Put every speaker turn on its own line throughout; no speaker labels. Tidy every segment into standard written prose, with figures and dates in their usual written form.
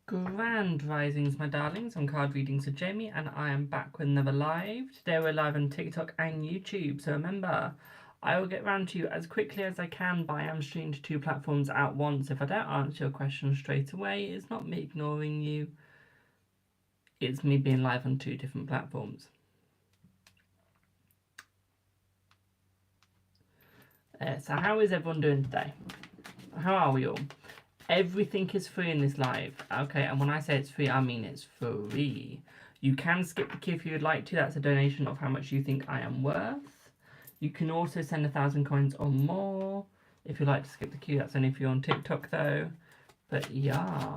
Grand risings, my darlings. I'm card readings with Jamie, and I am back with another live. Today we're live on TikTok and YouTube, so remember, I will get round to you as quickly as I can, but I am streaming to 2 platforms at once. If I don't answer your question straight away, it's not me ignoring you, it's me being live on 2 different platforms. So how is everyone doing today? How are we all? Everything is free in this live, okay? And when I say it's free, I mean it's free. You can skip the queue if you would like to. That's a donation of how much you think I am worth. You can also send 1,000 coins or more if you'd like to skip the queue. That's only if you're on TikTok though. But yeah,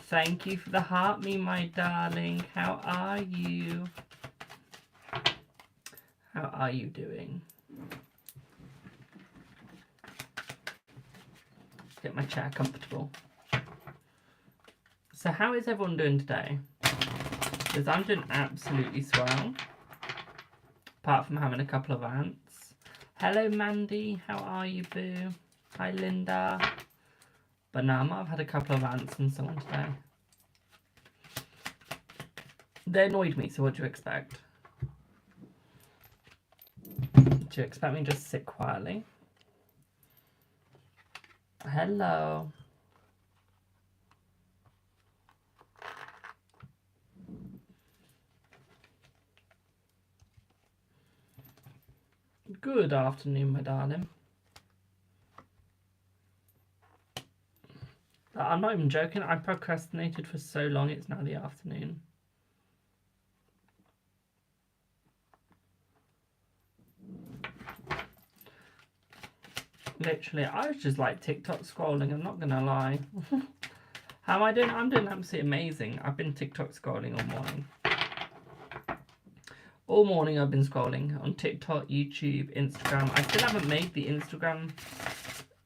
thank you for the heart me, my darling. How are you? How are you doing? Get my chair comfortable. So how is everyone doing today? Because I'm doing absolutely swell. Apart from having a couple of ants. Hello Mandy, how are you boo? Hi Linda. But no, I might have had a couple of ants and so on today. They annoyed me, so what do you expect? Do you expect me to just sit quietly? Hello. Good afternoon, my darling. I'm not even joking. I procrastinated for so long, it's now the afternoon. Literally, I was just like TikTok scrolling, I'm not gonna lie. How am I doing? I'm doing absolutely amazing. I've been TikTok scrolling all morning. All morning I've been scrolling on TikTok, YouTube, Instagram. I still haven't made the Instagram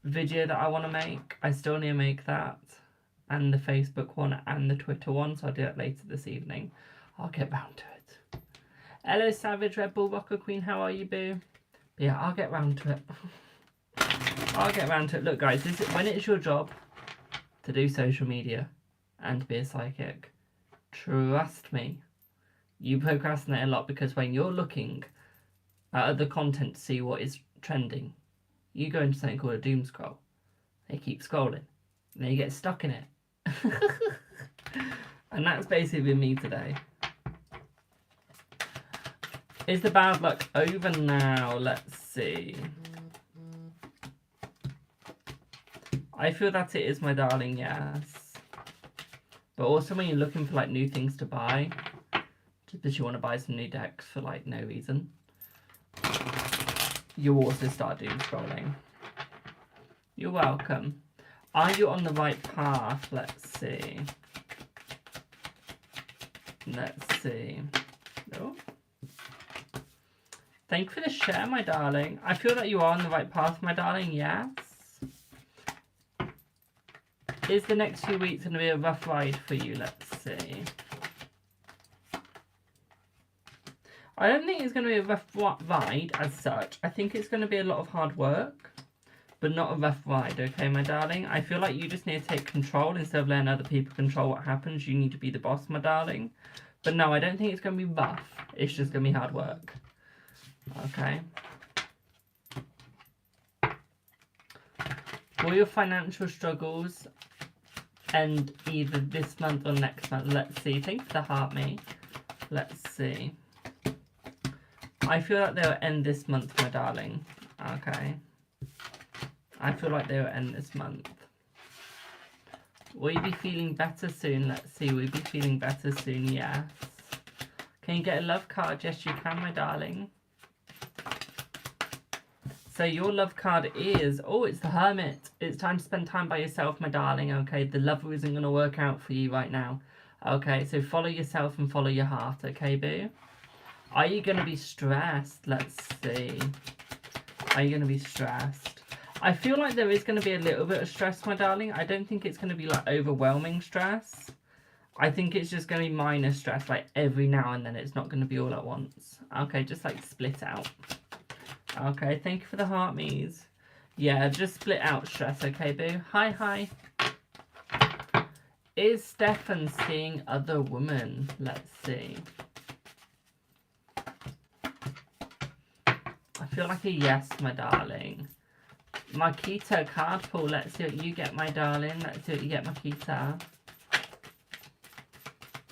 video that I want to make. I still need to make that. And the Facebook one and the Twitter one. So I'll do that later this evening. I'll get round to it. Hello Savage, Red Bull Rocker Queen. How are you, boo? But yeah, I'll get round to it. I'll get round to it. Look guys, when it's your job to do social media and to be a psychic, trust me, you procrastinate a lot, because when you're looking at other content to see what is trending, you go into something called a doom scroll. They keep scrolling and then you get stuck in it. And that's basically me today. Is the bad luck over now? Let's see. I feel that it is, my darling, yes. But also when you're looking for like new things to buy, just because you want to buy some new decks for like no reason, you also start doom scrolling. You're welcome. Are you on the right path? Let's see. Let's see. Oh. Thank you for the share, my darling. I feel that you are on the right path, my darling, yes. Is the next few weeks going to be a rough ride for you? Let's see. I don't think it's going to be a rough ride as such. I think it's going to be a lot of hard work, but not a rough ride, okay, my darling? I feel like you just need to take control instead of letting other people control what happens. You need to be the boss, my darling. But no, I don't think it's going to be rough. It's just going to be hard work. Okay. Will your financial struggles end either this month or next month? Let's see. Thank you for the heart, mate. Let's see. I feel like they'll end this month, my darling. Okay. I feel like they'll end this month. Will you be feeling better soon? Let's see. Will you be feeling better soon? Yes. Can you get a love card? Yes, you can, my darling. So your love card is, oh, it's the Hermit. It's time to spend time by yourself, my darling, okay? The lover isn't going to work out for you right now. Okay, so follow yourself and follow your heart, okay, boo? Are you going to be stressed? Let's see. Are you going to be stressed? I feel like there is going to be a little bit of stress, my darling. I don't think it's going to be, like, overwhelming stress. I think it's just going to be minor stress, like, every now and then. It's not going to be all at once. Okay, just, like, split out. Okay, thank you for the heart me's. Yeah, just split out stress, okay, boo? Hi, hi. Is Stefan seeing other women? Let's see. I feel like a yes, my darling. Marquita card pull. Let's see what you get, my darling. Let's see what you get, Marquita.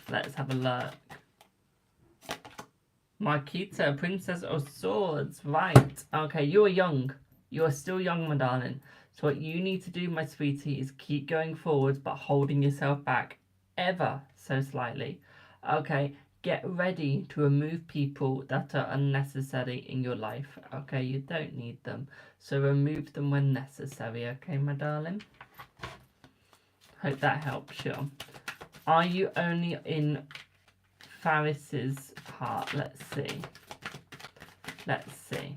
Let's have a look. Marquita, Princess of Swords. Right. Okay, you are young. You are still young, my darling. So what you need to do, my sweetie, is keep going forwards, but holding yourself back ever so slightly. Okay, get ready to remove people that are unnecessary in your life. Okay, you don't need them. So remove them when necessary. Okay, my darling? Hope that helps you. Are you only in Faris's heart? Let's see. Let's see.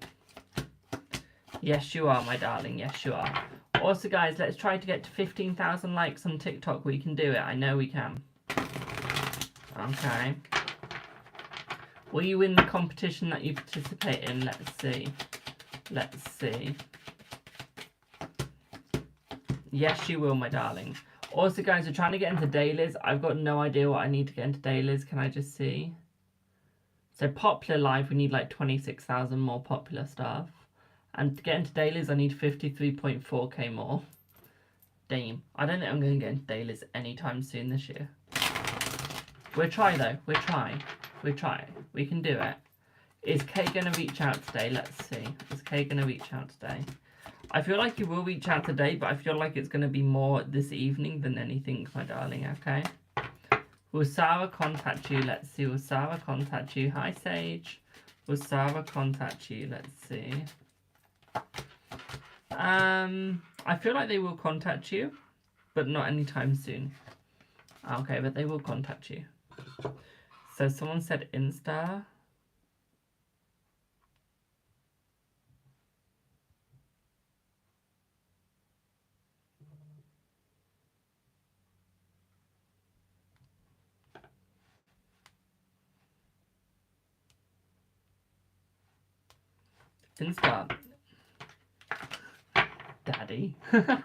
Yes, you are, my darling. Yes, you are. Also, guys, let's try to get to 15,000 likes on TikTok. We can do it. I know we can. Okay. Will you win the competition that you participate in? Let's see. Let's see. Yes, you will, my darling. Also, guys, we're trying to get into dailies. I've got no idea what I need to get into dailies. Can I just see? So, popular live, we need like 26,000 more popular stuff. And to get into dailies, I need 53.4k more. Damn. I don't think I'm going to get into dailies anytime soon this year. We'll try, though. We'll try. We'll try. We can do it. Is Kay going to reach out today? Let's see. Is Kay going to reach out today? I feel like you will reach out today, but I feel like it's going to be more this evening than anything, my darling, okay? Will Sarah contact you? Let's see. Will Sarah contact you? Hi, Sage. Will Sarah contact you? Let's see. I feel like they will contact you, but not anytime soon. Okay, but they will contact you. So someone said Insta. Insta. Daddy. I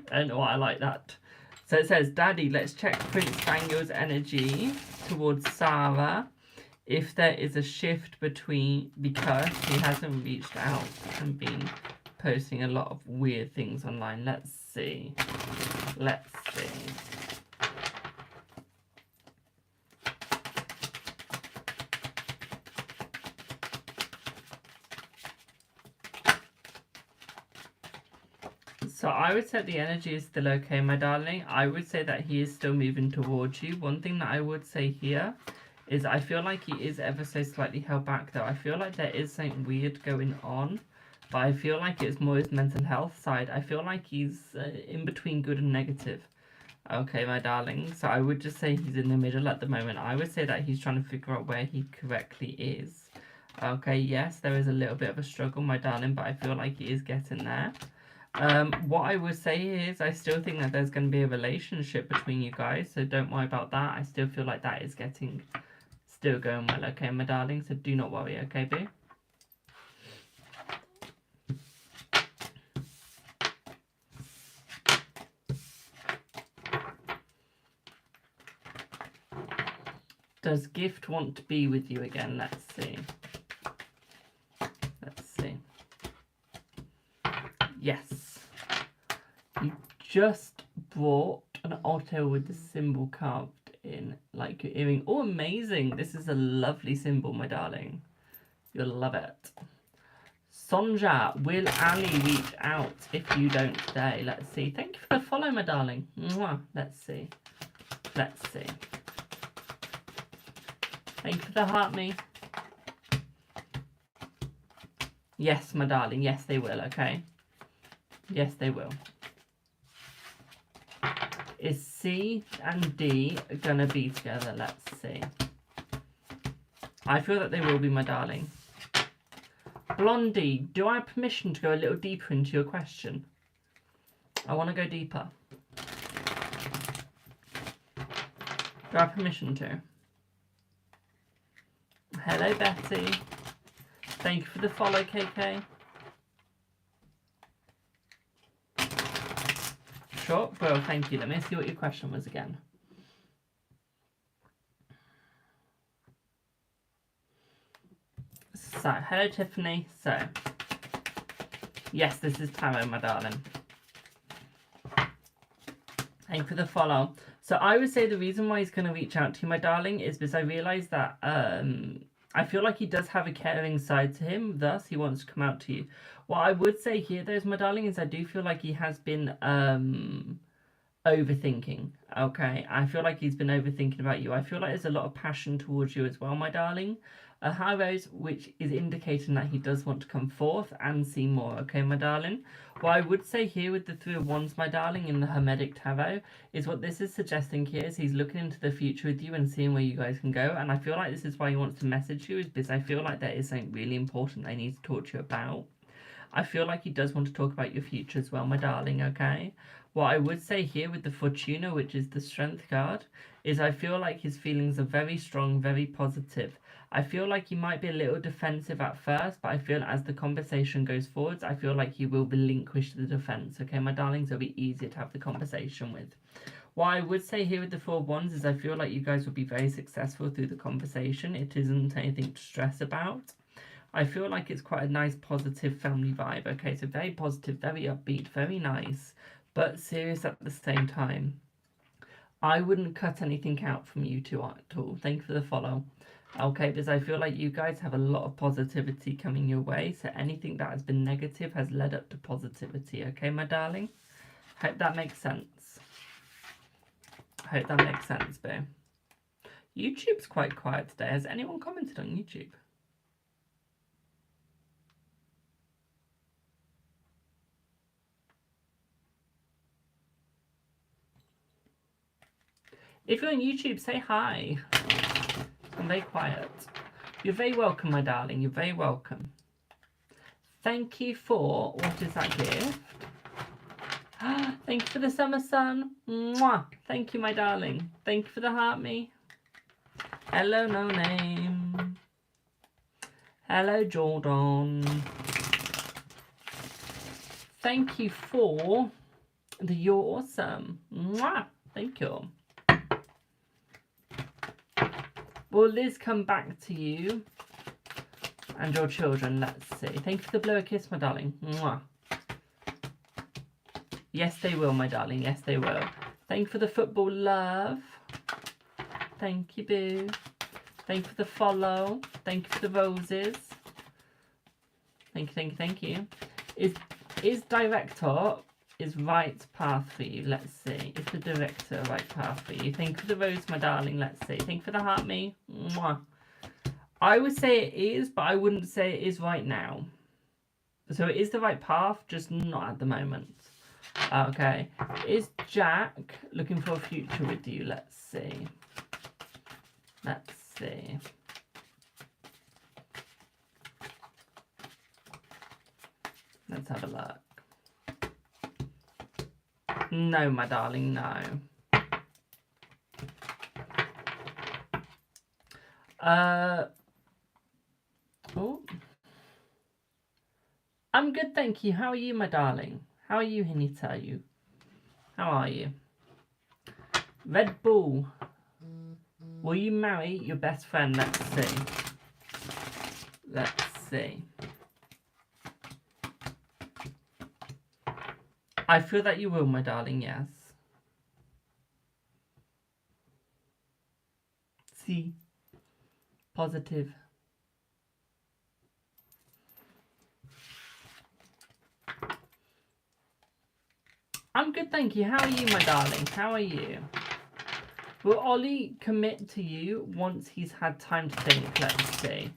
don't know why I like that. So it says, Daddy, let's check Prince Daniel's energy towards Sarah. If there is a shift between, because he hasn't reached out and been posting a lot of weird things online. Let's see. Let's see. So I would say the energy is still okay, my darling. I would say that he is still moving towards you. One thing that I would say here is I feel like he is ever so slightly held back, though. I feel like there is something weird going on, but I feel like it's more his mental health side. I feel like he's in between good and negative. Okay, my darling. So I would just say he's in the middle at the moment. I would say that he's trying to figure out where he correctly is. Okay, yes, there is a little bit of a struggle, my darling, but I feel like he is getting there. What I would say is I still think that there's going to be a relationship between you guys, so don't worry about that. I still feel like that is still going well, okay, my darling, so do not worry, okay, boo? Does Gift want to be with you again? Let's see. Let's see. Yes. You just brought an otter with the symbol carved in, like your earring. Oh, amazing. This is a lovely symbol, my darling. You'll love it. Sonja, will Ali reach out if you don't today? Let's see. Thank you for the follow, my darling. Mwah. Let's see. Let's see. Thank you for the heart, me. Yes, my darling. Yes, they will, okay? Yes, they will. Is C and D gonna be together? Let's see. I feel that they will be, my darling. Blondie, do I have permission to go a little deeper into your question? I want to go deeper. Do I have permission to? Hello, Betty. Thank you for the follow, KK. Sure, well, thank you. Let me see what your question was again. So, hello Tiffany. So, yes, this is tarot, my darling. Thank you for the follow. So I would say the reason why he's going to reach out to you, my darling, is because I realise that I feel like he does have a caring side to him, thus he wants to come out to you. What I would say here, though, my darling, is I do feel like he has been overthinking. Okay, I feel like he's been overthinking about you. I feel like there's a lot of passion towards you as well, my darling. A high rose, which is indicating that he does want to come forth and see more. Okay, my darling. What I would say here with the Three of Wands, my darling, in the Hermetic Tarot, is what this is suggesting here is he's looking into the future with you and seeing where you guys can go. And I feel like this is why he wants to message you, is because I feel like there is something really important they need to talk to you about. I feel like he does want to talk about your future as well, my darling, okay? What I would say here with the Fortuna, which is the Strength card, is I feel like his feelings are very strong, very positive. I feel like he might be a little defensive at first, but I feel as the conversation goes forwards, I feel like he will relinquish the defense, okay, my darlings? It'll be easier to have the conversation with. What I would say here with the Four of Wands is I feel like you guys will be very successful through the conversation. It isn't anything to stress about. I feel like it's quite a nice, positive family vibe, okay? So very positive, very upbeat, very nice, but serious at the same time. I wouldn't cut anything out from you two at all. Thank you for the follow. Okay, because I feel like you guys have a lot of positivity coming your way, so anything that has been negative has led up to positivity, okay, my darling? Hope that makes sense. Hope that makes sense, boo. YouTube's quite quiet today. Has anyone commented on YouTube? If you're on YouTube, say hi. I'm very quiet. You're very welcome, my darling. You're very welcome. Thank you for... What is that gift? Thank you for the summer sun. Mwah. Thank you, my darling. Thank you for the heart me. Hello, no name. Hello, Jordan. Thank you for the You're Awesome. Mwah. Thank you. Will Liz come back to you and your children? Let's see. Thank you for the blow a kiss, my darling. Mwah. Yes, they will, my darling. Yes, they will. Thank you for the football love. Thank you, boo. Thank you for the follow. Thank you for the roses. Thank you, thank you, thank you. Is director is right path for you? Let's see. Is the director right path for you? Thank you for the rose, my darling. Let's see. Thank you for the heart me. Mwah. I would say it is, but I wouldn't say it is right now. So it is the right path, just not at the moment. Okay. Is Jack looking for a future with you? Let's see. Let's see. Let's have a look. No, my darling, no. Oh. I'm good, thank you. How are you, my darling? How are you, Hinita? You? How are you? Red Bull. Will you marry your best friend? Let's see. Let's see. I feel that you will, my darling, yes. See. Positive. I'm good, thank you. How are you, my darling? How are you? Will Ollie commit to you once he's had time to think? Let's see.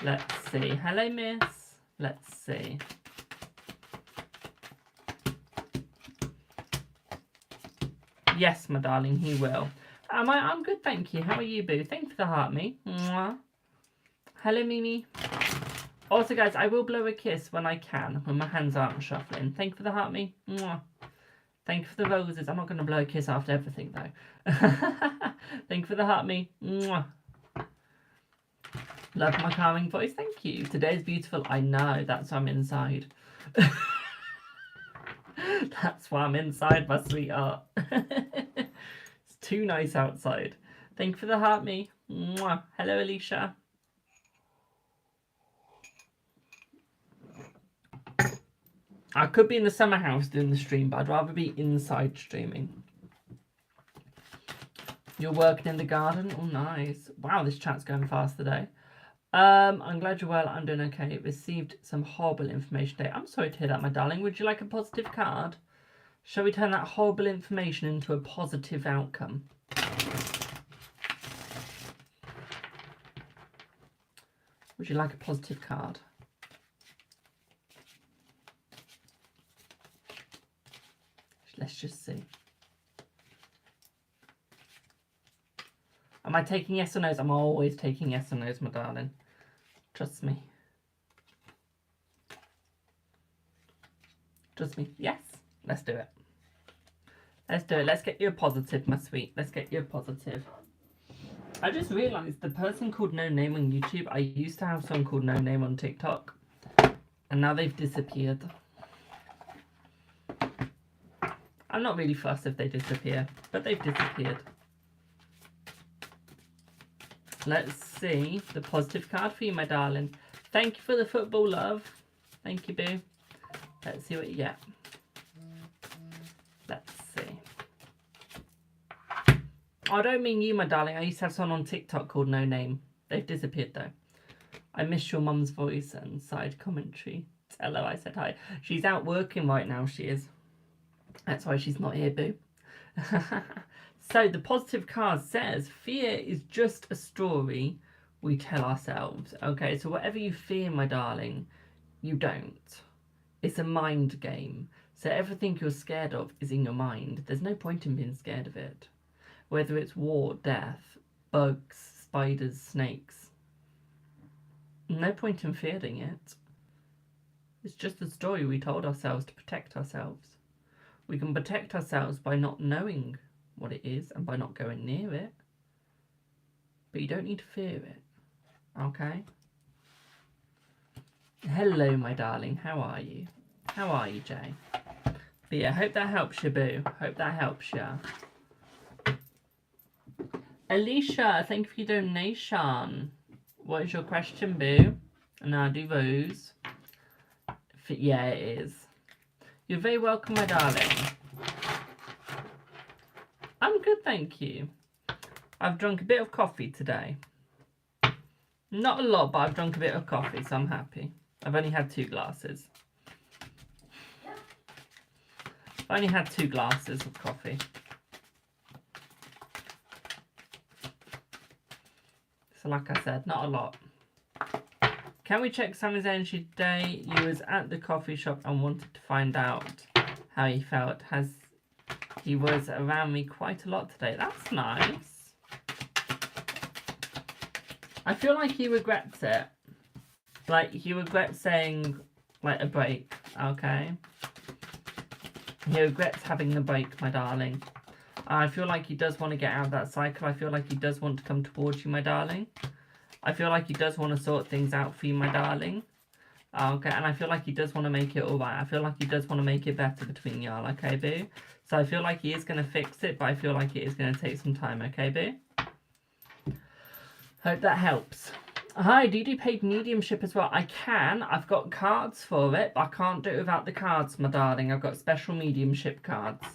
Let's see. Hello, miss. Let's see. Yes, my darling, he will. I'm good, thank you. How are you, boo? Thank you for the heart, me. Mwah. Hello, Mimi. Also, guys, I will blow a kiss when I can, when my hands aren't shuffling. Thank you for the heart, me. Mwah. Thank you for the roses. I'm not going to blow a kiss after everything, though. Thank you for the heart, me. Mwah. Love my calming voice. Thank you. Today's beautiful. I know. That's why I'm inside. That's why I'm inside, my sweetheart. It's too nice outside. Thank you for the heart, me. Mwah. Hello, Alicia. I could be in the summer house doing the stream, but I'd rather be inside streaming. You're working in the garden? Oh, nice. Wow, this chat's going fast today. I'm glad you're well. I'm doing okay. Received some horrible information today. I'm sorry to hear that, my darling. Would you like a positive card? Shall we turn that horrible information into a positive outcome? Would you like a positive card? Let's just see. Am I taking yes or no's? I'm always taking yes or no's, my darling. Trust me. Trust me. Yes. Let's do it. Let's do it. Let's get you a positive, my sweet. Let's get you a positive. I just realised the person called No Name on YouTube, I used to have someone called No Name on TikTok. And now they've disappeared. I'm not really fussed if they disappear, but they've disappeared. Let's see the positive card for you, my darling. Thank you for the football, love. Thank you, boo. Let's see what you get. Let's see. I don't mean you, my darling. I used to have someone on TikTok called No Name. They've disappeared, though. I miss your mum's voice and side commentary. Tell her I said hi. She's out working right now, she is. That's why she's not here, boo. So the positive card says, fear is just a story we tell ourselves. Okay, so whatever you fear, my darling, you don't. It's a mind game. So everything you're scared of is in your mind. There's no point in being scared of it. Whether it's war, death, bugs, spiders, snakes. No point in fearing it. It's just a story we told ourselves to protect ourselves. We can protect ourselves by not knowing what it is and by not going near it. But you don't need to fear it. Okay? Hello, my darling. How are you? How are you, Jay? But yeah, hope that helps you, boo. Hope that helps you. Alicia, thank you for your donation. What is your question, boo? And I'll do those. Yeah, it is. You're very welcome, my darling. I'm good, thank you. I've drunk a bit of coffee today. Not a lot, but I've drunk a bit of coffee, so I'm happy. I've only had 2 glasses. I've only had 2 glasses of coffee. So like I said, not a lot. Can we check Sammy's energy today? You was at the coffee shop and wanted to find out how he felt. He was around me quite a lot today. That's nice. I feel like he regrets it. Like, he regrets saying, like, a break, okay? He regrets having the break, my darling. I feel like he does want to get out of that cycle. I feel like he does want to come towards you, my darling. I feel like he does want to sort things out for you, my darling. Okay, and I feel like he does want to make it alright. I feel like he does want to make it better between y'all, okay, boo? So I feel like he is going to fix it, but I feel like it is going to take some time, okay, boo? Hope that helps. Hi, do you do paid mediumship as well? I can. I've got cards for it, but I can't do it without the cards, my darling. I've got special mediumship cards.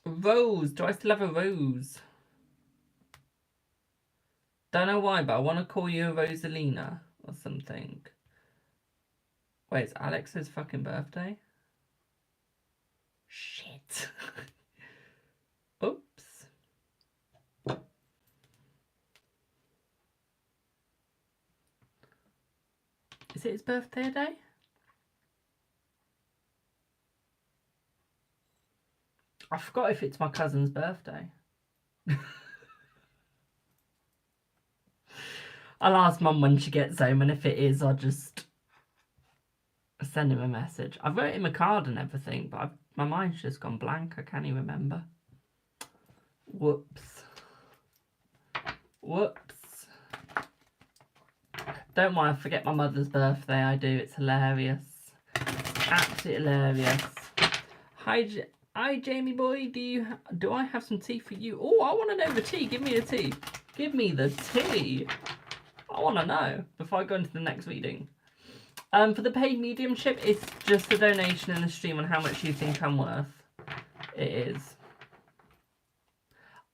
Rose. Do I still have a Rose? Don't know why, but I want to call you a Rosalina or something. Wait, it's Alex's fucking birthday? Shit. Oops. Is it his birthday today? I forgot if it's my cousin's birthday. I'll ask Mum when she gets home, and if it is, I'll just send him a message. I wrote him a card and everything, but my mind's just gone blank. I can't even remember. Whoops. Whoops. Don't worry, I forget my mother's birthday. I do. It's hilarious. Absolutely hilarious. Hi, Jamie boy. Do I have some tea for you? Oh, I want to know the tea. Give me the tea. Give me the tea. I want to know before I go into the next reading. For the paid mediumship, it's just a donation in the stream on how much you think I'm worth. It is.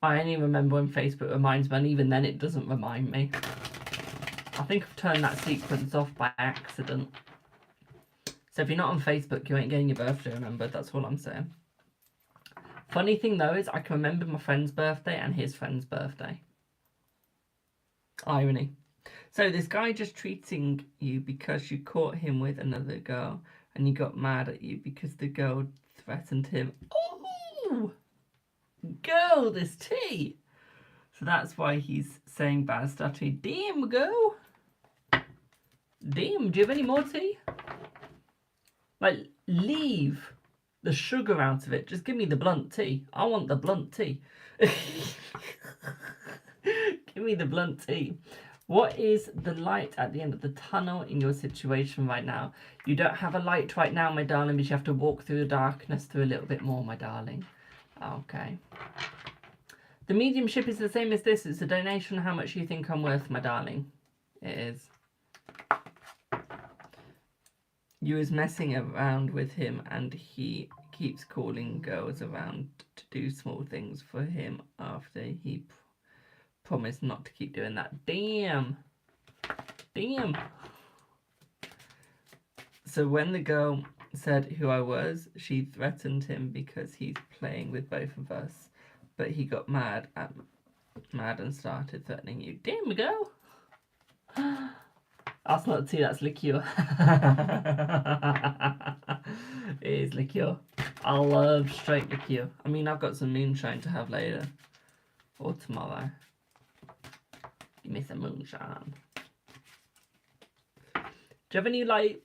I only remember when Facebook reminds me, and even then it doesn't remind me. I think I've turned that sequence off by accident. So if you're not on Facebook, you ain't getting your birthday remembered, that's all I'm saying. Funny thing though is I can remember my friend's birthday and his friend's birthday. Irony. So this guy just treating you because you caught him with another girl and he got mad at you because the girl threatened him. Oh! Girl, this tea! So that's why he's saying bad stuff to you. Damn, girl! Damn, do you have any more tea? Like, leave the sugar out of it. Just give me the blunt tea. I want the blunt tea. Give me the blunt tea. What is the light at the end of the tunnel in your situation right now? You don't have a light right now, my darling, but you have to walk through the darkness through a little bit more, my darling. Okay. The mediumship is the same as this. It's a donation how much you think I'm worth, my darling. It is. You was messing around with him and he keeps calling girls around to do small things for him after he promised not to keep doing that. Damn. Damn. So when the girl said who I was, she threatened him because he's playing with both of us. But he got mad and started threatening you. Damn, girl. That's not tea, that's liqueur. It is liqueur. I love straight liqueur. I mean, I've got some moonshine to have later. Or tomorrow. Give me some moonshine. Do you have any, like,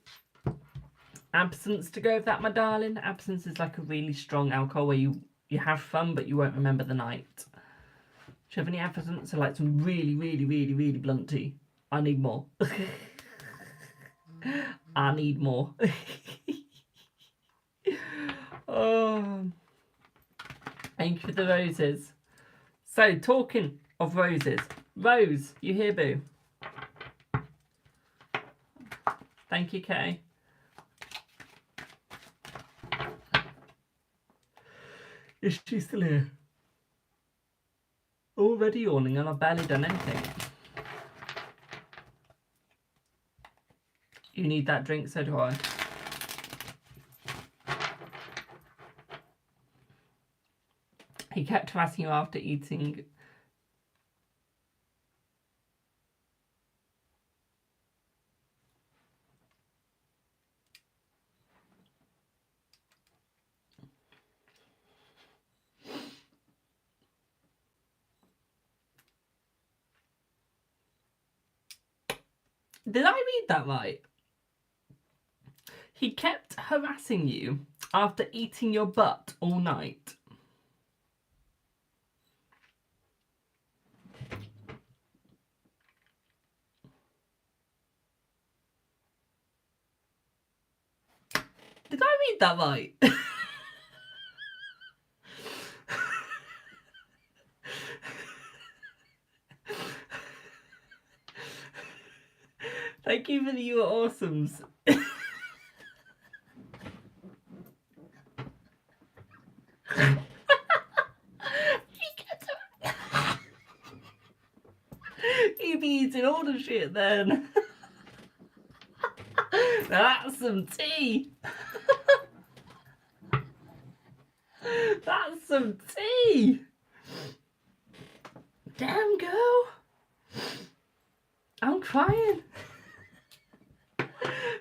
absinthe to go with that, my darling? Absinthe is like a really strong alcohol where you have fun, but you won't remember the night. Do you have any absinthe? So, like, some really, really, really, really blunt tea. I need more. I need more. Oh, thank you for the roses. So, talking of roses. Rose, you here, boo? Thank you, Kay. Is she still here? Already yawning and I've barely done anything. You need that drink, so do I. He kept harassing you after eating. Did I read that right? He kept harassing you after eating your butt all night. Did I read that right? Thank you for the you are awesomes. You be eating all the shit then. That's some tea. That's some tea. Damn, girl. I'm crying.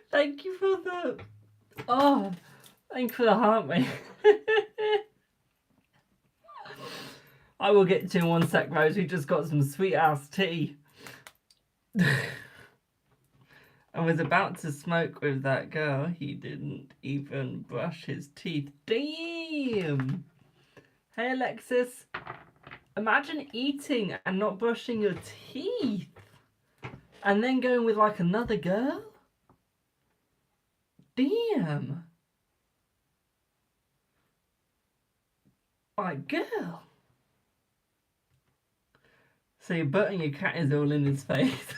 Thank you for the... Oh, thank you for the heart, mate. I will get to in 1 sec, Rose. We just got some sweet-ass tea. I was about to smoke with that girl. He didn't even brush his teeth. Damn! Hey, Alexis. Imagine eating and not brushing your teeth. And then going with, like, another girl? Damn! Like, girl. So your butt and your cat is all in his face.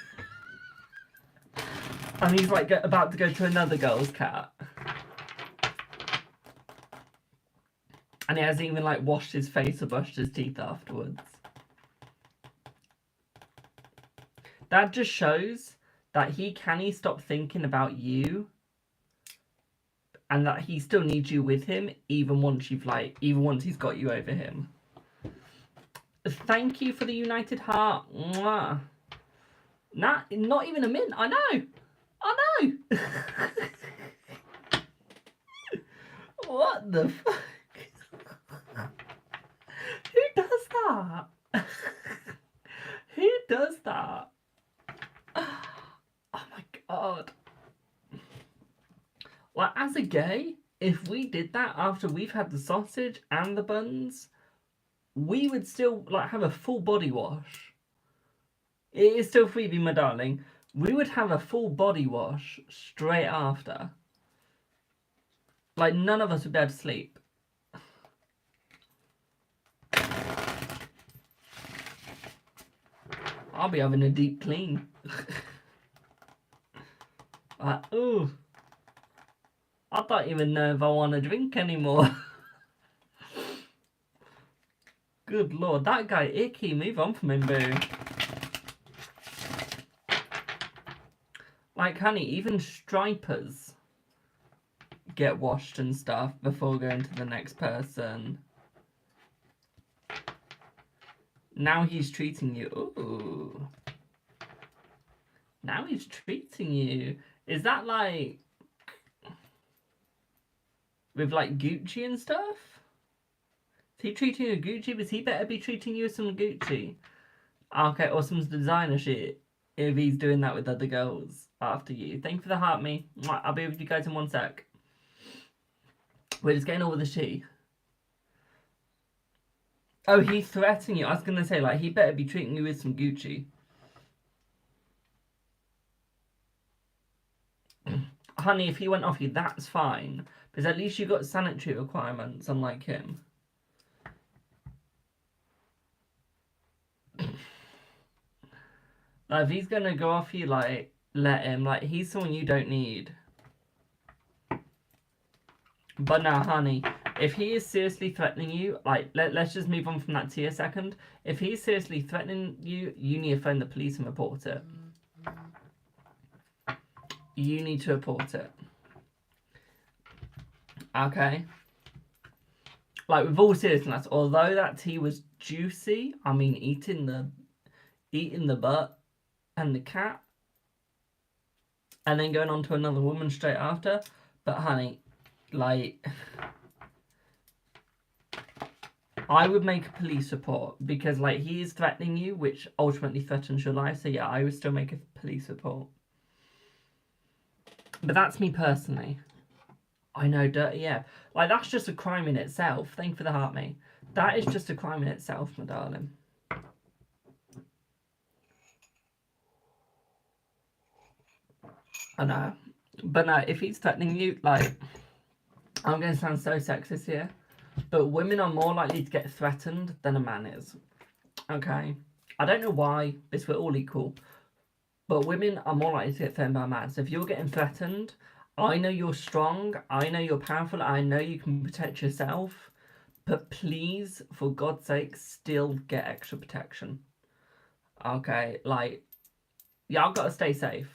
And he's like about to go to another girl's cat. And he hasn't even like washed his face or brushed his teeth afterwards. That just shows that he stop thinking about you, and that he still needs you with him, even once he's got you over him. Thank you for the united heart. Mwah. Not even a mint. I know. What the fuck? Who does that? Who does that? Oh my god. Like, as a gay, if we did that after we've had the sausage and the buns, we would still like have a full body wash. It is still Freebie, my darling. We would have a full body wash straight after. Like, none of us would be able to sleep. I'll be having a deep clean. Like, ooh. I don't even know if I want to drink anymore. Good lord, that guy icky. Move on from him, boo. Like, honey, even stripers get washed and stuff before going to the next person. Now he's treating you. Ooh. Now he's treating you. Is that like with like Gucci and stuff? Is he treating you with Gucci? Because he better be treating you with some Gucci. Okay, or some designer shit. If he's doing that with other girls after you. Thank you for the heart, me. I'll be with you guys in 1 sec. We're just getting over the tea. Oh, he's threatening you. I was gonna say, like, he better be treating you with some Gucci. Honey, if he went off you, that's fine. Because at least you got sanitary requirements, unlike him. Like, if he's gonna go off you, like, let him. Like, he's someone you don't need. But now, honey, if he is seriously threatening you, like, let's just move on from that tea a second. If he's seriously threatening you, you need to phone the police and report it. You need to report it. Okay? Like, with all seriousness, although that tea was juicy, I mean, eating the butt and the cat, and then going on to another woman straight after. But honey, like, I would make a police report because, like, he is threatening you, which ultimately threatens your life. So yeah, I would still make a police report. But that's me personally. I know, dirty, yeah. Like, that's just a crime in itself. Thank you for the heart, mate. That is just a crime in itself, my darling. I know. But no, if he's threatening you, like, I'm going to sound so sexist here, but women are more likely to get threatened than a man is. Okay? I don't know why, because we're all equal, but women are more likely to get threatened by a man. So if you're getting threatened, I know you're strong, I know you're powerful, I know you can protect yourself, but please, for God's sake, still get extra protection. Okay? Like, y'all gotta stay safe.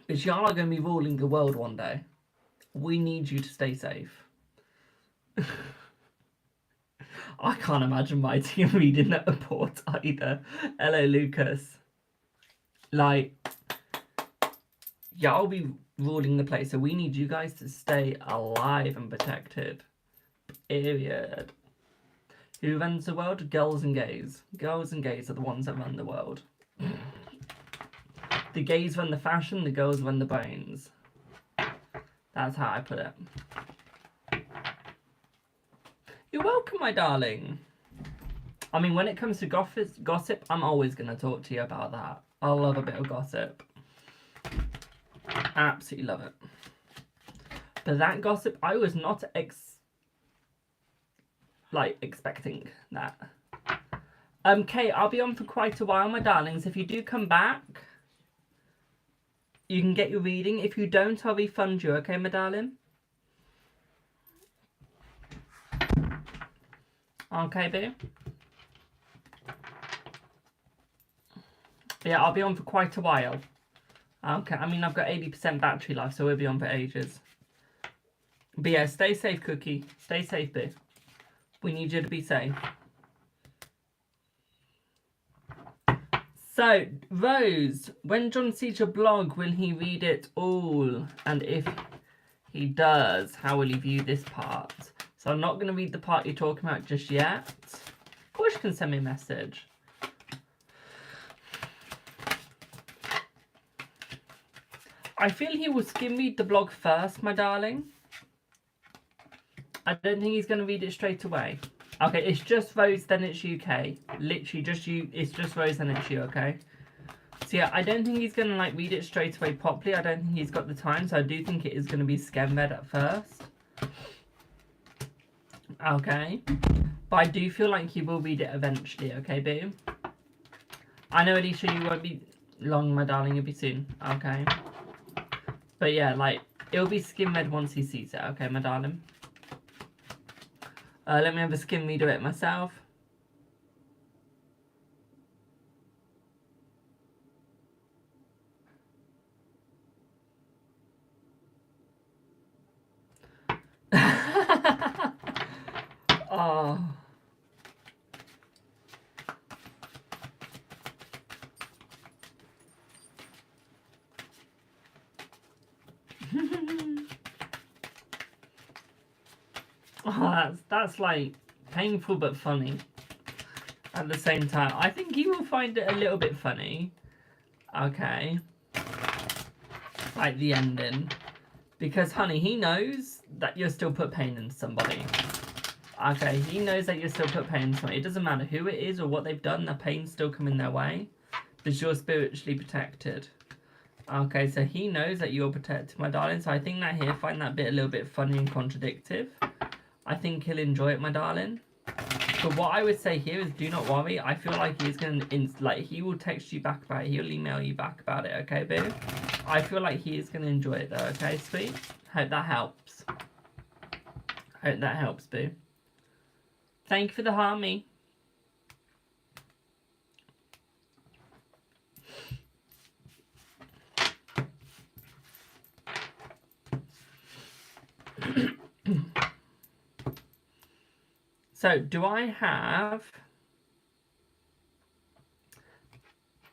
Because y'all are going to be ruling the world one day. We need you to stay safe. I can't imagine my team reading that report either. Hello, Lucas. Like, y'all be ruling the place, so we need you guys to stay alive and protected. Period. Who runs the world? Girls and gays. Girls and gays are the ones that run the world. The gays run the fashion, the girls run the bones. That's how I put it. You're welcome, my darling. I mean, when it comes to gossip, I'm always going to talk to you about that. I love a bit of gossip. Absolutely love it. But that gossip, I was not expecting that. Kate, I'll be on for quite a while, my darlings. If you do come back, You can get your reading. If you don't, I'll refund you, okay, my darling? Okay, boo? Yeah, I'll be on for quite a while. Okay, I mean, I've got 80% battery life, so we'll be on for ages. But yeah, stay safe, Cookie. Stay safe, boo. We need you to be safe. So, Rose, when John sees your blog, will he read it all? And if he does, how will he view this part? So I'm not going to read the part you're talking about just yet. Of course you can send me a message. I feel he will skim read the blog first, my darling. I don't think he's going to read it straight away. Okay, it's just Rose, then it's UK. Literally, just you. It's just Rose, then it's you, okay? So yeah, I don't think he's going to like read it straight away properly. I don't think he's got the time, so I do think it is going to be skim read at first. Okay. But I do feel like he will read it eventually, okay, boo? I know, Alicia, you won't be long, my darling. You'll be soon, okay? But yeah, like, it'll be skim read once he sees it, okay, my darling? Let me have a skim read of it myself. Oh. Oh, that's like painful but funny at the same time. I think you will find it a little bit funny. Okay. Like the ending. Because, honey, he knows that you'll still put pain into somebody. Okay, he knows that you'll still put pain into somebody. It doesn't matter who it is or what they've done, the pain's still coming their way. Because you're spiritually protected. Okay, so he knows that you're protected, my darling. So I think that he'll find that bit a little bit funny and contradictive. I think he'll enjoy it, my darling. But what I would say here is do not worry. I feel like he's going to, he will text you back about it. He'll email you back about it, okay, boo? I feel like he is going to enjoy it, though, okay, sweet? Hope that helps. Hope that helps, boo. Thank you for the harmony. So, do I have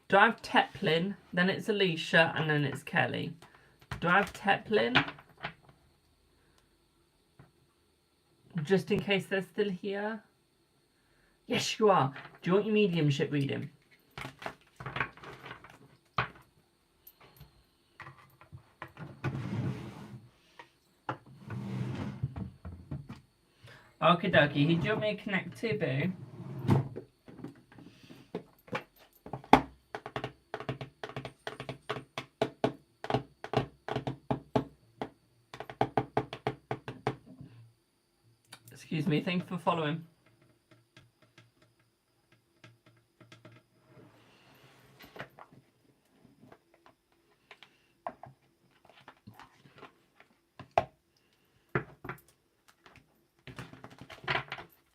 Teplin, then it's Alicia, and then it's Kelly? Do I have Teplin? Just in case they're still here? Yes, you are. Do you want your mediumship reading? Okie dokie. Who do you want me to connect to, boo? Excuse me, thanks for following.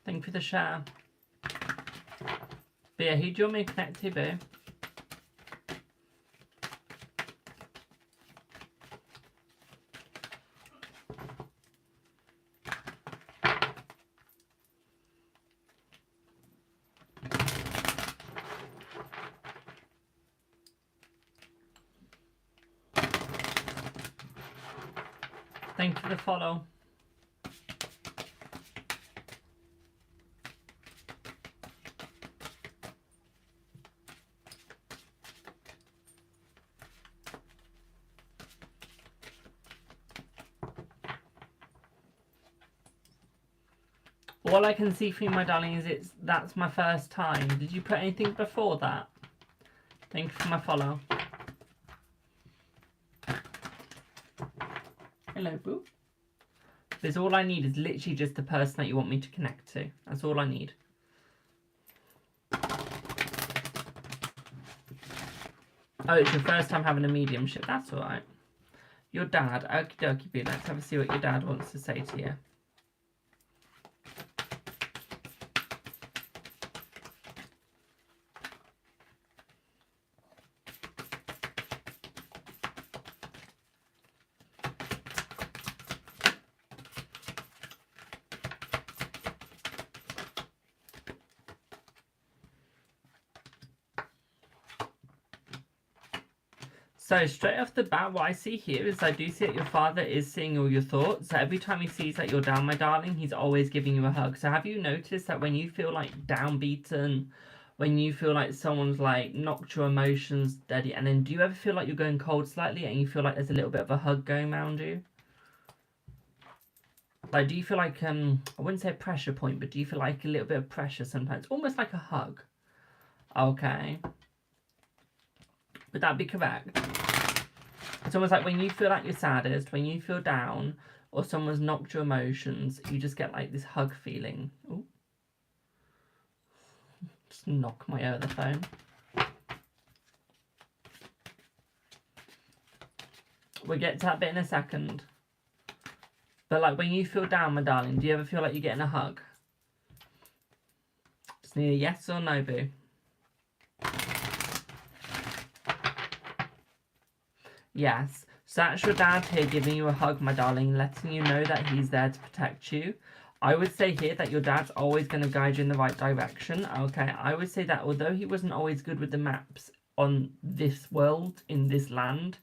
Thank you for the share. But yeah, who do you want me to connect to, boo? Thank you for the follow. All I can see for you, my darling, is that's my first time. Did you put anything before that? Thank you for my follow. Hello, boo. Because all I need is literally just the person that you want me to connect to. That's all I need. Oh, it's your first time having a mediumship. That's all right. Your dad. Okie dokie, boo. Let's have a see what your dad wants to say to you. So straight off the bat, what I see here is I do see that your father is seeing all your thoughts. So every time he sees that you're down, my darling, he's always giving you a hug. So have you noticed that when you feel like downbeaten, when you feel like someone's like knocked your emotions steady, and then do you ever feel like you're going cold slightly and you feel like there's a little bit of a hug going around you? Like, do you feel like, I wouldn't say a pressure point, but do you feel like a little bit of pressure sometimes? Almost like a hug. Okay. Would that be correct? It's almost like when you feel like you're saddest, when you feel down, or someone's knocked your emotions, you just get like this hug feeling. Ooh. Just knock my other phone. We'll get to that bit in a second. But like when you feel down, my darling, do you ever feel like you're getting a hug? Just need a yes or no, boo. Yes. So that's your dad here giving you a hug, my darling, letting you know that he's there to protect you. I would say here that your dad's always going to guide you in the right direction, okay? I would say that although he wasn't always good with the maps on this world, in this land,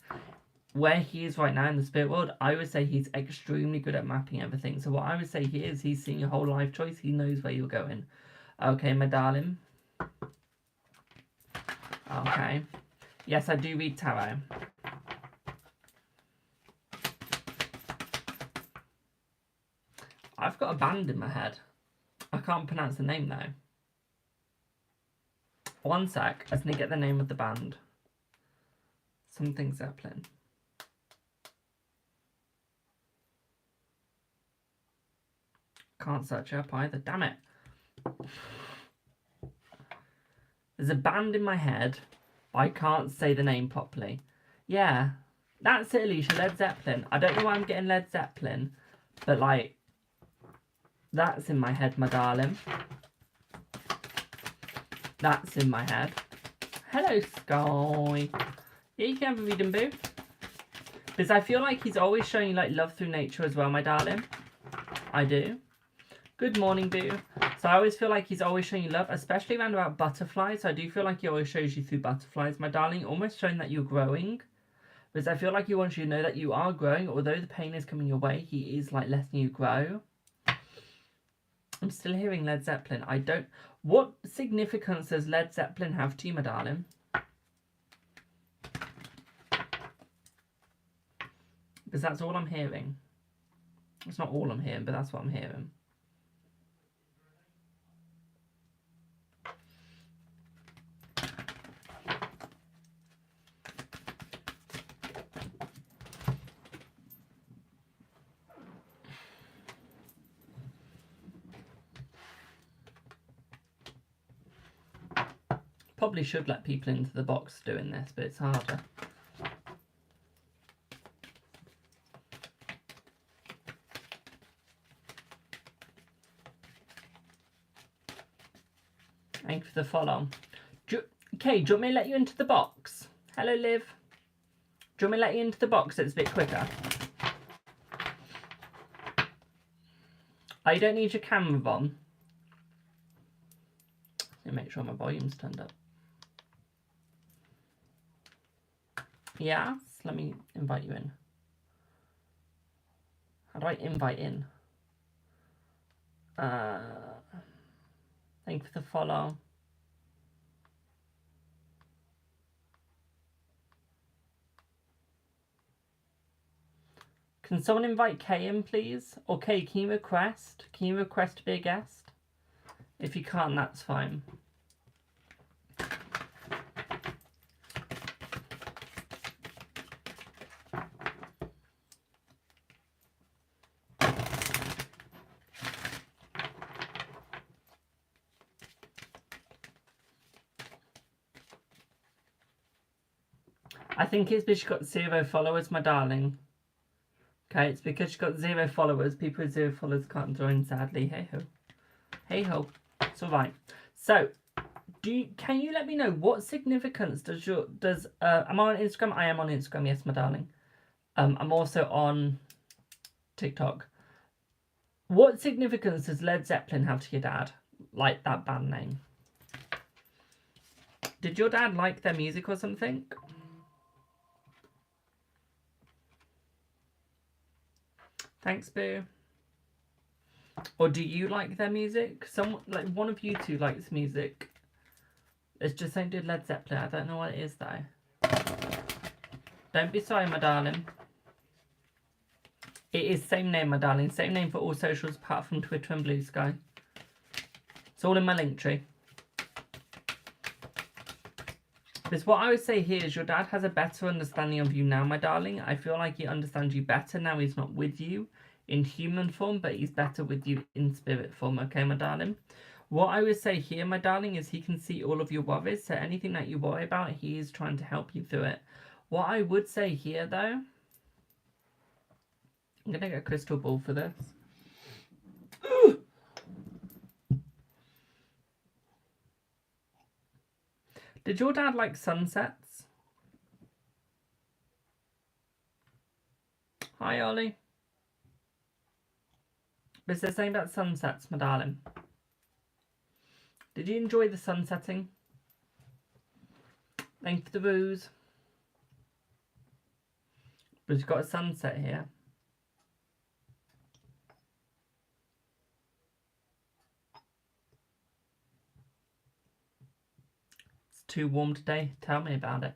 where he is right now in the spirit world, I would say he's extremely good at mapping everything. So what I would say here is he's seeing your whole life choice. He knows where you're going. Okay, my darling. Okay. Yes, I do read tarot. I've got a band in my head. I can't pronounce the name though. One sec. I just need to get the name of the band. Something Zeppelin. Can't search it up either. Damn it. There's a band in my head, but I can't say the name properly. Yeah. That's it, Alicia. Led Zeppelin. I don't know why I'm getting Led Zeppelin, but like, that's in my head, my darling. That's in my head. Hello, Sky. Yeah, you can have a reading, boo. Because I feel like he's always showing you like love through nature as well, my darling. I do. Good morning, boo. So I always feel like he's always showing you love, especially around about butterflies. I do feel like he always shows you through butterflies, my darling, almost showing that you're growing. Because I feel like he wants you to know that you are growing. Although the pain is coming your way, he is like letting you grow. I'm still hearing Led Zeppelin. I don't... What significance does Led Zeppelin have to you, my darling? Because that's all I'm hearing. It's not all I'm hearing, but that's what I'm hearing. Probably should let people into the box doing this, but it's harder. Thank you for the follow. Okay, do you want me to let you into the box? Hello, Liv. Do you want me to let you into the box so it's a bit quicker? Oh, you don't need your camera on. Let me make sure my volume's turned up. Yes, let me invite you in. How do I invite in? Thank you for the follow. Can someone invite Kay in, please? Or Kay, can you request? Can you request to be a guest? If you can't, that's fine. I think it's because she's got 0 followers, my darling. Okay, it's because she's got 0 followers. People with 0 followers can't join, sadly. Hey ho. Hey ho. It's alright. So, can you let me know what significance does am I on Instagram? I am on Instagram, yes, my darling. I'm also on TikTok. What significance does Led Zeppelin have to your dad? Like that band name. Did your dad like their music or something? Thanks, Boo. Or do you like their music? Like one of you two likes music. It's just saying did Led Zeppelin. I don't know what it is though. Don't be sorry, my darling. It is same name, my darling. Same name for all socials apart from Twitter and Blue Sky. It's all in my link tree. Because what I would say here is your dad has a better understanding of you now, my darling. I feel like he understands you better now. He's not with you in human form, but he's better with you in spirit form. Okay, my darling? What I would say here, my darling, is he can see all of your worries. So anything that you worry about, he is trying to help you through it. What I would say here, though, I'm going to get a crystal ball for this. Did your dad like sunsets? Hi, Ollie. Is there something about sunsets, my darling? Did you enjoy the sunsetting? Thank you for the booze. We've got a sunset here. It's too warm today. Tell me about it.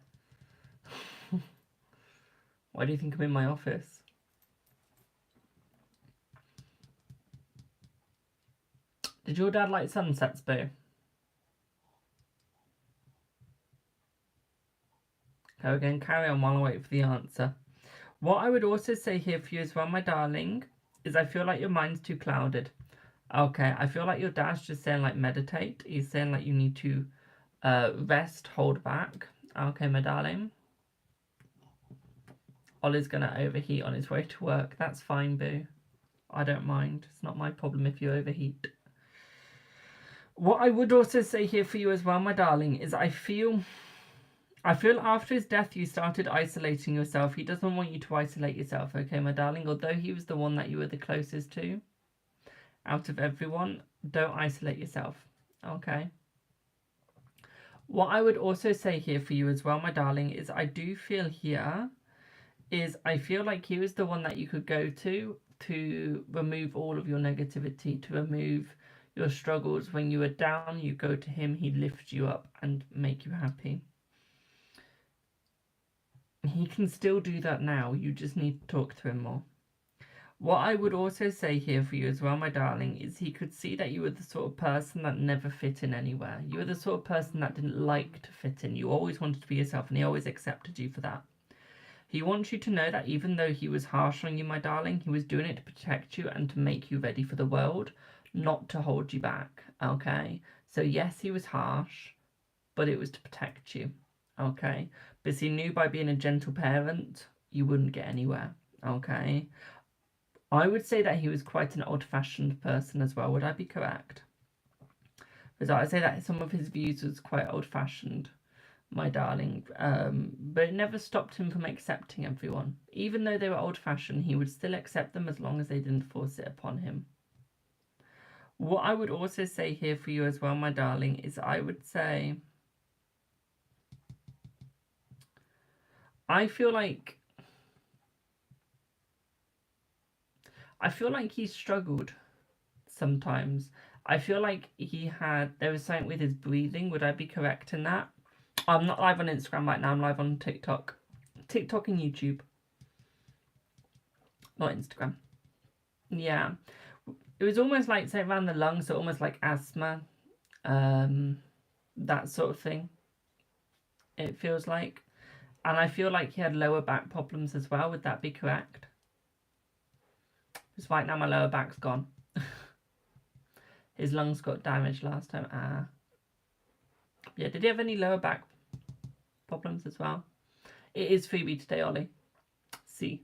Why do you think I'm in my office? Did your dad like sunsets, Boo? Go again, carry on while I wait for the answer. What I would also say here for you as well, my darling, is I feel like your mind's too clouded. Okay, I feel like your dad's just saying like meditate. He's saying like you need to rest, hold back. Okay, my darling. Ollie's gonna overheat on his way to work. That's fine, Boo. I don't mind. It's not my problem if you overheat. What I would also say here for you as well, my darling, is I feel after his death you started isolating yourself. He doesn't want you to isolate yourself, okay, my darling? Although he was the one that you were the closest to out of everyone, don't isolate yourself, okay? What I would also say here for you as well, my darling, is I do feel here I feel like he was the one that you could go to remove all of your negativity, to remove your struggles. When you were down, you go to him, he lifts you up and make you happy. He can still do that now. You just need to talk to him more. What I would also say here for you as well, my darling, is he could see that you were the sort of person that never fit in anywhere. You were the sort of person that didn't like to fit in. You always wanted to be yourself, and he always accepted you for that. He wants you to know that even though he was harsh on you, my darling, he was doing it to protect you and to make you ready for the world, not to hold you back, okay? So yes, he was harsh, but it was to protect you, okay? Because he knew by being a gentle parent, you wouldn't get anywhere, okay? I would say that he was quite an old-fashioned person as well. Would I be correct? Because I'd say that some of his views was quite old-fashioned, my darling. But it never stopped him from accepting everyone. Even though they were old-fashioned, he would still accept them as long as they didn't force it upon him. What I would also say here for you as well, my darling, is I would say I feel like he struggled sometimes. I feel like there was something with his breathing. Would I be correct in that? I'm not live on Instagram right now. I'm live on TikTok. TikTok and YouTube. Not Instagram. Yeah. It was almost like, say, around the lungs, so almost like asthma. That sort of thing. It feels like. And I feel like he had lower back problems as well. Would that be correct? Because right now my lower back's gone. His lungs got damaged last time. Yeah, did he have any lower back problems as well? It is Freebie today, Ollie. See.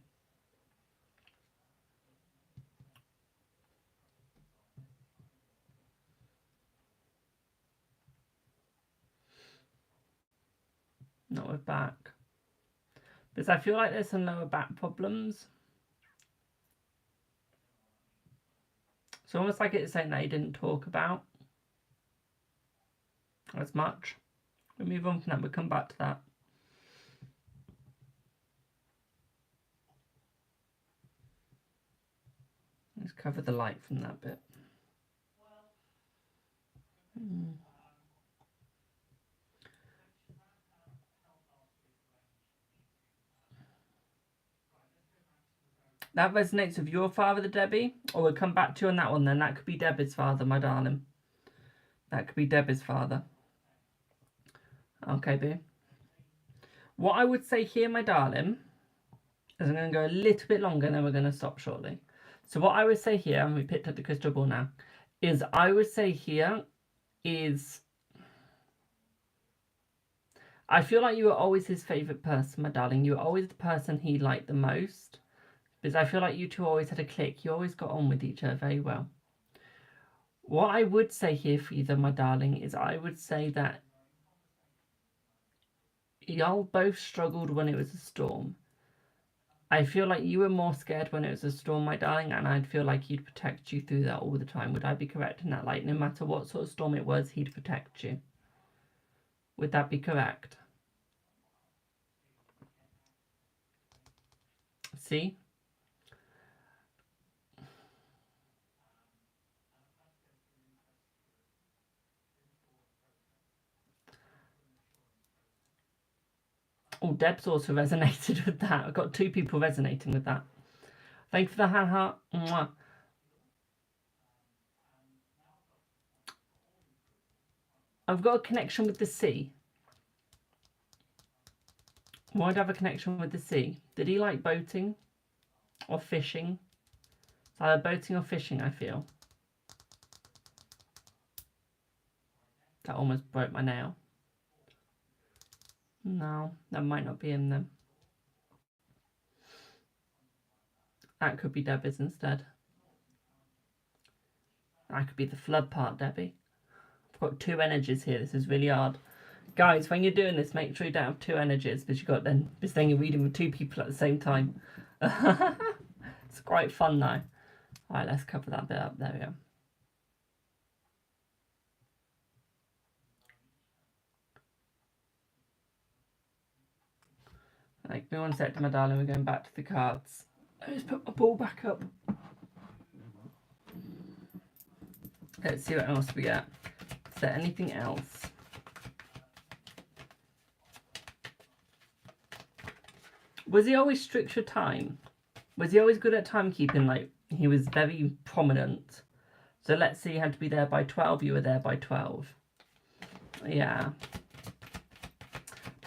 Not with back. Because I feel like there's some lower back problems. It's almost like it's something that he didn't talk about as much. We'll move on from that. We'll come back to that. Let's cover the light from that bit. That resonates with your father, the Debbie? Or we'll come back to you on that one then. That could be Debbie's father, my darling. That could be Debbie's father. Okay, boo. What I would say here, my darling, is I'm going to go a little bit longer and then we're going to stop shortly. So what I would say here, and we picked up the crystal ball now, is I would say here is... I feel like you were always his favourite person, my darling. You were always the person he liked the most. Because I feel like you two always had a click. You always got on with each other very well. What I would say here for you, though, my darling, is I would say that y'all both struggled when it was a storm. I feel like you were more scared when it was a storm, my darling, and I'd feel like he'd protect you through that all the time. Would I be correct in that? Like, no matter what sort of storm it was, he'd protect you. Would that be correct? See? Oh, Deb's also resonated with that. I've got two people resonating with that. Thank you for the hand heart. Mwah. I've got a connection with the sea. Why'd I have a connection with the sea? Did he like boating or fishing? It's either boating or fishing, I feel. That almost broke my nail. No, that might not be him then. That could be Debbie's instead. That could be the flood part, Debbie. I've got two energies here. This is really hard. Guys, when you're doing this, make sure you don't have two energies, because you've got then this thing you're reading with two people at the same time. It's quite fun though. Alright, let's cover that bit up. There we go. Like, give me 1 sec, my darling. We're going back to the cards. Let's put my ball back up. Let's see what else we get. Is there anything else? Was he always strict for time? Was he always good at timekeeping? Like, he was very prominent. So let's say you had to be there by 12. You were there by 12. Yeah.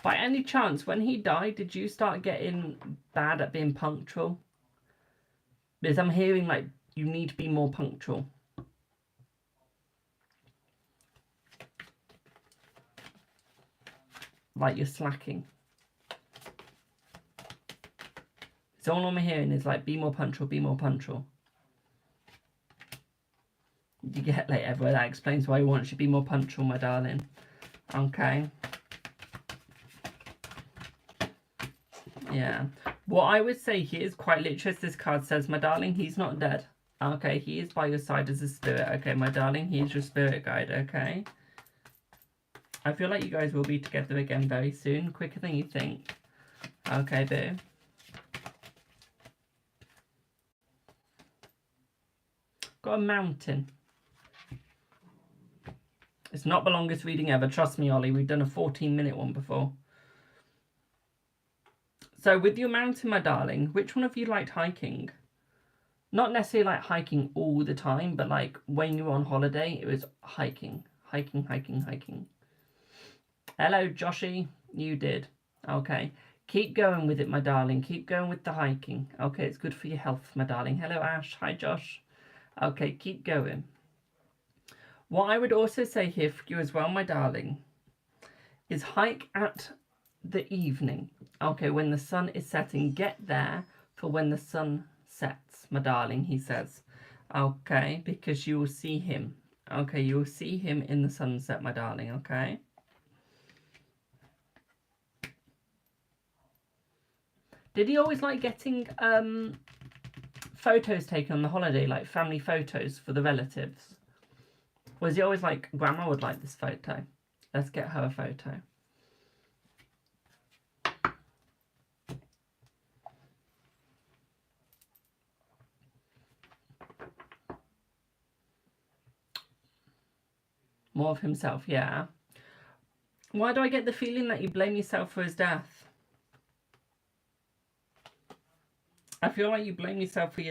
By any chance, when he died, did you start getting bad at being punctual? Because I'm hearing, like, you need to be more punctual. Like you're slacking. So all I'm hearing is, like, be more punctual, be more punctual. You get like everywhere. That explains why he wants you to be more punctual, my darling. Okay. Yeah. What I would say here is quite literally, as this card says, my darling, he's not dead. Okay, he is by your side as a spirit. Okay, my darling, he is your spirit guide. Okay. I feel like you guys will be together again very soon, quicker than you think. Okay, boo. Got a mountain. It's not the longest reading ever. Trust me, Ollie. We've done a 14-minute one before. So with your mountain, my darling, which one of you liked hiking? Not necessarily like hiking all the time, but like when you were on holiday, it was hiking. Hiking, hiking, hiking. Hello, Joshy. You did. Okay. Keep going with it, my darling. Keep going with the hiking. Okay, it's good for your health, my darling. Hello, Ash. Hi, Josh. Okay, keep going. What I would also say here for you as well, my darling, is hike at the evening. Okay, when the sun is setting, get there for when the sun sets, my darling, he says. Okay, because you will see him. Okay, you will see him in the sunset, my darling, okay? Did he always like getting photos taken on the holiday, like family photos for the relatives? Was he always like, Grandma would like this photo. Let's get her a photo. More of himself, yeah. Why do I get the feeling that you blame yourself for his death? I feel like you blame yourself for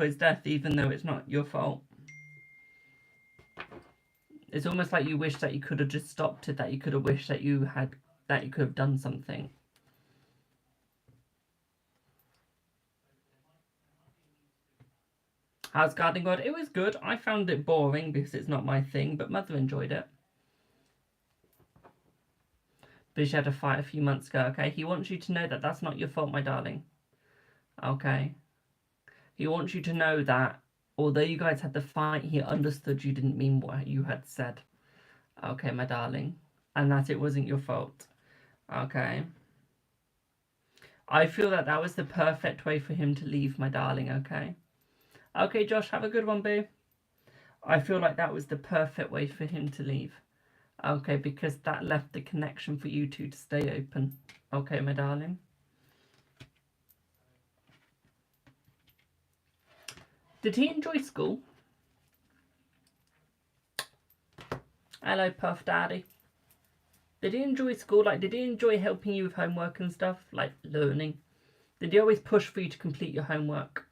his death, even though it's not your fault. It's almost like you wish that you could have just stopped it, that you could have wished that you could have done something. How's Gardening God? It was good. I found it boring because it's not my thing, but Mother enjoyed it. But she had a fight a few months ago, okay? He wants you to know that that's not your fault, my darling. Okay? He wants you to know that although you guys had the fight, he understood you didn't mean what you had said. Okay, my darling. And that it wasn't your fault. Okay? I feel that that was the perfect way for him to leave, my darling, okay? Okay, Josh, have a good one, boo. I feel like that was the perfect way for him to leave. Okay, because that left the connection for you two to stay open. Okay, my darling. Did he enjoy school? Hello, Puff Daddy. Did he enjoy school? Like, did he enjoy helping you with homework and stuff? Like, learning? Did he always push for you to complete your homework?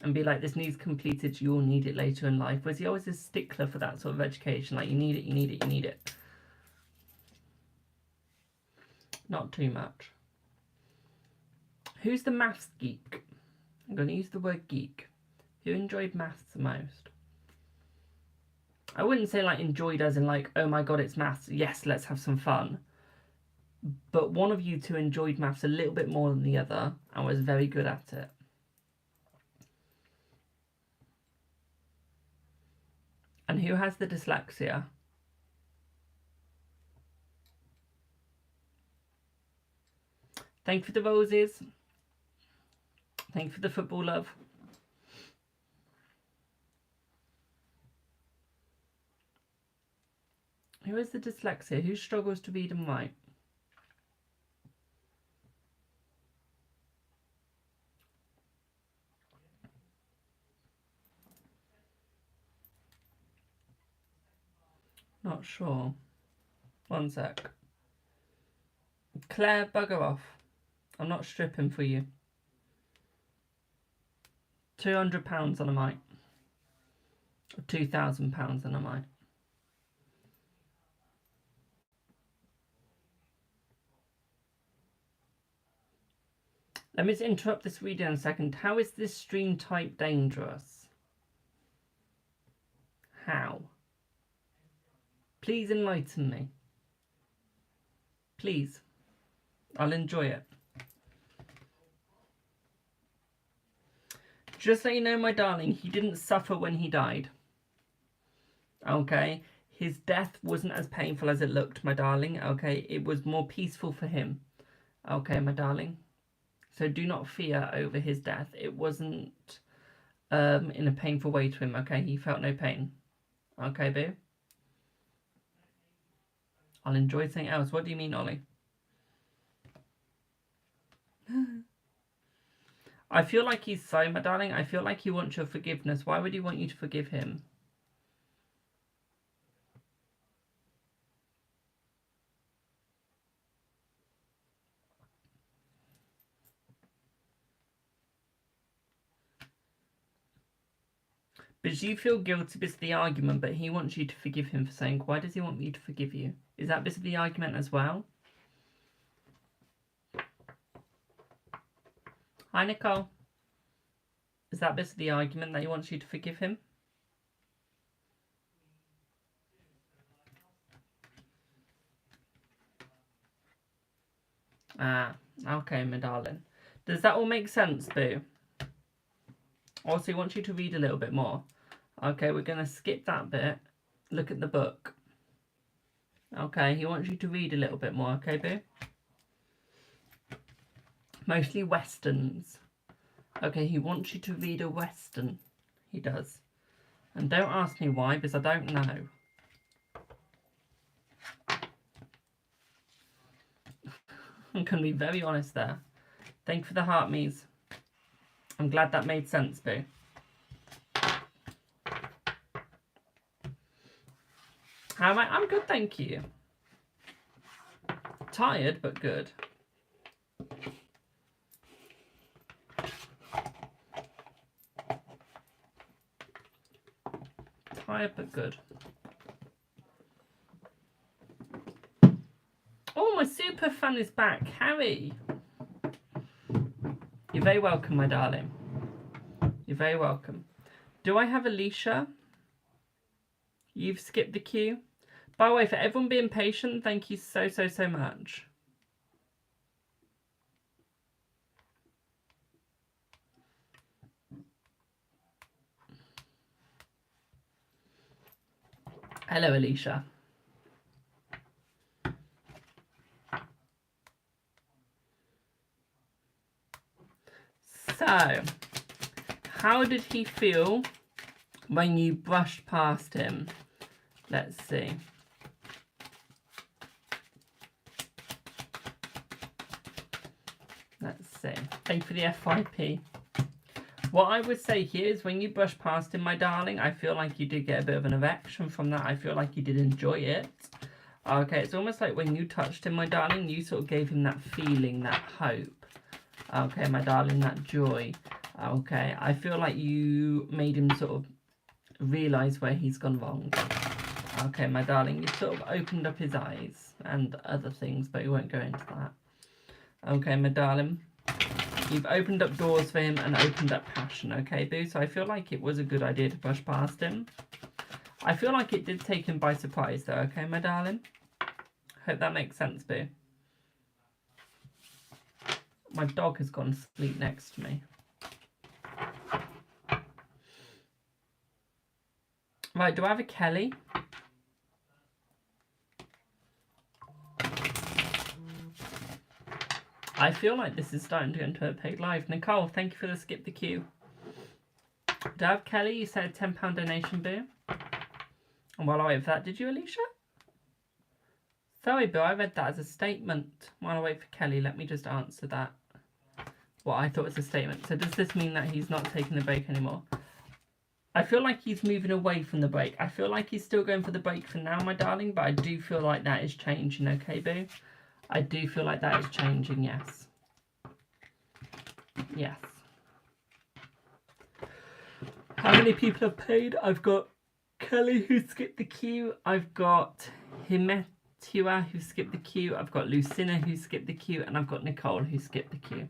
And be like, this needs completed, you'll need it later in life? Was he always a stickler for that sort of education? Like, you need it, you need it, you need it. Not too much. Who's the maths geek? I'm going to use the word geek. Who enjoyed maths the most? I wouldn't say like enjoyed as in like, oh my god, it's maths. Yes, let's have some fun. But one of you two enjoyed maths a little bit more than the other and was very good at it. And who has the dyslexia? Thank you for the roses. Thank you for the football love. Who has the dyslexia? Who struggles to read and write? Not sure. One sec. Claire, bugger off. I'm not stripping for you. £200 on a mic. Or £2,000 on a mic. Let me just interrupt this video in a second. How is this stream type dangerous? How? Please enlighten me. Please. I'll enjoy it. Just so you know, my darling, he didn't suffer when he died. Okay? His death wasn't as painful as it looked, my darling. Okay? It was more peaceful for him. Okay, my darling? So do not fear over his death. It wasn't in a painful way to him, okay? He felt no pain. Okay, boo? I'll enjoy something else. What do you mean, Ollie? I feel like he's sorry, my darling. I feel like he wants your forgiveness. Why would he want you to forgive him? But you feel guilty because of the argument, but he wants you to forgive him for saying, why does he want me to forgive you? Is that because of the argument as well? Hi, Nicole. Is that because of the argument that he wants you to forgive him? Ah, okay, my darling. Does that all make sense, boo? Also, he wants you to read a little bit more. Okay, we're going to skip that bit. Look at the book. Okay, he wants you to read a little bit more, okay, boo? Mostly westerns. Okay, he wants you to read a western. He does. And don't ask me why, because I don't know. I'm going to be very honest there. Thank you for the heart, Mies. I'm glad that made sense, boo. How am I? I'm good, thank you. Tired, but good. Tired, but good. Oh, my super fan is back. Harry. You're very welcome, my darling. You're very welcome. Do I have Alicia? You've skipped the queue. By the way, for everyone being patient, thank you so much. Hello, Alicia. So, how did he feel when you brushed past him? Let's see. Let's see. Thank you for the FYP. What I would say here is when you brush past him, my darling, I feel like you did get a bit of an erection from that. I feel like you did enjoy it. Okay, it's almost like when you touched him, my darling, you sort of gave him that feeling, that hope. Okay, my darling, that joy. Okay, I feel like you made him sort of realise where he's gone wrong. Okay, my darling, you sort of opened up his eyes and other things, but we won't go into that. Okay, my darling, you've opened up doors for him and opened up passion, okay, boo? So I feel like it was a good idea to brush past him. I feel like it did take him by surprise, though, okay, my darling? Hope that makes sense, boo. My dog has gone to sleep next to me. Right, do I have a Kelly? I feel like this is starting to go into a paid live. Nicole, thank you for the skip the queue. Do I have Kelly? You said £10 donation, boo. And while I wait for that, did you, Alicia? Sorry, boo, I read that as a statement. While I wait for Kelly, let me just answer that. What I thought was a statement. So does this mean that he's not taking the break anymore? I feel like he's moving away from the break. I feel like he's still going for the break for now, my darling, but I do feel like that is changing, okay, boo? I do feel like that is changing, yes. Yes. How many people have paid? I've got Kelly who skipped the queue. I've got Himetua who skipped the queue. I've got Lucina who skipped the queue. And I've got Nicole who skipped the queue.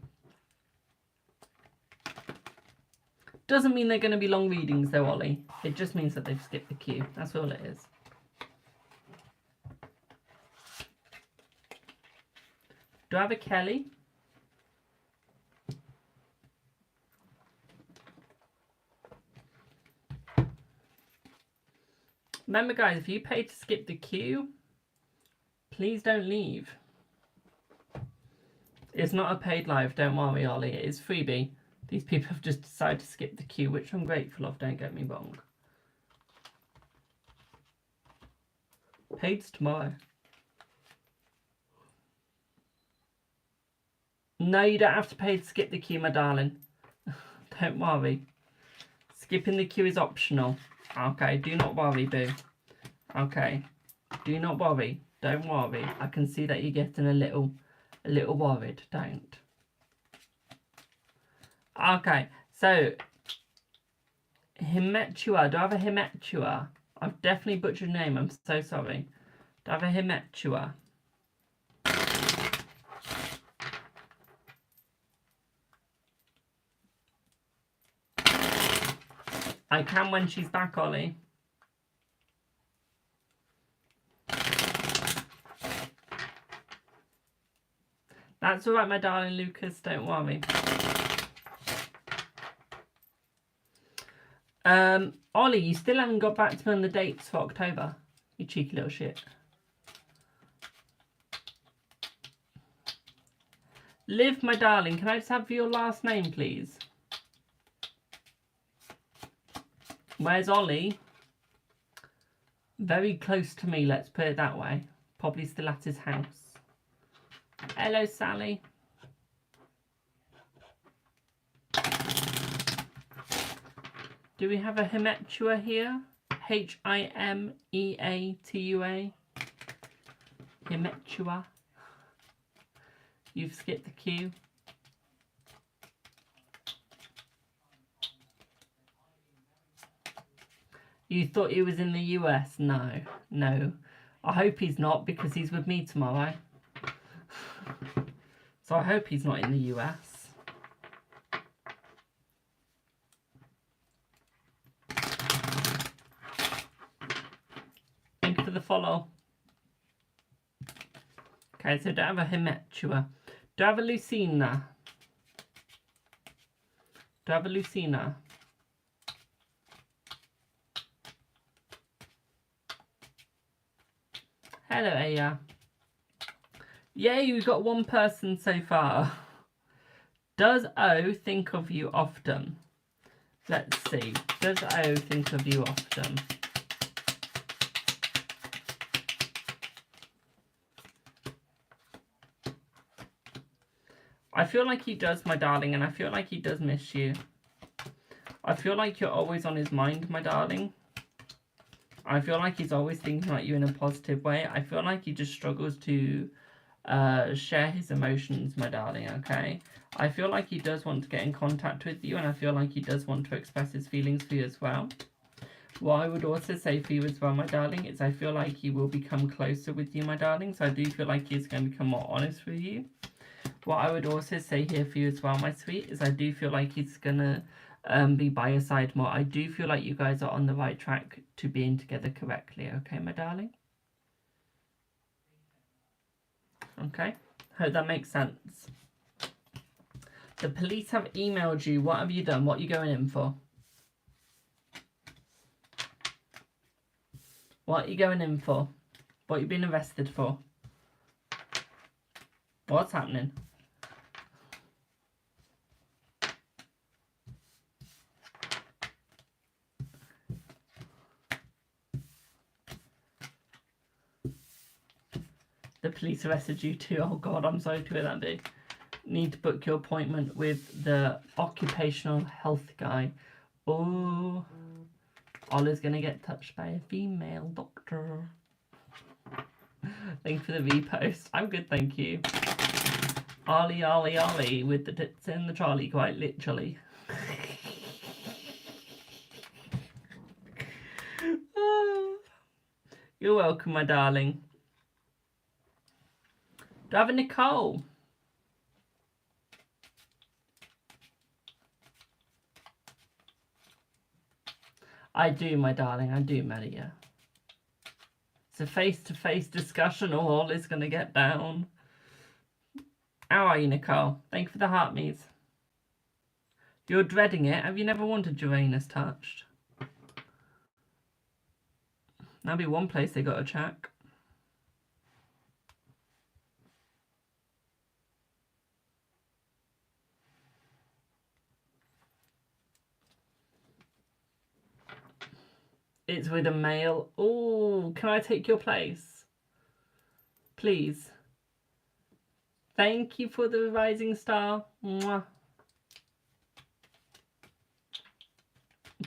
Doesn't mean they're going to be long readings though, Ollie. It just means that they've skipped the queue. That's all it is. Do I have a Kelly? Remember, guys, if you pay to skip the queue, please don't leave. It's not a paid live, don't worry, Ollie. It is freebie. These people have just decided to skip the queue, which I'm grateful of, don't get me wrong. Paid's tomorrow. No, you don't have to pay to skip the queue, my darling. Don't worry. Skipping the queue is optional. Okay, do not worry, boo. Okay, do not worry. Don't worry. I can see that you're getting a little worried. Don't. Okay, so Himetua. Do I have a Himetua? I've definitely butchered your name. I'm so sorry. Do I have a Himetua? I can when she's back, Ollie. That's alright, my darling Lucas, don't worry. Ollie, you still haven't got back to me on the dates for October. You cheeky little shit. Liv, my darling, can I just have your last name, please? Where's Ollie? Very close to me, let's put it that way. Probably still at his house. Hello, Sally. Do we have a Himetua here? Himeatua. Himetua. You've skipped the queue. You thought he was in the US? No, no. I hope he's not because he's with me tomorrow. So I hope he's not in the US. Thank you for the follow. Okay, so don't have a Himetua. Do I have a Lucina? Do I have a Lucina? Hello, Aya. Yay, we've got one person so far. Does O think of you often? Let's see. Does O think of you often? I feel like he does, my darling, and I feel like he does miss you. I feel like you're always on his mind, my darling. I feel like he's always thinking about you in a positive way. I feel like he just struggles to share his emotions, my darling, okay? I feel like he does want to get in contact with you, and I feel like he does want to express his feelings for you as well. What I would also say for you as well, my darling, is I feel like he will become closer with you, my darling. So I do feel like he's going to become more honest with you. What I would also say here for you as well, my sweet, is I do feel like he's going to be by your side more. I do feel like you guys are on the right track to being together correctly, okay, my darling? Okay, hope that makes sense. The police have emailed you. What have you done? What are you going in for? What are you going in for? What are you being arrested for? What's happening? The police arrested you too. Oh God, I'm sorry to hear that, big. Need to book your appointment with the occupational health guy. Oh, Ollie's gonna get touched by a female doctor. Thanks for the repost. I'm good, thank you. Ollie, Ollie, Ollie, with the tits in the trolley, quite literally. You're welcome, my darling. Do I have a Nicole? I do, my darling. I do, Maria. It's a face-to-face discussion. All is going to get down. How are you, Nicole? Thank you for the heart me's. You're dreading it. Have you never wanted Uranus touched? That'd be one place they got to check. It's with a male. Oh, can I take your place? Please. Thank you for the rising star. Mwah.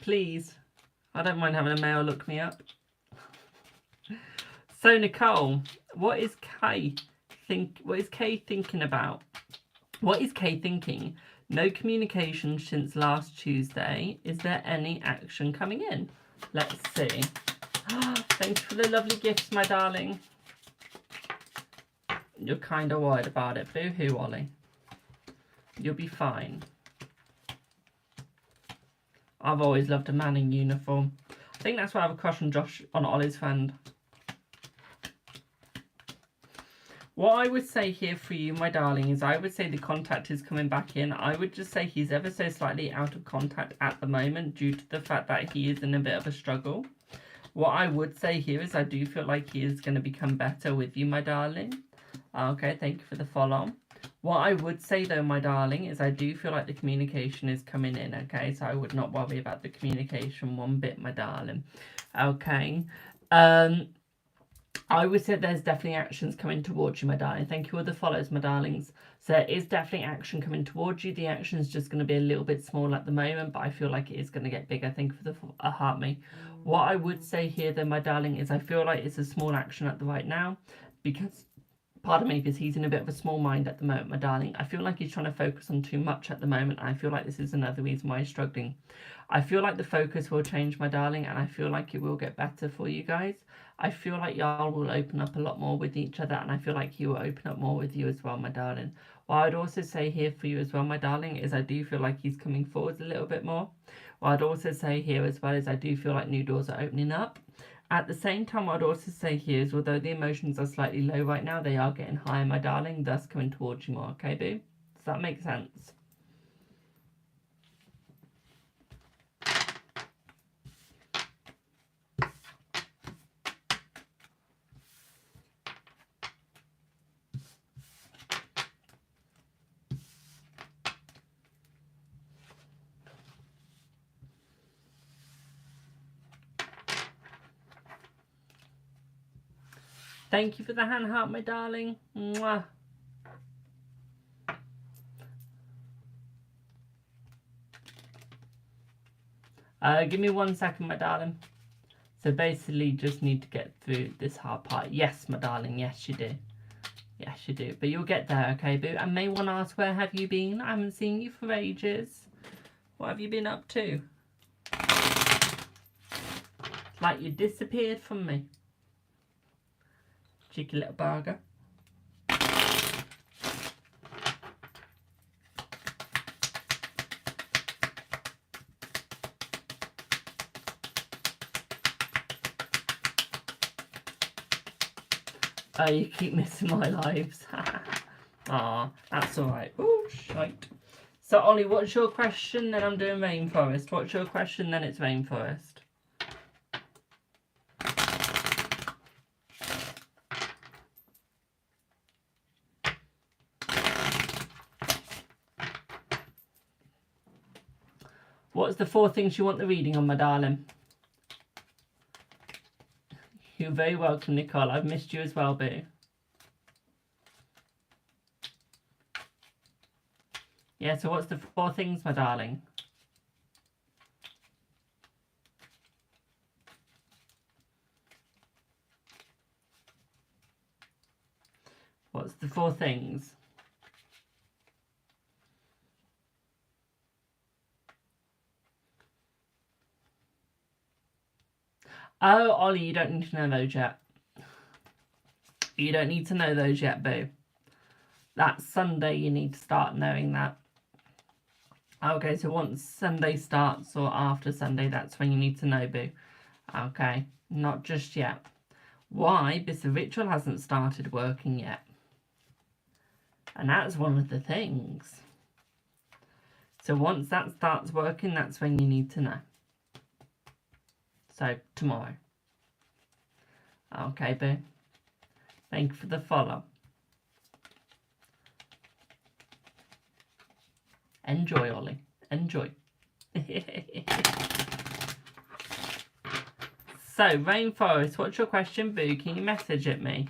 Please. I don't mind having a male look me up. So Nicole, what is Kay thinking about? What is Kay thinking? No communication since last Tuesday. Is there any action coming in? Let's see. Thanks for the lovely gifts, my darling. You're kind of worried about it. Boo-hoo, Ollie. You'll be fine. I've always loved a man in uniform. I think that's why I have a crush on Ollie's friend. What I would say here for you, my darling, is I would say the contact is coming back in. I would just say he's ever so slightly out of contact at the moment due to the fact that he is in a bit of a struggle. What I would say here is I do feel like he is going to become better with you, my darling. Okay, thank you for the follow. What I would say, though, my darling, is I do feel like the communication is coming in, okay? So I would not worry about the communication one bit, my darling. Okay. I would say there's definitely actions coming towards you, my darling. Thank you for the follows, my darlings. So there is definitely action coming towards you. The action is just going to be a little bit small at the moment, but I feel like it is going to get bigger. Thank you for the heart me. What I would say here, though, my darling, is I feel like it's a small action at the right now because, pardon me, because he's in a bit of a small mind at the moment, my darling. I feel like he's trying to focus on too much at the moment. I feel like this is another reason why he's struggling. I feel like the focus will change, my darling, and I feel like it will get better for you guys. I feel like y'all will open up a lot more with each other, and I feel like he will open up more with you as well, my darling. What I'd also say here for you as well, my darling, is I do feel like he's coming forwards a little bit more. What I'd also say here as well is I do feel like new doors are opening up. At the same time, what I'd also say here is although the emotions are slightly low right now, they are getting higher, my darling, thus coming towards you more, okay, boo? Does that make sense? Thank you for the hand heart, my darling. Mwah. Give me 1 second, my darling. So basically, just need to get through this hard part. Yes, my darling. Yes, you do. Yes, you do. But you'll get there, okay, boo? And may one ask, where have you been? I haven't seen you for ages. What have you been up to? Like you disappeared from me. Cheeky little burger. Oh, you keep missing my lives. Aw, that's alright. Oh, shite. So, Ollie, what's your question? Then I'm doing rainforest. What's your question? Then it's rainforest. What's the 4 things you want the reading on, my darling? You're very welcome, Nicole. I've missed you as well, boo. Yeah, so what's the 4 things, my darling? What's the 4 things? Oh, Ollie, you don't need to know those yet. You don't need to know those yet, boo. That's Sunday, you need to start knowing that. Okay, so once Sunday starts or after Sunday, that's when you need to know, boo. Okay, not just yet. Why? Because the ritual hasn't started working yet. And that's one of the things. So once that starts working, that's when you need to know. So, tomorrow. Okay, boo. Thank you for the follow. Enjoy, Ollie. Enjoy. So, Rainforest, what's your question, boo? Can you message at me?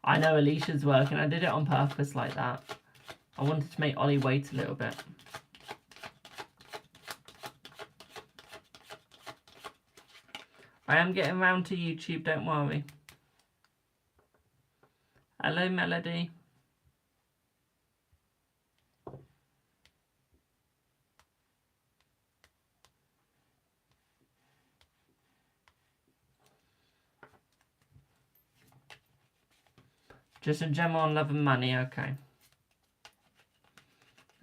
I know Alicia's working. I did it on purpose like that. I wanted to make Ollie wait a little bit. I am getting round to YouTube, don't worry. Hello, Melody. Just a gem on love and money, okay.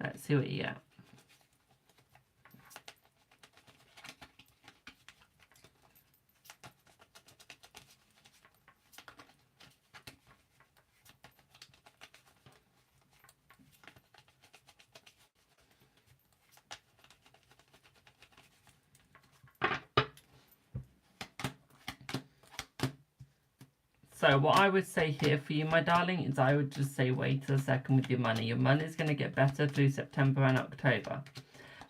Let's see what you get. So what I would say here for you, my darling, is I would just say wait a second with your money. Your money's going to get better through September and October.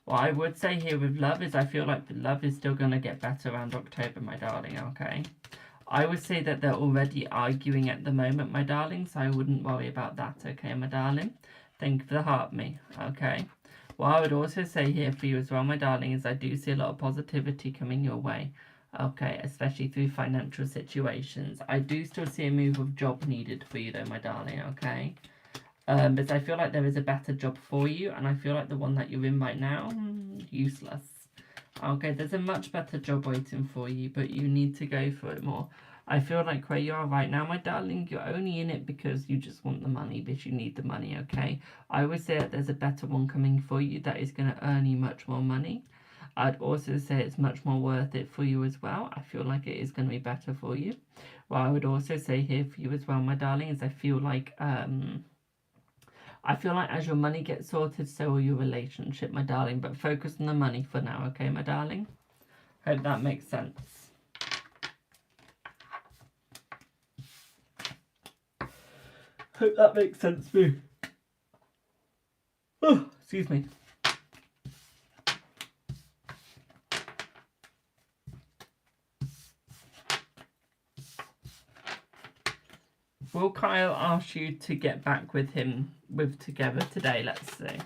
What I would say here with love is I feel like the love is still going to get better around October, my darling, okay? I would say that they're already arguing at the moment, my darling, so I wouldn't worry about that, okay, my darling? Thank you for the heart me, okay? What I would also say here for you as well, my darling, is I do see a lot of positivity coming your way. Okay, especially through financial situations. I do still see a move of job needed for you though, my darling, okay? But I feel like there is a better job for you, and I feel like the one that you're in right now, useless. Okay, there's a much better job waiting for you, but you need to go for it more. I feel like where you are right now, my darling, you're only in it because you just want the money, but you need the money, okay? I would say that there's a better one coming for you that is going to earn you much more money. I'd also say it's much more worth it for you as well. I feel like it is going to be better for you. What I would also say here for you as well, my darling, is I feel like as your money gets sorted, so will your relationship, my darling. But focus on the money for now, okay, my darling? Hope that makes sense. Hope that makes sense, boo. Oh, excuse me. Will Kyle ask you to get back with him together today? Let's see.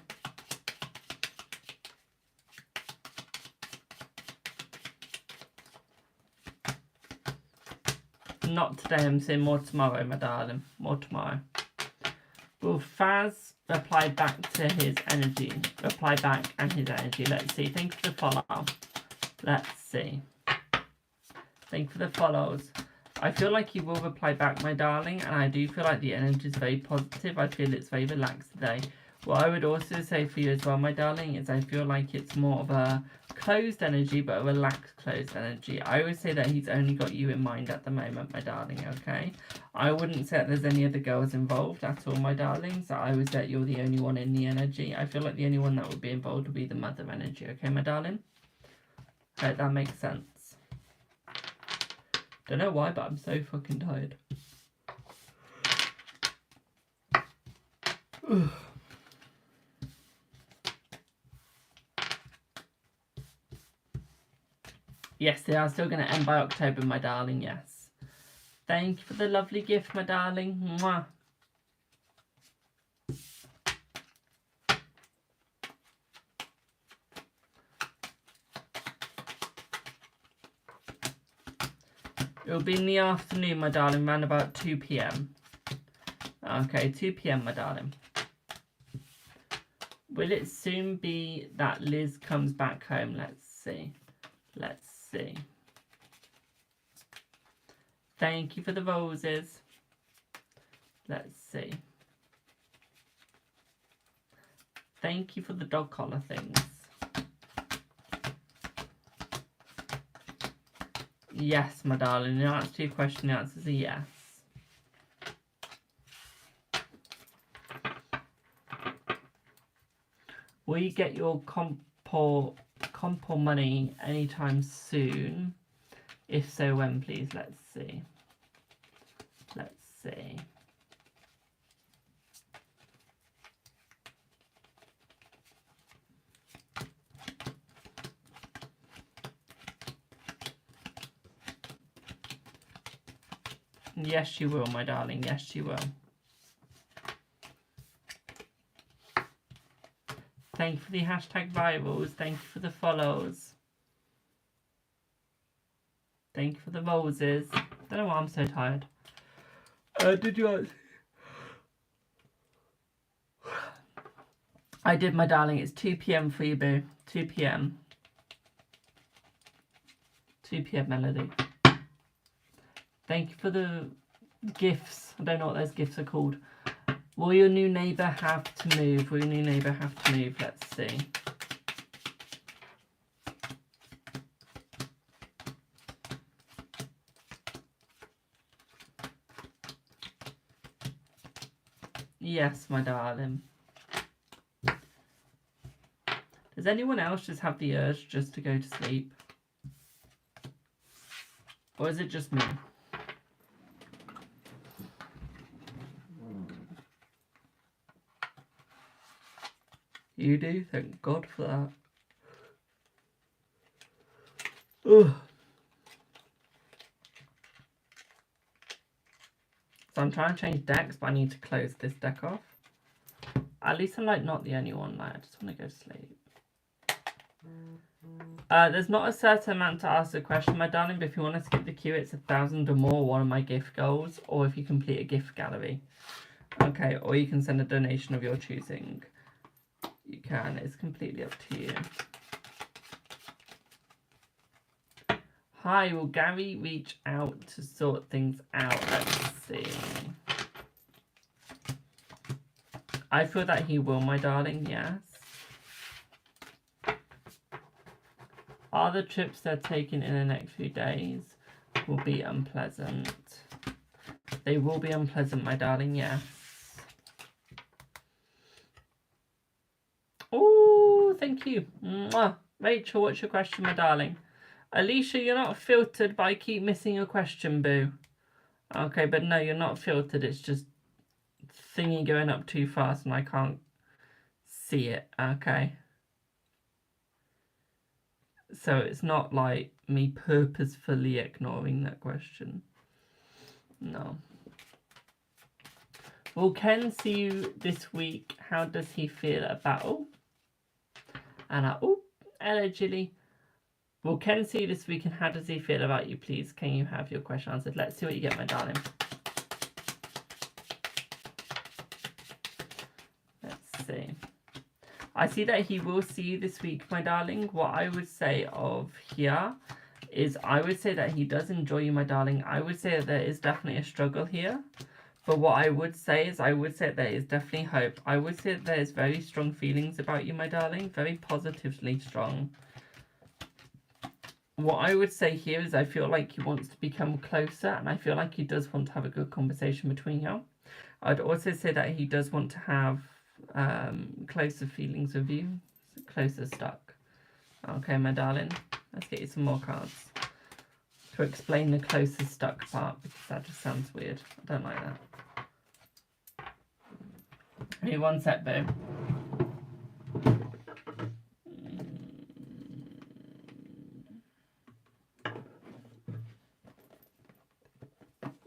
Not today, I'm saying more tomorrow, my darling. More tomorrow. Will Faz reply back to his energy? Reply back and his energy. Let's see. Thank you for the follow. Let's see. Thank you for the follows. I feel like he will reply back, my darling, and I do feel like the energy is very positive. I feel it's very relaxed today. What I would also say for you as well, my darling, is I feel like it's more of a closed energy, but a relaxed closed energy. I would say that he's only got you in mind at the moment, my darling, okay? I wouldn't say that there's any other girls involved at all, my darling, so I would say that you're the only one in the energy. I feel like the only one that would be involved would be the mother energy, okay, my darling? Hope that makes sense. Don't know why, but I'm so fucking tired. Yes, they are still going to end by October, my darling, yes. Thank you for the lovely gift, my darling. Mwah. It'll be in the afternoon, my darling, around about 2 p.m. Okay, 2 p.m, my darling. Will it soon be that Liz comes back home? Let's see. Let's see. Thank you for the roses. Let's see. Thank you for the dog collar things. Yes, my darling. The answer to your question, the answer is a yes. Will you get your compo money anytime soon? If so, when, please? Let's see. Let's see. Yes, you will, my darling. Yes, you will. Thank you for the hashtag virals. Thank you for the follows. Thank you for the roses. Don't know why I'm so tired. Did you answer? I did, my darling. It's 2 p.m. for you, boo. 2 p.m. 2 p.m. Melody. Thank you for the gifts. I don't know what those gifts are called. Will your new neighbour have to move? Will your new neighbour have to move? Let's see. Yes, my darling. Does anyone else just have the urge just to go to sleep? Or is it just me? You do? Thank God for that. Ugh. So I'm trying to change decks, but I need to close this deck off. At least I'm like not the only one. Like I just want to go to sleep. There's not a certain amount to ask the question, my darling, but if you want to skip the queue, it's 1,000 or more, one of my gift goals, or if you complete a gift gallery. Okay, or you can send a donation of your choosing. You can, it's completely up to you. Hi, will Gary reach out to sort things out? Let's see. I feel that he will, my darling, yes. Are the trips they're taking in the next few days will be unpleasant? They will be unpleasant, my darling, yes. Oh, thank you. Mwah. Rachel, what's your question, my darling? Alicia, you're not filtered, but I keep missing your question, boo. Okay, but no, you're not filtered. It's just thingy going up too fast and I can't see it. Okay. So it's not like me purposefully ignoring that question. No. Will Ken see you this week? How does he feel about... Oh. Anna. Oh. Hello, Jilly. Will Ken see you this week and how does he feel about you, please? Can you have your question answered? Let's see what you get, my darling. Let's see. I see that he will see you this week, my darling. What I would say of here is I would say that he does enjoy you, my darling. I would say that there is definitely a struggle here. But what I would say is there is definitely hope. I would say that there is very strong feelings about you, my darling. Very positively strong. What I would say here is I feel like he wants to become closer and I feel like he does want to have a good conversation between you. I'd also say that he does want to have closer feelings with you. Closer stuck. Okay, my darling. Let's get you some more cards to explain the closer stuck part because that just sounds weird. I don't like that. Hey, one sec, boo.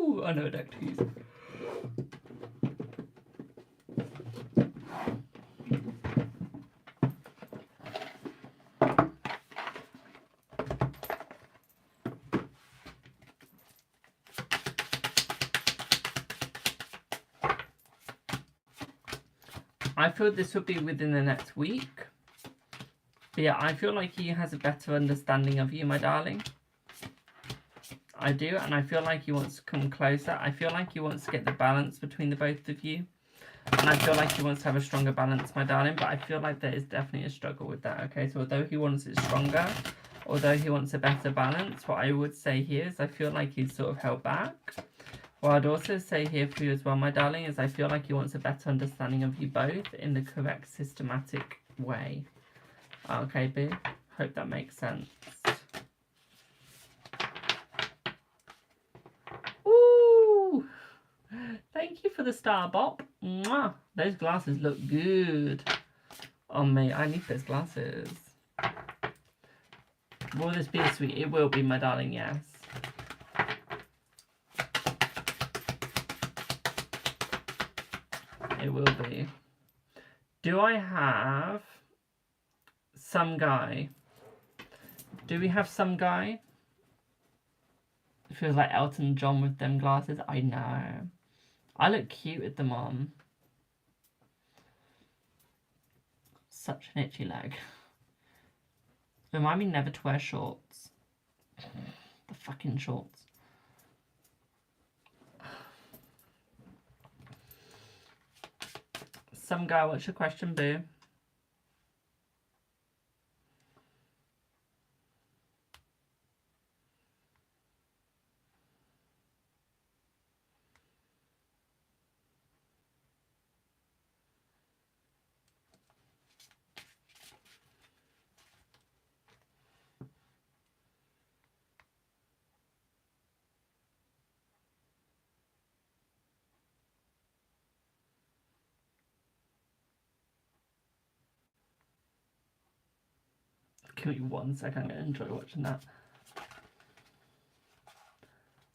Ooh, I know a deck to use. I feel this would be within the next week. But yeah, I feel like he has a better understanding of you, my darling. I do, and I feel like he wants to come closer. I feel like he wants to get the balance between the both of you. And I feel like he wants to have a stronger balance, my darling, but I feel like there is definitely a struggle with that, okay? So although he wants it stronger, although he wants a better balance, what I would say here is I feel like he's sort of held back. What I'd also say here for you as well, my darling, is I feel like he wants a better understanding of you both in the correct systematic way. Okay, boo? Hope that makes sense. Ooh! Thank you for the star bop. Mwah! Those glasses look good on me. I need those glasses. Will this be sweet? It will be, my darling, yes. It will be. Do I have some guy? Do we have some guy? It feels like Elton John with them glasses. I know. I look cute with them on. Such an itchy leg. Remind me never to wear shorts. The fucking shorts. Some guy, what's your question, boo? Give me 1 second, I'm going to enjoy watching that.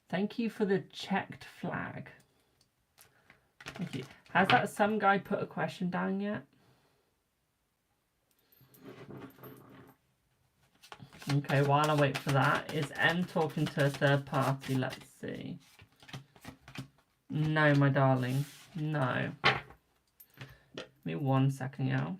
Thank you for the checked flag. Thank you. Has that some guy put a question down yet? Okay, while I wait for that, is M talking to a third party? Let's see. No, my darling. No. Give me 1 second, y'all.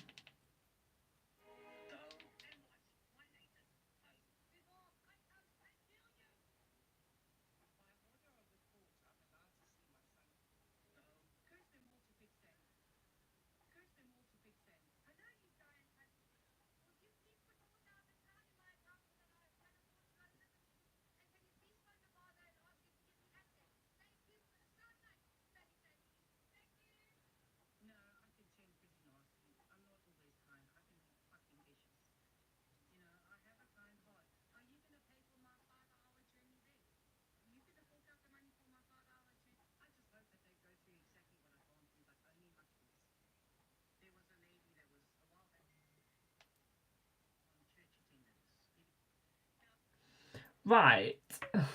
Right.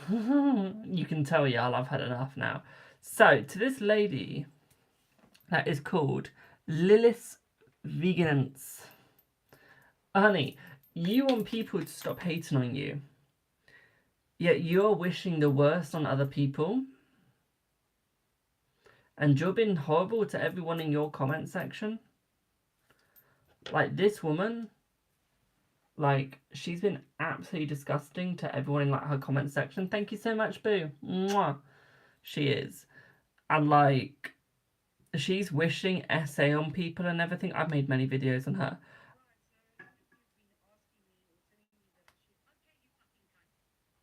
You can tell, y'all, I've had enough now. So, to this lady that is called Lilith Veganance. Honey, you want people to stop hating on you. Yet you're wishing the worst on other people. And you're being horrible to everyone in your comment section. Like, this woman, like, she's been absolutely disgusting to everyone in, like, her comment section. Thank you so much, boo. Mwah. She is. And, like, she's wishing SA on people and everything. I've made many videos on her.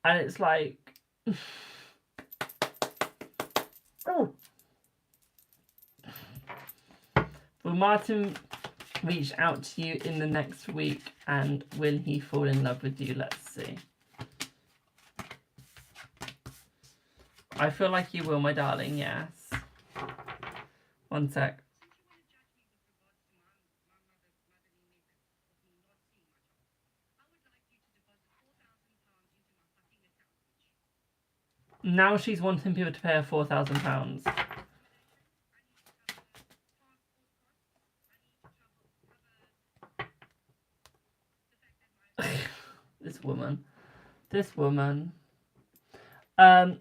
And it's like... Oh. Will Martin reach out to you in the next week, and will he fall in love with you? Let's see. I feel like you will, my darling, yes. 1 sec. Now she's wanting people to pay her £4,000. This woman. This woman. Oh.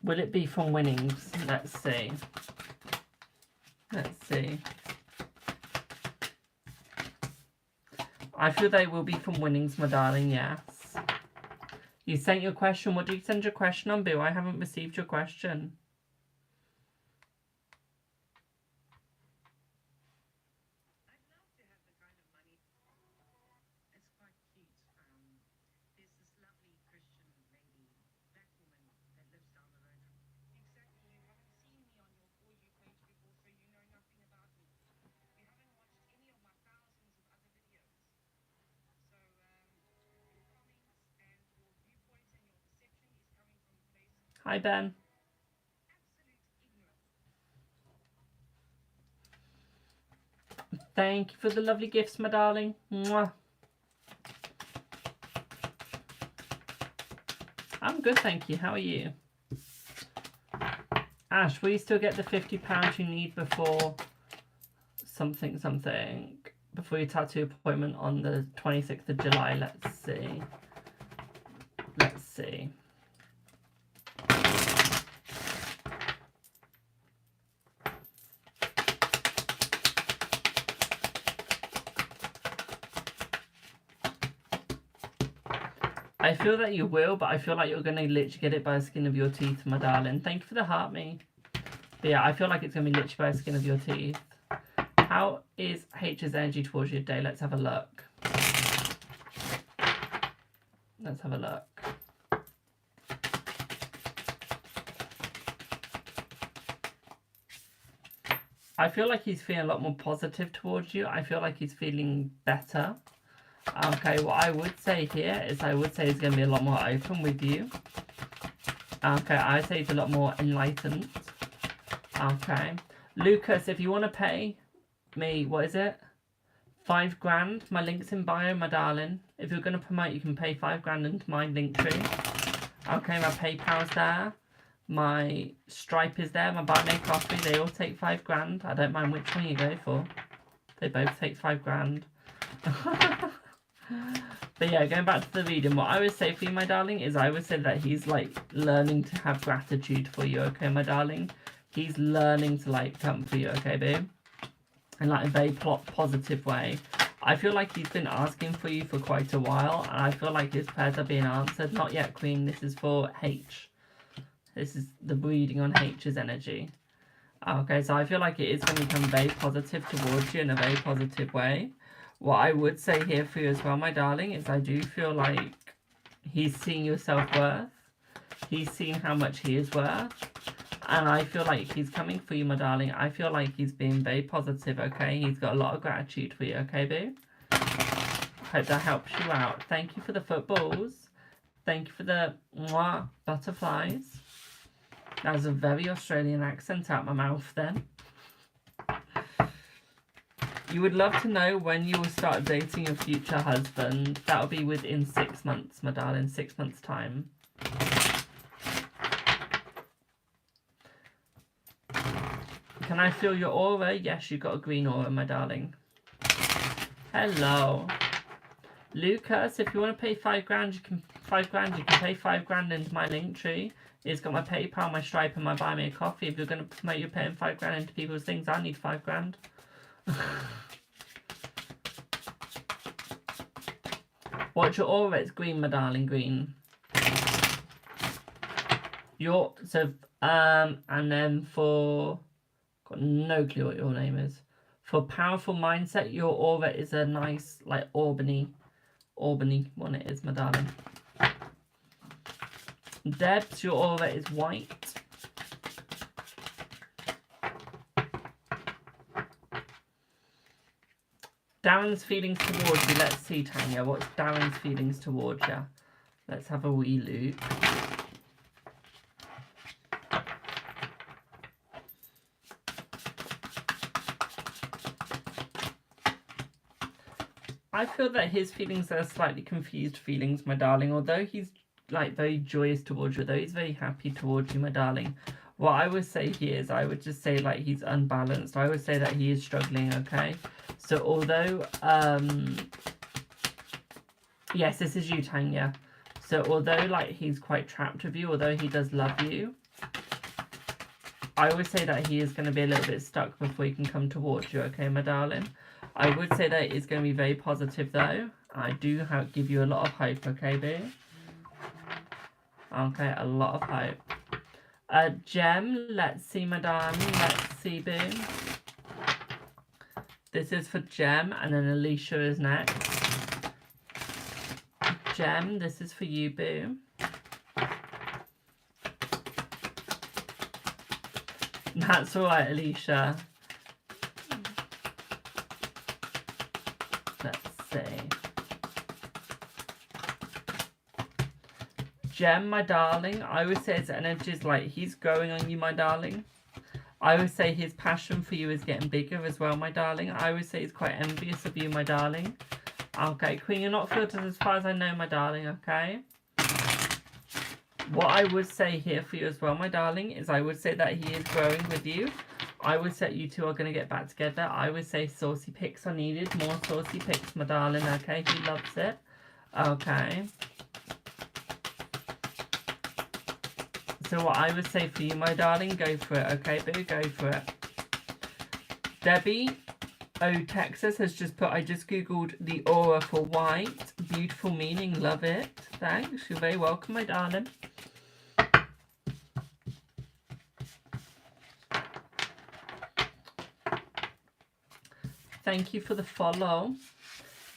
Will it be from winnings? Let's see. Let's see. I feel they will be from winnings, my darling, yes. You sent your question. What did you send your question on, boo? I haven't received your question. Hi, Ben. Thank you for the lovely gifts, my darling. Mwah. I'm good, thank you. How are you? Ash, will you still get the £50 you need before something? Before your tattoo appointment on the 26th of July? Let's see. Let's see. I feel that you will, but I feel like you're going to literally get it by the skin of your teeth, my darling. Thank you for the heart, me. But yeah, I feel like it's going to be literally by the skin of your teeth. How is H's energy towards your day? Let's have a look. Let's have a look. I feel like he's feeling a lot more positive towards you. I feel like he's feeling better. Okay, what I would say here is I would say he's going to be a lot more open with you. Okay, I say he's a lot more enlightened. Okay. Lucas, if you want to pay me, what is it? £5. My link's in bio, my darling. If you're going to promote, you can pay £5 into my link tree. Okay, my PayPal's there. My Stripe is there. My Buy Me Coffee, they all take £5. I don't mind which one you go for. They both take £5. But yeah, going back to the reading, what I would say for you, my darling, is I would say that he's like learning to have gratitude for you, okay, my darling? He's learning to like come for you, okay, babe? In like a very positive way. I feel like he's been asking for you for quite a while, and I feel like his prayers are being answered. Not yet, Queen. This is for H. This is the reading on H's energy. Okay, so I feel like it is going to become very positive towards you in a very positive way. What I would say here for you as well, my darling, is I do feel like he's seeing your self-worth. He's seeing how much he is worth. And I feel like he's coming for you, my darling. I feel like he's being very positive, okay? He's got a lot of gratitude for you, okay, boo? Hope that helps you out. Thank you for the footballs. Thank you for the mwah, butterflies. That was a very Australian accent out my mouth then. You would love to know when you will start dating your future husband. That'll be within 6 months, my darling. 6 months' time. Can I feel your aura? Yes, you've got a green aura, my darling. Hello. Lucas, if you want to pay £5, you can pay £5 into my link tree. It's got my PayPal, my Stripe, and my Buy Me a Coffee. If you're going to promote, you're paying £5 into people's things. I need £5. What's your aura? It's green, my darling, green. And then for, got no clue what your name is. For powerful mindset, your aura is a nice, like Albany one. It is, my darling. Debs, your aura is white. Darren's feelings towards you. Let's see, Tanya. What's Darren's feelings towards you? Let's have a wee look. I feel that his feelings are slightly confused feelings, my darling. Although he's like very joyous towards you, although he's very happy towards you, my darling. What I would say here is I would just say like he's unbalanced. I would say that he is struggling, okay? So although, yes, this is you, Tanya. So although like he's quite trapped with you, although he does love you, I would say that he is going to be a little bit stuck before he can come towards you, okay, my darling? I would say that it's going to be very positive though. I do give you a lot of hope, okay, boo? Okay, a lot of hope. Gem, let's see, my darling. Let's see, boo. This is for Gem, and then Alicia is next. Gem, this is for you, boo. That's alright, Alicia. Let's see. Gem, my darling, I would say his energy is like he's growing on you, my darling. I would say his passion for you is getting bigger as well, my darling. I would say he's quite envious of you, my darling. Okay, Queen, you're not filtered as far as I know, my darling, okay? What I would say here for you as well, my darling, is I would say that he is growing with you. I would say you two are going to get back together. I would say saucy pics are needed. More saucy pics, my darling, okay? He loves it. Okay. So what I would say for you, my darling, go for it, okay, boo? Go for it. Debbie Texas has just put, I just googled the aura for white. Beautiful meaning, love it. Thanks, you're very welcome, my darling. Thank you for the follow.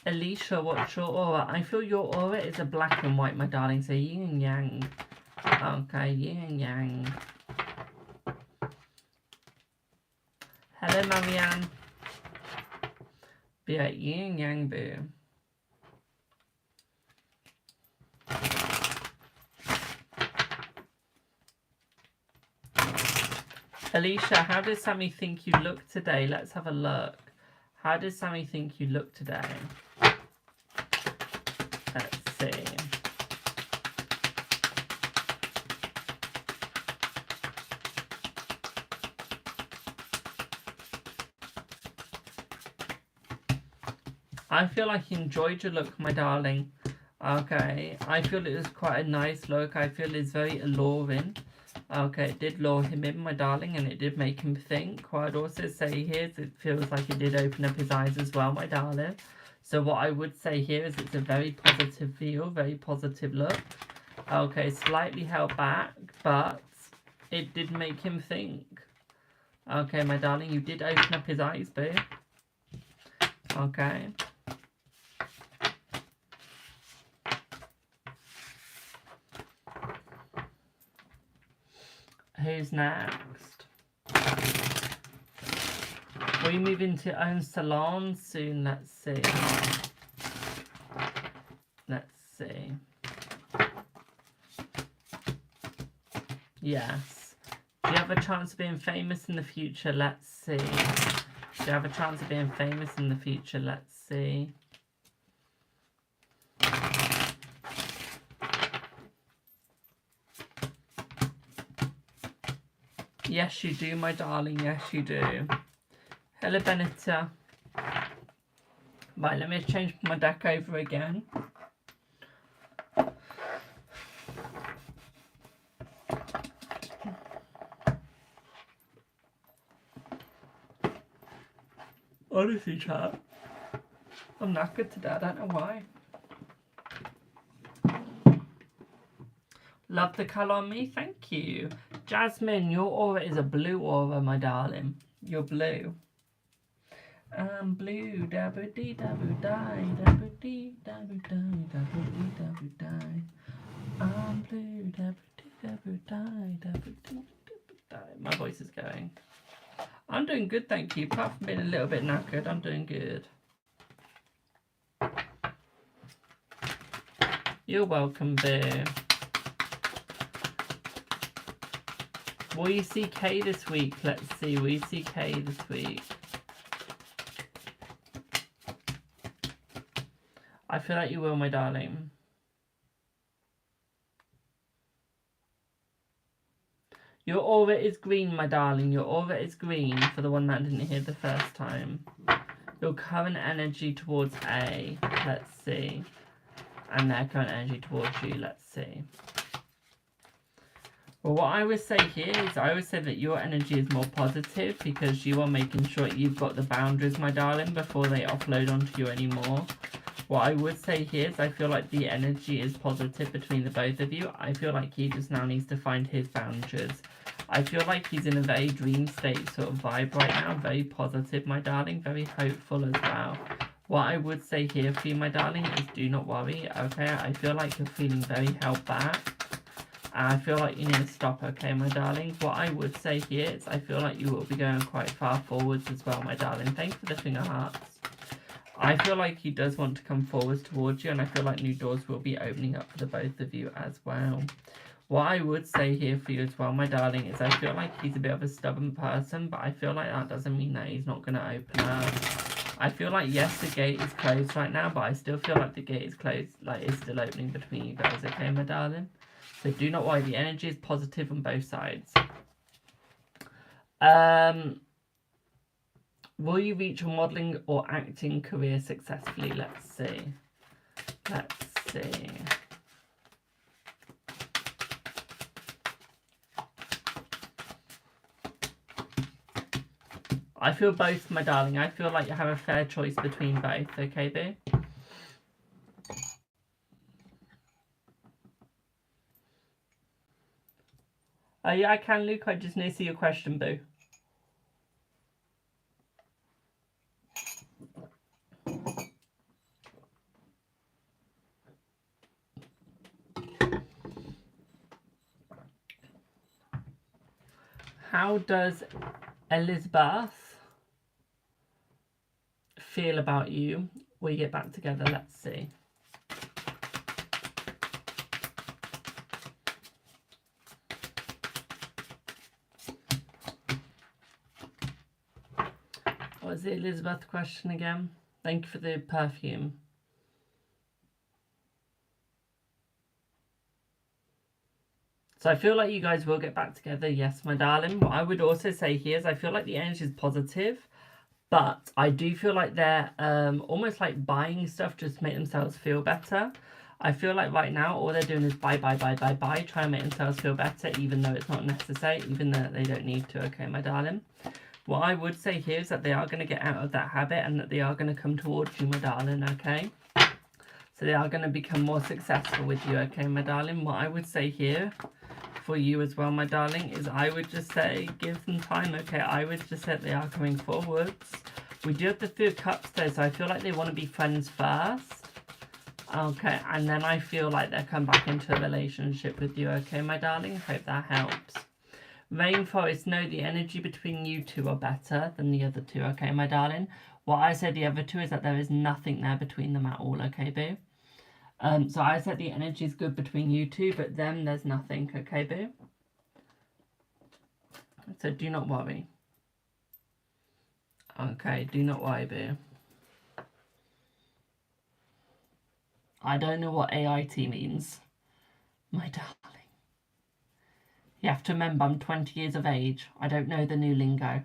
Alicia, what's your aura? I feel your aura is a black and white, my darling, so yin and yang. Okay, yin and yang. Hello, Marianne. Be like yin and yang, boo. Alicia, how does Sammy think you look today? Let's have a look. How does Sammy think you look today? Let's see. I feel like you enjoyed your look, my darling. Okay, I feel it was quite a nice look. I feel it's very alluring. Okay, it did lure him in, my darling, and it did make him think. What I'd also say here is it feels like it did open up his eyes as well, my darling. So what I would say here is it's a very positive feel, very positive look. Okay, slightly held back, but it did make him think. Okay, my darling, you did open up his eyes, boo. Okay. Who's next? Will you move into your own salon soon? Let's see. Let's see. Yes. Do you have a chance of being famous in the future? Let's see. Do you have a chance of being famous in the future? Let's see. Yes, you do, my darling. Yes, you do. Hello, Benita. Right, let me change my deck over again. Honestly, chat, I'm knackered today. I don't know why. Love the colour on me. Thank you. Jasmine, your aura is a blue aura, my darling. You're blue. I'm blue. Dabba-dee, dabba-die. Dabba-dee, dabba-die. Dabba-dee, dabba-die. I'm blue. Dabba-dee, dabba-die. Dabba-dee, dabba-die. My voice is going. I'm doing good, thank you. Apart from being a little bit knackered, I'm doing good. You're welcome, Boo. Will you see Kay this week? Let's see. Will you see Kay this week? I feel like you will, my darling. Your aura is green, my darling. Your aura is green for the one that didn't hear the first time. Your current energy towards A. Let's see. And their current energy towards you. Let's see. Well, what I would say here is I would say that your energy is more positive because you are making sure you've got the boundaries, my darling, before they offload onto you anymore. What I would say here is I feel like the energy is positive between the both of you. I feel like he just now needs to find his boundaries. I feel like he's in a very dream state sort of vibe right now. Very positive, my darling. Very hopeful as well. What I would say here for you, my darling, is do not worry, okay? I feel like you're feeling very held back. And I feel like you need to stop, okay, my darling? What I would say here is I feel like you will be going quite far forwards as well, my darling. Thanks for the finger hearts. I feel like he does want to come forwards towards you, and I feel like new doors will be opening up for the both of you as well. What I would say here for you as well, my darling, is I feel like he's a bit of a stubborn person, but I feel like that doesn't mean that he's not going to open up. I feel like, yes, the gate is closed right now, but I still feel like the gate is closed, like it's still opening between you guys, okay, my darling? So do not worry, the energy is positive on both sides. Will you reach a modelling or acting career successfully? Let's see. Let's see. I feel both, my darling. I feel like you have a fair choice between both. Okay, boo? Yeah, I can, Luke. I just need to see your question, boo. How does Elizabeth feel about you when you get back together? Let's see. was the Elizabeth question again? Thank you for the perfume. So I feel like you guys will get back together. Yes, my darling. What I would also say here is I feel like the energy is positive. But I do feel like they're almost like buying stuff just to make themselves feel better. I feel like right now all they're doing is buy, trying to make themselves feel better, even though it's not necessary, even though they don't need to, okay, my darling? What I would say here is that they are going to get out of that habit and that they are going to come towards you, my darling, okay? So they are going to become more successful with you, okay, my darling? What I would say here for you as well, my darling, is I would just say give them time, okay? I would just say they are coming forwards. We do have the 3 of Cups though, so I feel like they want to be friends first. Okay, and then I feel like they'll come back into a relationship with you, okay, my darling? Hope that helps. Rainforest, no, the energy between you two are better than the other two, okay, my darling? What I said the other two is that there is nothing there between them at all, okay, boo? So I said the energy is good between you two, but them, there's nothing, okay, boo? So do not worry. Okay, do not worry, boo. I don't know what AIT means, my darling. You have to remember I'm 20 years of age. I don't know the new lingo.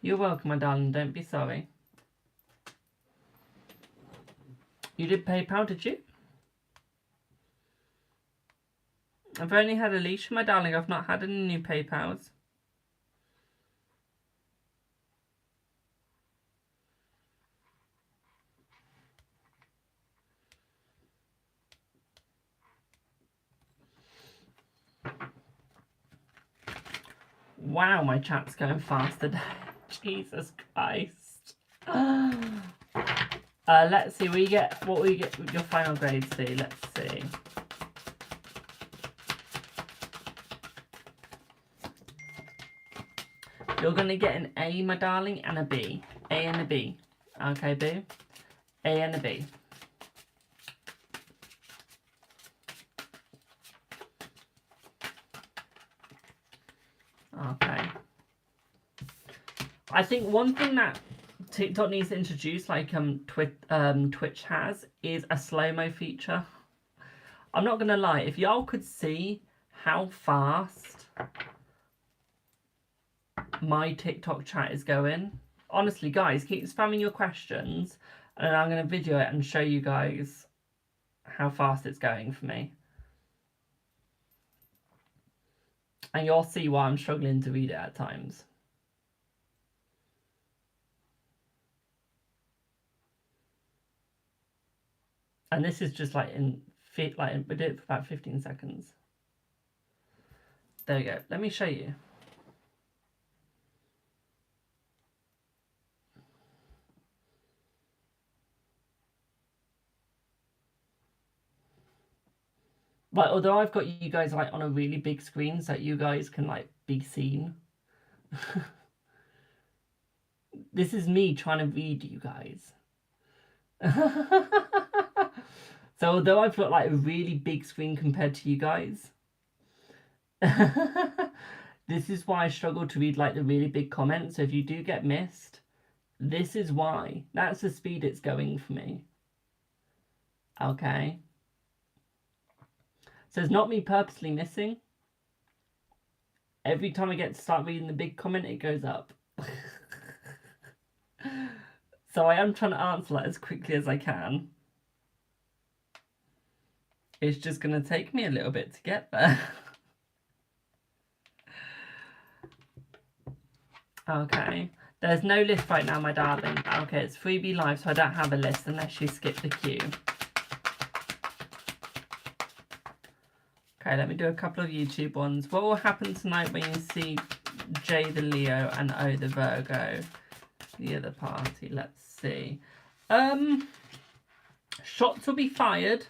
You're welcome, my darling. Don't be sorry. You did PayPal, did you? I've only had Alicia, my darling. I've not had any new PayPals. Wow, my chat's going fast today. Jesus Christ. Let's see, what we get with your final grades see. Let's see. You're going to get an A, my darling, and a B. A and a B. Okay, boo? A and a B. Okay. I think one thing that TikTok needs to introduce, like Twitch has, is a slow-mo feature. I'm not going to lie, if y'all could see how fast my TikTok chat is going. Honestly, guys, keep spamming your questions, and I'm going to video it and show you guys how fast it's going for me. And you'll see why I'm struggling to read it at times. And this is just like we did it for about 15 seconds. There we go. Let me show you. But although I've got you guys like on a really big screen so that you guys can like be seen. This is me trying to read you guys. So although I've got like a really big screen compared to you guys, this is why I struggle to read like the really big comments. So if you do get missed, this is why. That's the speed it's going for me. Okay. So it's not me purposely missing. Every time I get to start reading the big comment, it goes up. So I am trying to answer that as quickly as I can. It's just going to take me a little bit to get there. Okay. There's no list right now, my darling. Okay, it's Freebie Live, so I don't have a list unless you skip the queue. Okay, let me do a couple of YouTube ones. What will happen tonight when you see J the Leo and O the Virgo? The other party, let's see. Shots will be fired,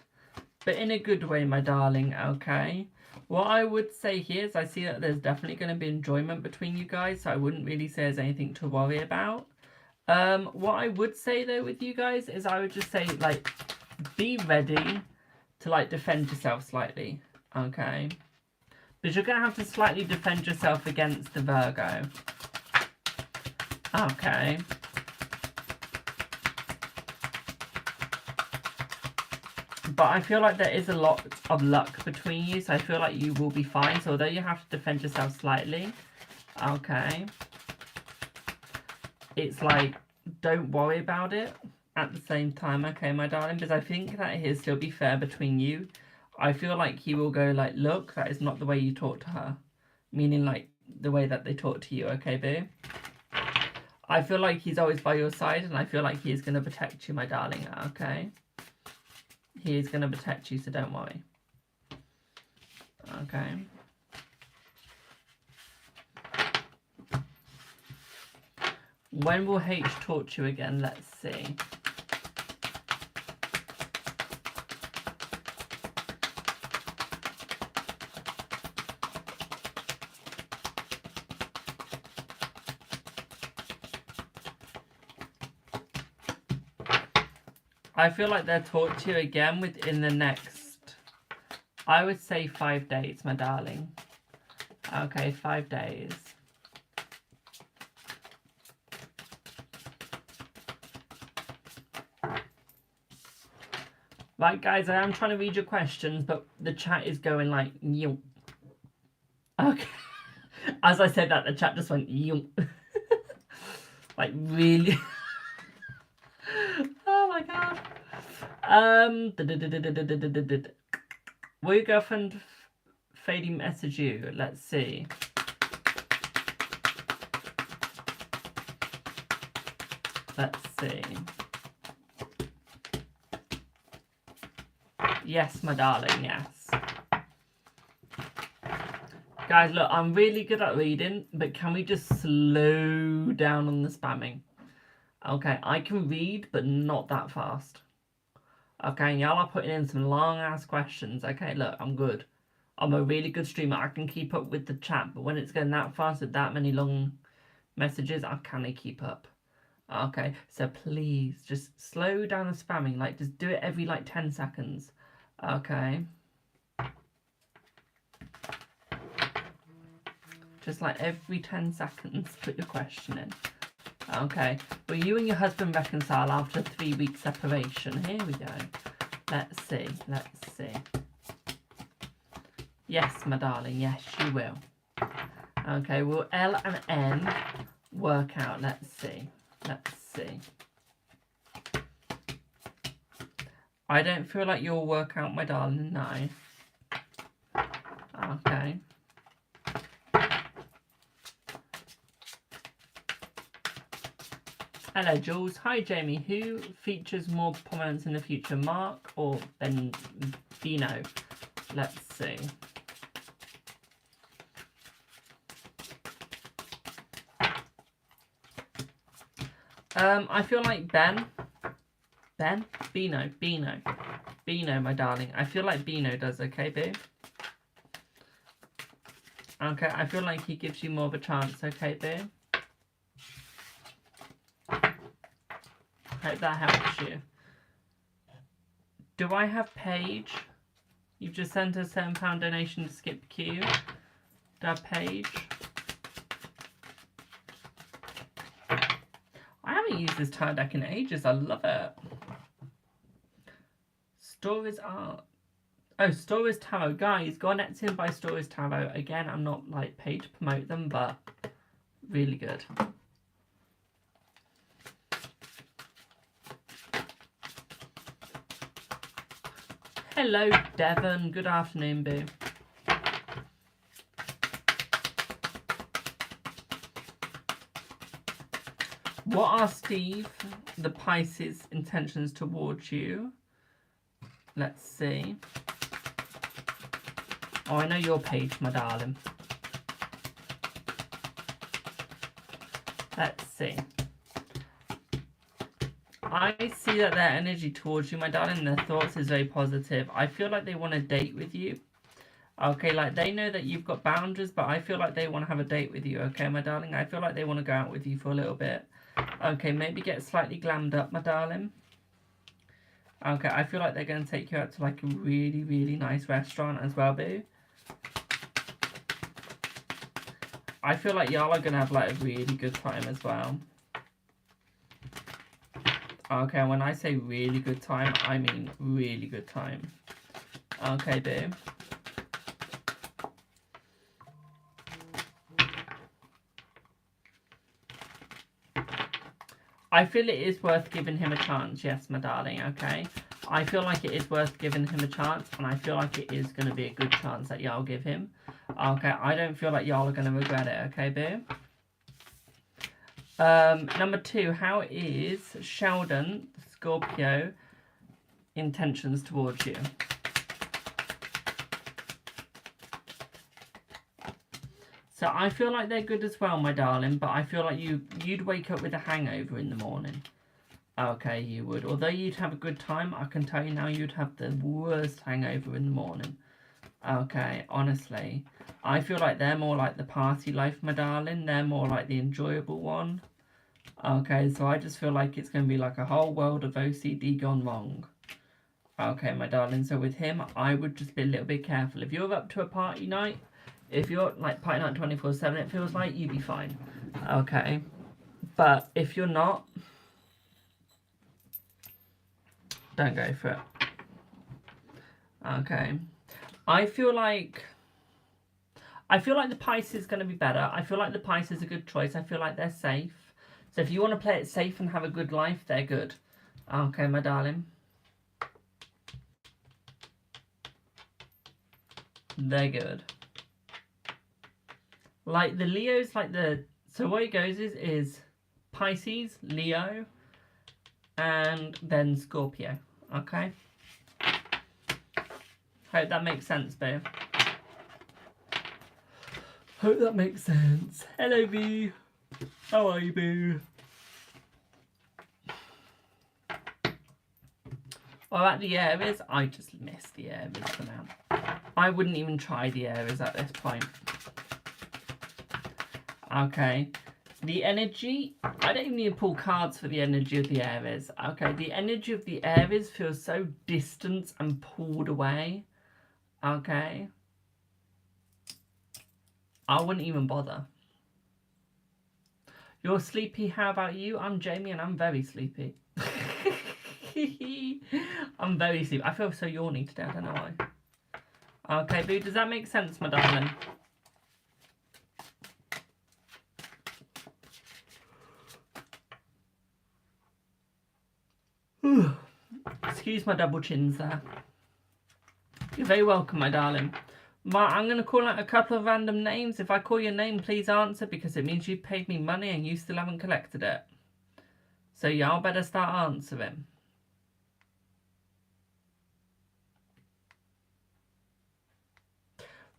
but in a good way, my darling, okay? What I would say here is I see that there's definitely going to be enjoyment between you guys, so I wouldn't really say there's anything to worry about. What I would say, though, with you guys is I would just say, like, be ready to, like, defend yourself slightly, okay? But you're going to have to slightly defend yourself against the Virgo. Okay. But I feel like there is a lot of luck between you, so I feel like you will be fine. So although you have to defend yourself slightly, okay, it's like, don't worry about it at the same time, okay, my darling, because I think that he'll still be fair between you. I feel like he will go like, look, that is not the way you talk to her. Meaning like the way that they talk to you, okay, boo? I feel like he's always by your side, and I feel like he is going to protect you, my darling, okay? He is going to protect you, so don't worry. Okay. When will H talk to you again? Let's see. I feel like they'll talk to you again within the next, I would say 5 days, my darling. Okay, 5 days. Right, guys, I am trying to read your questions, but the chat is going like, you. Okay. As I said that, the chat just went, you. Like, really? Oh my god. Will your girlfriend fading message you? Let's see. Let's see. Yes, my darling, yes. Guys, look, I'm really good at reading, but can we just slow down on the spamming? Okay, I can read, but not that fast. Okay, y'all are putting in some long-ass questions. Okay, look, I'm good. I'm a really good streamer. I can keep up with the chat, but when it's going that fast with that many long messages, I can't keep up. Okay, so please, just slow down the spamming. Like, just do it every, like, 10 seconds. Okay. Just, like, every 10 seconds, put your question in. Okay, will you and your husband reconcile after a 3-week separation? Here we go. Let's see, let's see. Yes, my darling, yes, you will. Okay, will L and N work out? Let's see, let's see. I don't feel like you'll work out, my darling, no. Okay. Hello, Jules. Hi, Jamie. Who features more prominence in the future, Mark or Bino? Let's see. I feel like Bino, my darling. I feel like Bino does, okay, boo? Okay, I feel like he gives you more of a chance, okay, boo? Hope that helps you. Do I have Paige? You've just sent a £7 donation to skip queue. Do I have Paige? I haven't used this tile deck in ages. I love it. Stories Art. Oh, Stories Tarot. Guys, go on Etsy and buy Stories Tarot. Again, I'm not like paid to promote them, but really good. Hello, Devon. Good afternoon, boo. What are Steve, the Pisces, intentions towards you? Let's see. Oh, I know your page, my darling. Let's see. I see that their energy towards you, my darling, their thoughts is very positive. I feel like they want a date with you. Okay, like they know that you've got boundaries, but I feel like they want to have a date with you, okay, my darling? I feel like they want to go out with you for a little bit. Okay, maybe get slightly glammed up, my darling. Okay, I feel like they're going to take you out to like a really, really nice restaurant as well, boo. I feel like y'all are going to have like a really good time as well. Okay, when I say really good time, I mean really good time. Okay, babe. I feel it is worth giving him a chance, yes, my darling, okay? I feel like it is worth giving him a chance, and I feel like it is going to be a good chance that y'all give him. Okay, I don't feel like y'all are going to regret it, okay, babe? Number 2, how is Sheldon, Scorpio, intentions towards you? So I feel like they're good as well, my darling, but I feel like you'd wake up with a hangover in the morning. Okay, you would. Although you'd have a good time, I can tell you now you'd have the worst hangover in the morning. Okay, honestly. I feel like they're more like the party life, my darling. They're more like the enjoyable one. Okay, so I just feel like it's going to be like a whole world of OCD gone wrong. Okay, my darling, so with him, I would just be a little bit careful. If you're up to a party night, if you're like party night 24/7, it feels like you'd be fine. Okay, but if you're not, don't go for it. Okay, I feel like the Pisces is going to be better. I feel like the Pisces is a good choice. I feel like they're safe. So if you want to play it safe and have a good life, they're good. Okay, my darling. They're good. Like the Leos, like the... So what it goes is Pisces, Leo, and then Scorpio. Okay? Hope that makes sense, babe. Hope that makes sense. Hello, B. How are you, boo? Well, at the Aries, I just miss the Aries for now. I wouldn't even try the Aries at this point. Okay. The energy, I don't even need to pull cards for the energy of the Aries. Okay, the energy of the Aries feels so distant and pulled away. Okay. I wouldn't even bother. You're sleepy, how about you? I'm Jamie and I'm very sleepy. I'm very sleepy. I feel so yawny today, I don't know why. Okay, boo, does that make sense, my darling? Excuse my double chins there. You're very welcome, my darling. Right, I'm going to call out a couple of random names. If I call your name, please answer, because it means you've paid me money and you still haven't collected it. So y'all better start answering.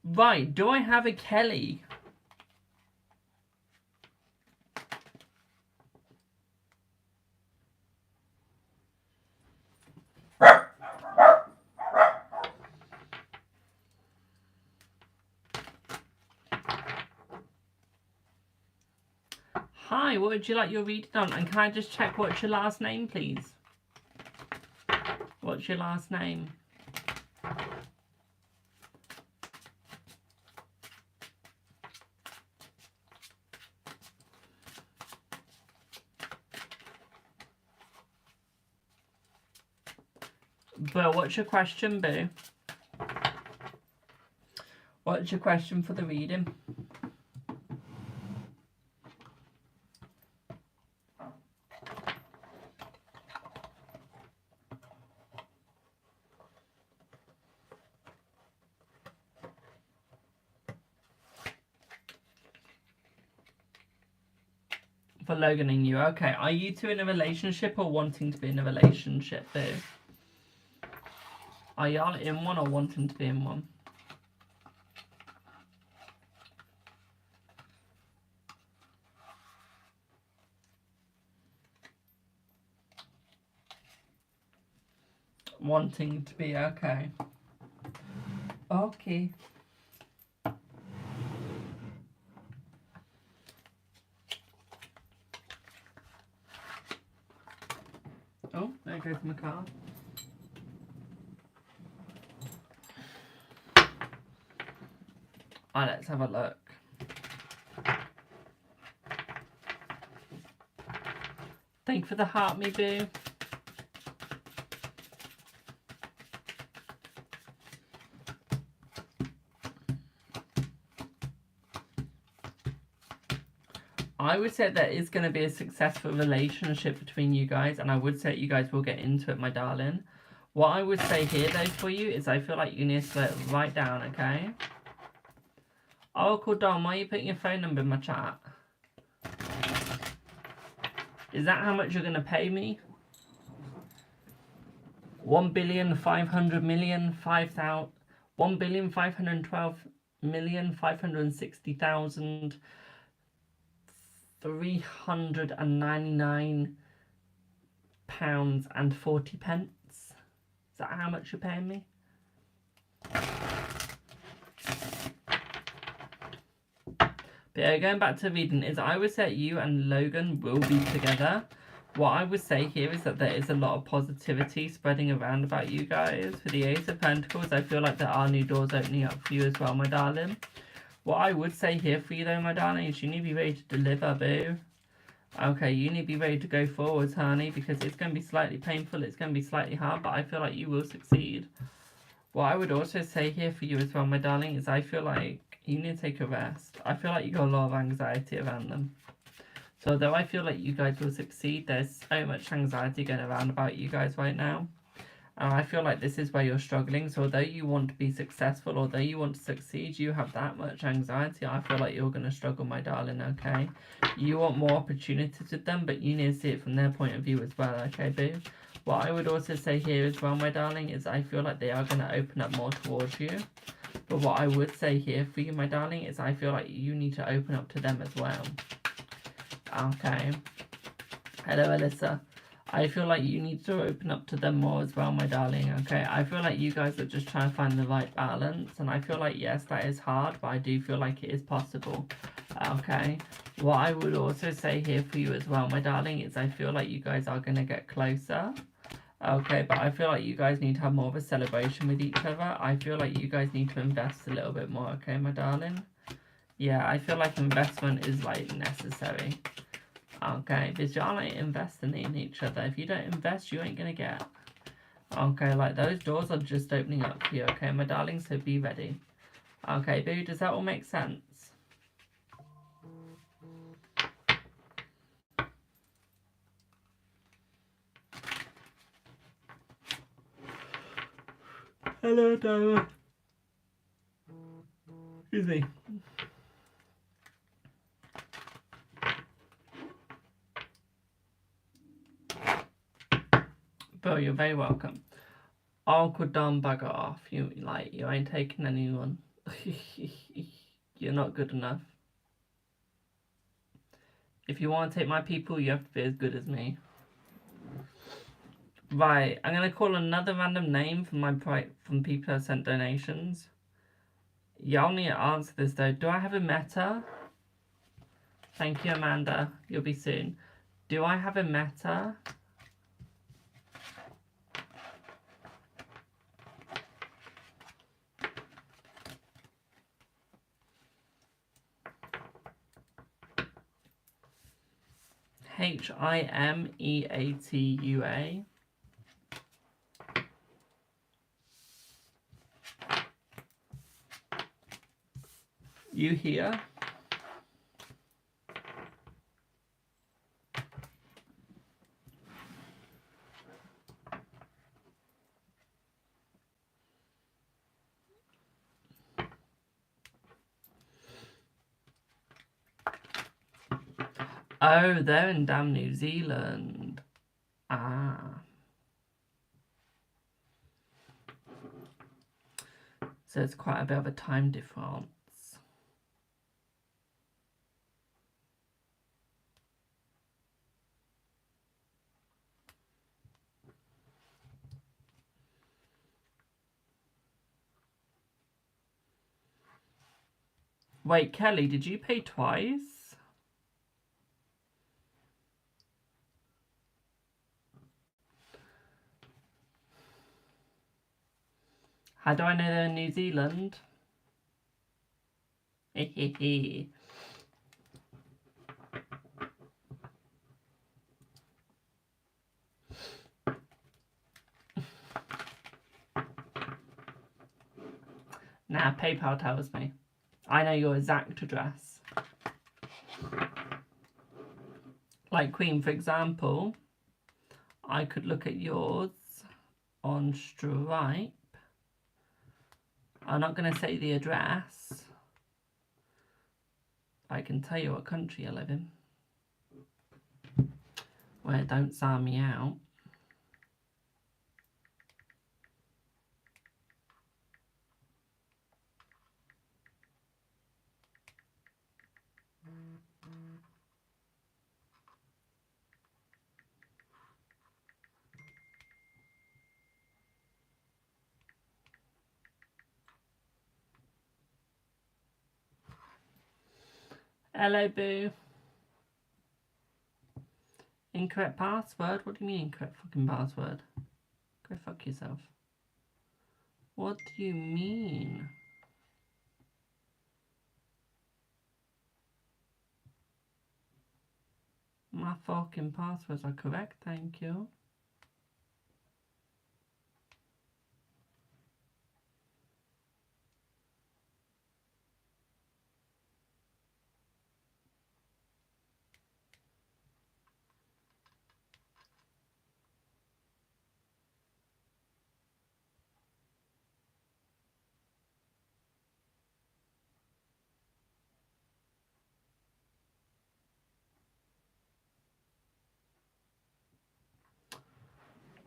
Right, do I have a Kelly? Hi, what would you like your reading on? And can I just check what's your last name, please? What's your last name? But what's your question, boo? What's your question for the reading? For Logan and you. Okay, are you two in a relationship or wanting to be in a relationship, boo? Are y'all in one or wanting to be in one? Wanting to be, okay. Okay. Oh, there goes my card. Alright, let's have a look. Thank you for the heart, me boo. I would say there is going to be a successful relationship between you guys, and I would say you guys will get into it, my darling. What I would say here, though, for you is I feel like you need to slow it right down, okay? Oh, cool, Dom, why are you putting your phone number in my chat? Is that how much you're going to pay me? 1,512,399 £40. Is that how much you're paying me? But yeah, going back to reading, is I would say you and Logan will be together. What I would say here is that there is a lot of positivity spreading around about you guys. For the Ace of Pentacles, I feel like there are new doors opening up for you as well, my darling. What I would say here for you, though, my darling, is you need to be ready to deliver, boo. Okay, you need to be ready to go forwards, honey, because it's going to be slightly painful, it's going to be slightly hard, but I feel like you will succeed. What I would also say here for you as well, my darling, is I feel like you need to take a rest. I feel like you got a lot of anxiety around them. So although I feel like you guys will succeed, there's so much anxiety going around about you guys right now. And I feel like this is where you're struggling. So although you want to be successful, although you want to succeed, you have that much anxiety. I feel like you're going to struggle, my darling, okay? You want more opportunities with them, but you need to see it from their point of view as well, okay, boo? What I would also say here as well, my darling, is I feel like they are going to open up more towards you. But what I would say here for you, my darling, is I feel like you need to open up to them as well. Okay. Hello, Alyssa. I feel like you need to open up to them more as well, my darling, okay? I feel like you guys are just trying to find the right balance, and I feel like, yes, that is hard, but I do feel like it is possible, okay? What I would also say here for you as well, my darling, is I feel like you guys are going to get closer, okay? But I feel like you guys need to have more of a celebration with each other. I feel like you guys need to invest a little bit more, okay, my darling? Yeah, I feel like investment is, like, necessary. Okay, because you're like investing in each other. If you don't invest, you ain't gonna get. Okay, like those doors are just opening up for you, okay, my darling, so be ready. Okay, boo, does that all make sense? Hello, Dara. Excuse me. Bill, you're very welcome. Uncle Don, bugger off. You ain't taking anyone. You're not good enough. If you want to take my people, you have to be as good as me. Right, I'm gonna call another random name from people who sent donations. Y'all need to answer this though. Do I have a meta? Thank you, Amanda. You'll be soon. Do I have a meta? Himeatua. You here? Oh, they're in damn New Zealand. Ah. So it's quite a bit of a time difference. Wait, Kelly, did you pay twice? How do I know they're in New Zealand? Hehehe. Yeah, PayPal tells me. I know your exact address. Like Queen, for example, I could look at yours on Stripe. I'm not going to say the address. I can tell you what country I live in. Where it don't sign me out. Hello, boo. Incorrect password? What do you mean incorrect fucking password? Go fuck yourself. What do you mean? My fucking passwords are correct, thank you.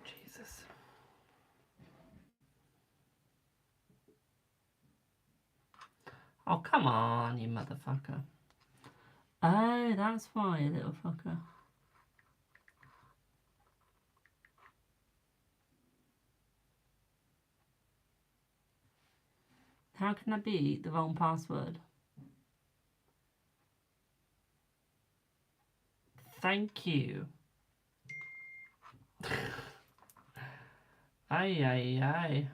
Jesus. Oh, come on, you motherfucker. Oh, that's why, you little fucker. How can that be the wrong password? Thank you. Ay, ay, ay.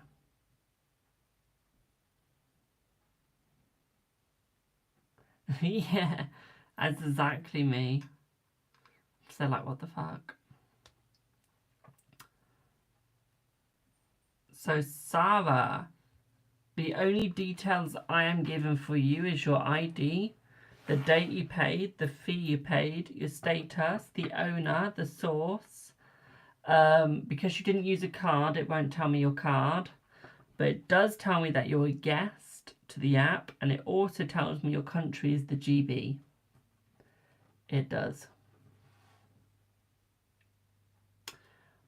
Yeah, that's exactly me. So, like, what the fuck? So, Sarah, the only details I am given for you is your ID, the date you paid, the fee you paid, your status, the owner, the source. Because you didn't use a card, it won't tell me your card. But it does tell me that you're a guest to the app, and it also tells me your country is the GB. It does.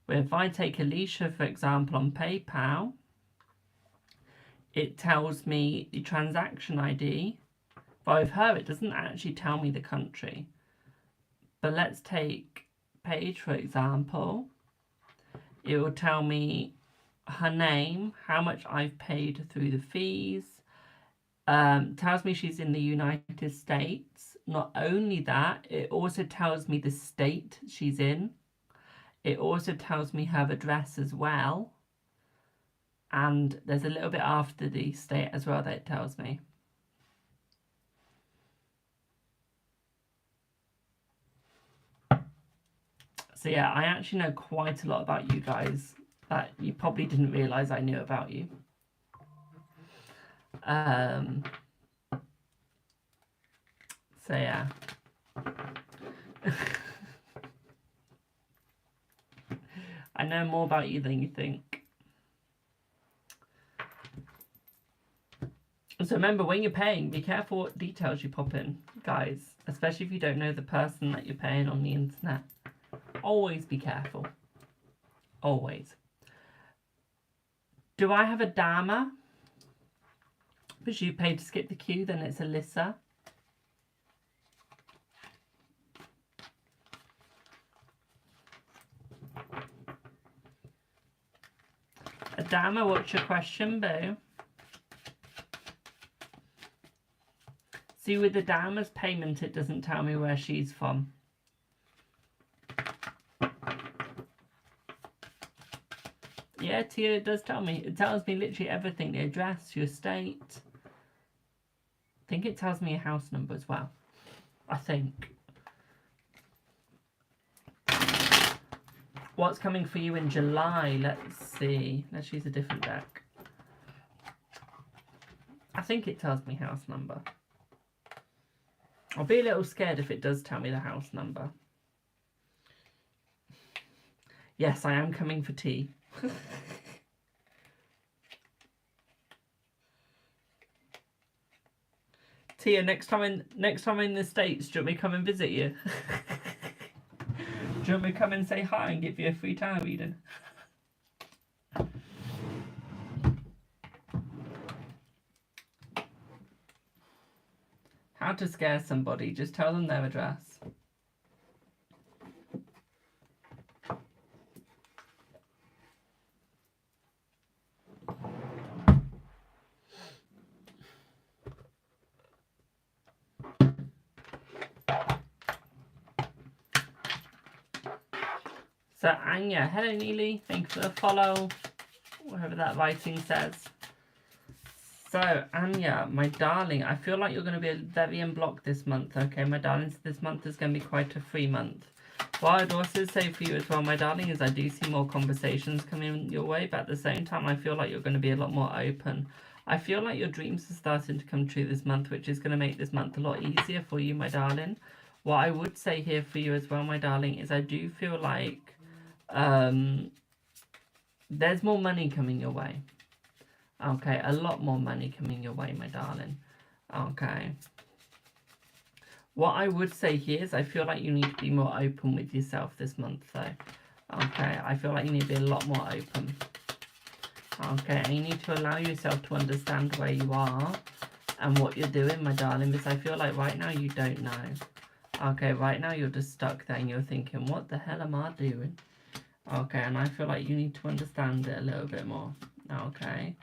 But if I take Alicia, for example, on PayPal, it tells me the transaction ID. But with her, it doesn't actually tell me the country. But let's take Paige, for example. It will tell me her name, how much I've paid through the fees. Tells me she's in the United States. Not only that, it also tells me the state she's in. It also tells me her address as well. And there's a little bit after the state as well that it tells me. So yeah, I actually know quite a lot about you guys that you probably didn't realise I knew about you. So yeah. I know more about you than you think. So remember, when you're paying, be careful what details you pop in, guys. Especially if you don't know the person that you're paying on the internet. Always be careful. Always. Do I have a Dama? Because you paid to skip the queue, then it's Alyssa. Adama, what's your question, boo? See, with the Dama's payment, it doesn't tell me where she's from. Yeah, Tia, it does tell me. It tells me literally everything. The address, your state. I think it tells me a house number as well. I think. What's coming for you in July? Let's see. Let's use a different deck. I think it tells me house number. I'll be a little scared if it does tell me the house number. Yes, I am coming for tea. Tia, next time I'm in the States, do you want me to come and visit you? Do you want me to come and say hi and give you a free tarot reading? How to scare somebody, just tell them their address. So Anya, hello Neely, thank you for the follow, whatever that writing says. So Anya, my darling, I feel like you're going to be very unblocked this month, okay, my darling, so this month is going to be quite a free month. What I'd also say for you as well, my darling, is I do see more conversations coming your way, but at the same time, I feel like you're going to be a lot more open. I feel like your dreams are starting to come true this month, which is going to make this month a lot easier for you, my darling. What I would say here for you as well, my darling, is I do feel like there's more money coming your way. Okay, a lot more money coming your way, my darling. Okay. What I would say here is I feel like you need to be more open with yourself this month, though. Okay, I feel like you need to be a lot more open. Okay, and you need to allow yourself to understand where you are and what you're doing, my darling, because I feel like right now you don't know. Okay, right now you're just stuck there and you're thinking, what the hell am I doing? Okay, and I feel like you need to understand it a little bit more. Okay.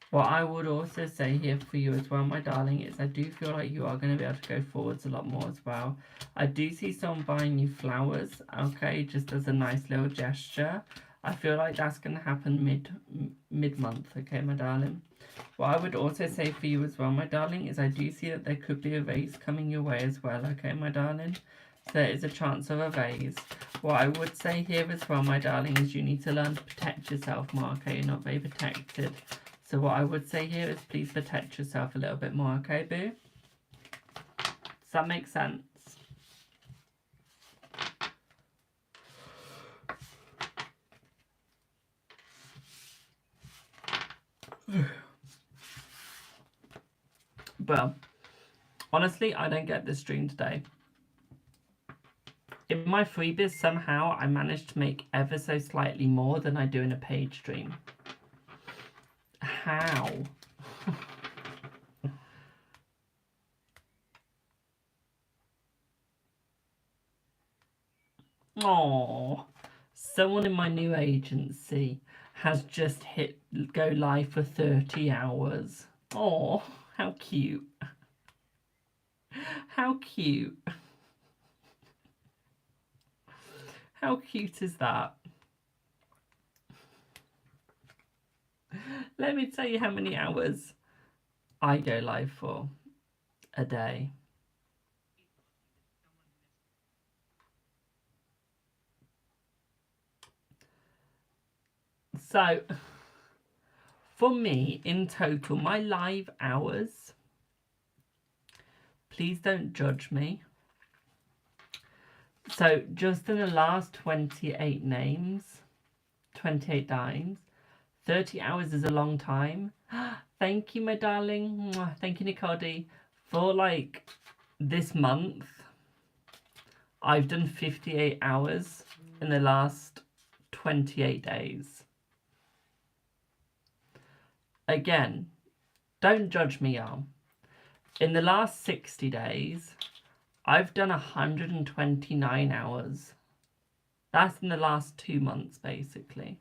What I would also say here for you as well, my darling, is I do feel like you are going to be able to go forwards a lot more as well. I do see someone buying you flowers, okay, just as a nice little gesture. I feel like that's going to happen mid-month, okay, my darling. What I would also say for you as well, my darling, is I do see that there could be a raise coming your way as well, okay, my darling. So there is a chance of a raise. What I would say here as well, my darling, is you need to learn to protect yourself more, okay? You're not very protected. So what I would say here is please protect yourself a little bit more, okay, boo? Does that make sense? Well, honestly, I don't get this stream today. In my freebies, somehow I managed to make ever so slightly more than I do in a paid stream. How? Oh, someone in my new agency has just hit go live for 30 hours. Oh, how cute. How cute. How cute is that? Let me tell you how many hours I go live for a day. So, for me, in total, my live hours, please don't judge me. So, just in the last 28 names, 28 times, 30 hours is a long time. Thank you, my darling. Thank you, Nicole D. For like this month, I've done 58 hours in the last 28 days. Again, don't judge me, y'all. In the last 60 days, I've done 129 hours. That's in the last 2 months, basically.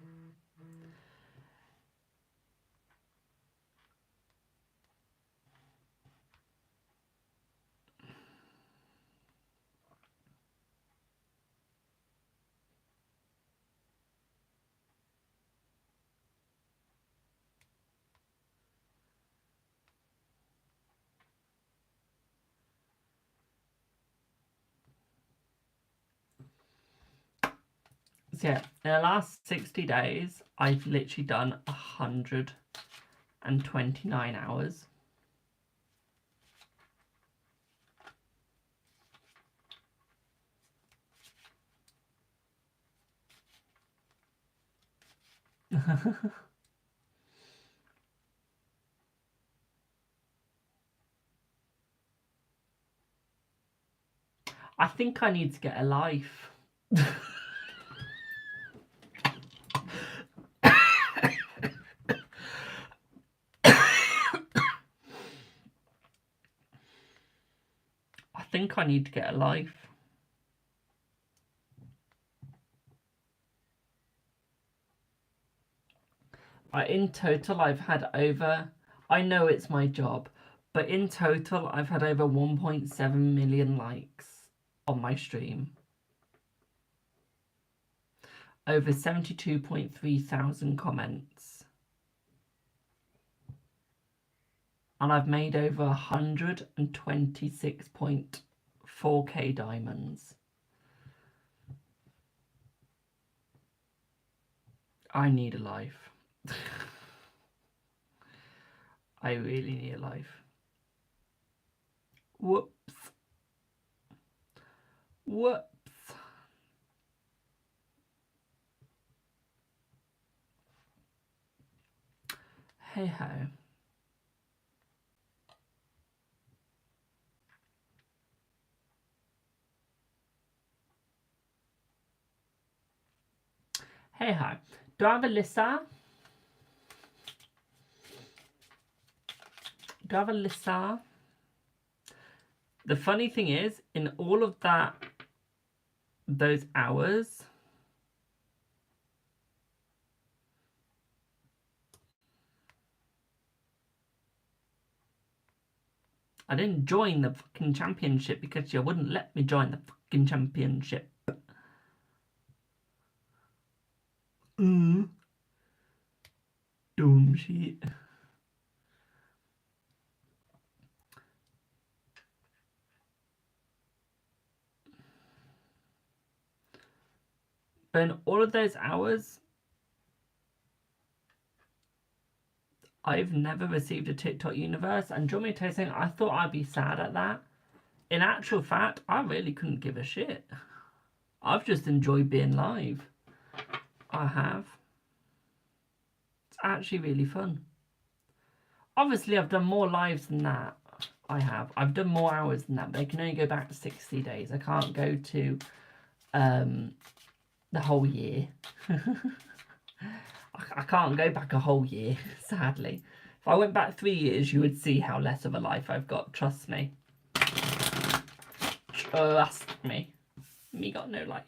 So yeah, in the last 60 days, I've literally done 129 hours. I think I need to get a life. I think I need to get a life. In total, I've had over... I know it's my job, but in total, I've had over 1.7 million likes on my stream. Over 72.3 thousand comments. And I've made over 126.4k diamonds. I need a life. I really need a life. Whoops. Whoops. Hey ho. Hey ho. Do I have Alyssa? Do I have Alyssa? The funny thing is, in all of those hours, I didn't join the fucking championship because you wouldn't let me join the fucking championship. Dumb shit. But in all of those hours, I've never received a TikTok universe. And do you want me to tell you something? I thought I'd be sad at that. In actual fact, I really couldn't give a shit. I've just enjoyed being live. I have. It's actually really fun. Obviously, I've done more lives than that. I have. I've done more hours than that. But I can only go back to 60 days. I can't go to the whole year. I can't go back a whole year, sadly. If I went back 3 years, you would see how less of a life I've got. Trust me. Trust me. Me got no life.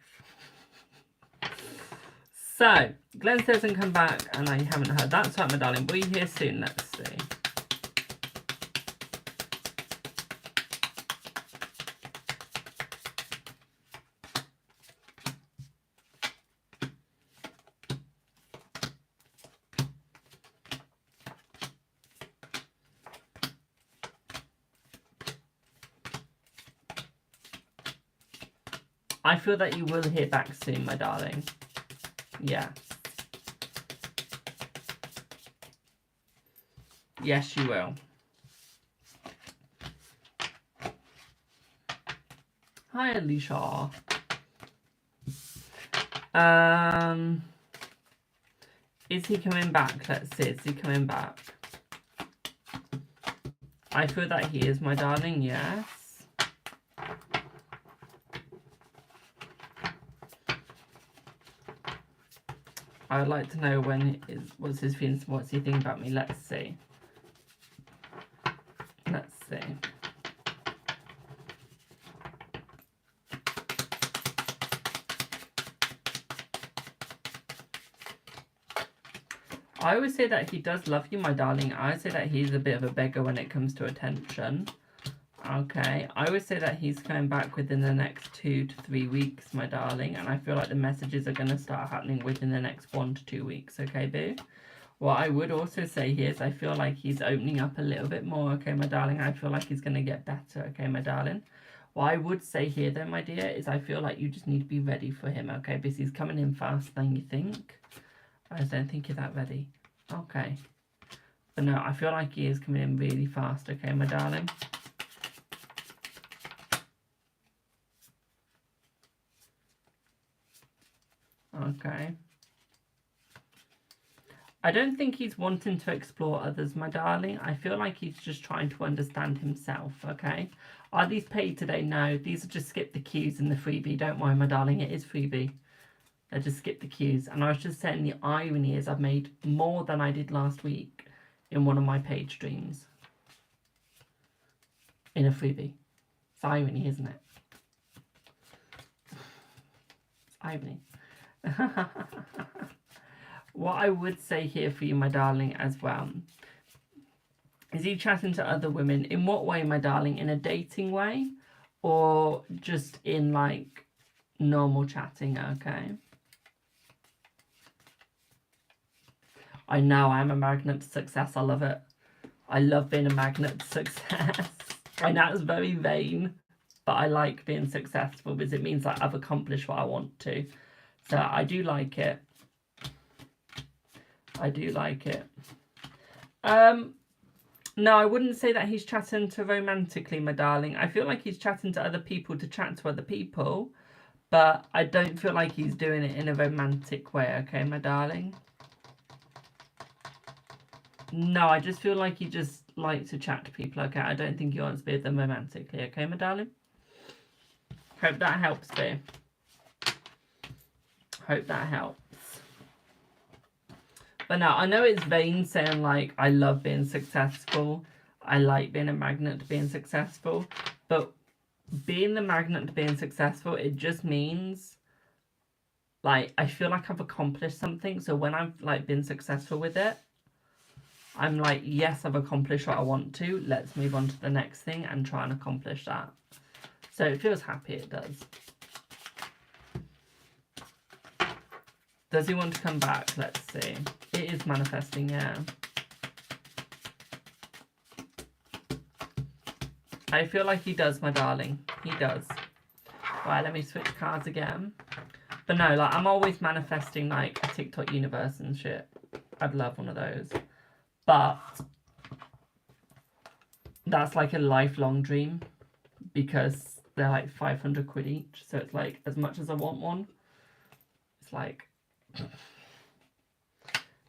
So, Glenn still hasn't come back, and I haven't heard. That's right, my darling. Will you hear soon? Let's see. I feel that you will hear back soon, my darling. Yeah. Yes, you will. Hi, Alicia. Is he coming back? Let's see. Is he coming back? I feel that he is, my darling. Yes. I would like to know what's his feelings, what's he thinking about me. Let's see. Let's see. I always say that he does love you, my darling. I say that he's a bit of a beggar when it comes to attention. Okay, I would say that he's coming back within the next 2 to 3 weeks, my darling, and I feel like the messages are going to start happening within the next 1 to 2 weeks, okay, boo? What I would also say here is I feel like he's opening up a little bit more, okay, my darling? I feel like he's going to get better, okay, my darling? What I would say here, though, my dear, is I feel like you just need to be ready for him, okay, because he's coming in faster than you think. I just don't think you're that ready. Okay. But no, I feel like he is coming in really fast, okay, my darling? Okay. I don't think he's wanting to explore others, my darling. I feel like he's just trying to understand himself, okay? Are these paid today? No, these are just skip the queues in the freebie. Don't worry, my darling, it is freebie. I just skip the queues. And I was just saying the irony is I've made more than I did last week in one of my paid streams. In a freebie. It's irony, isn't it? It's irony. What I would say here for you, my darling, as well, is he chatting to other women? In what way, my darling? In a dating way? Or just in, like, normal chatting, okay? I know, I'm a magnet to success. I love it. I love being a magnet to success. I know it's very vain, but I like being successful because it means that I've accomplished what I want to. So I do like it. I do like it. No, I wouldn't say that he's chatting to romantically, my darling. I feel like he's chatting to other people to chat to other people, but I don't feel like he's doing it in a romantic way, okay, my darling? No, I just feel like he just likes to chat to people, okay? I don't think he wants to be with them romantically, okay, my darling? Hope that helps, babe. Hope that helps. But no, I know it's vain saying, like, I love being successful. I like being a magnet to being successful. But being the magnet to being successful, it just means, like, I feel like I've accomplished something. So when I've, like, been successful with it, I'm like, yes, I've accomplished what I want to. Let's move on to the next thing and try and accomplish that. So it feels happy, it does. Does he want to come back? Let's see. It is manifesting, yeah. I feel like he does, my darling. He does. Right, let me switch cards again. But no, like, I'm always manifesting, like, a TikTok universe and shit. I'd love one of those. But that's, like, a lifelong dream. Because they're, like, 500 quid each. So it's, like, as much as I want one, it's, like...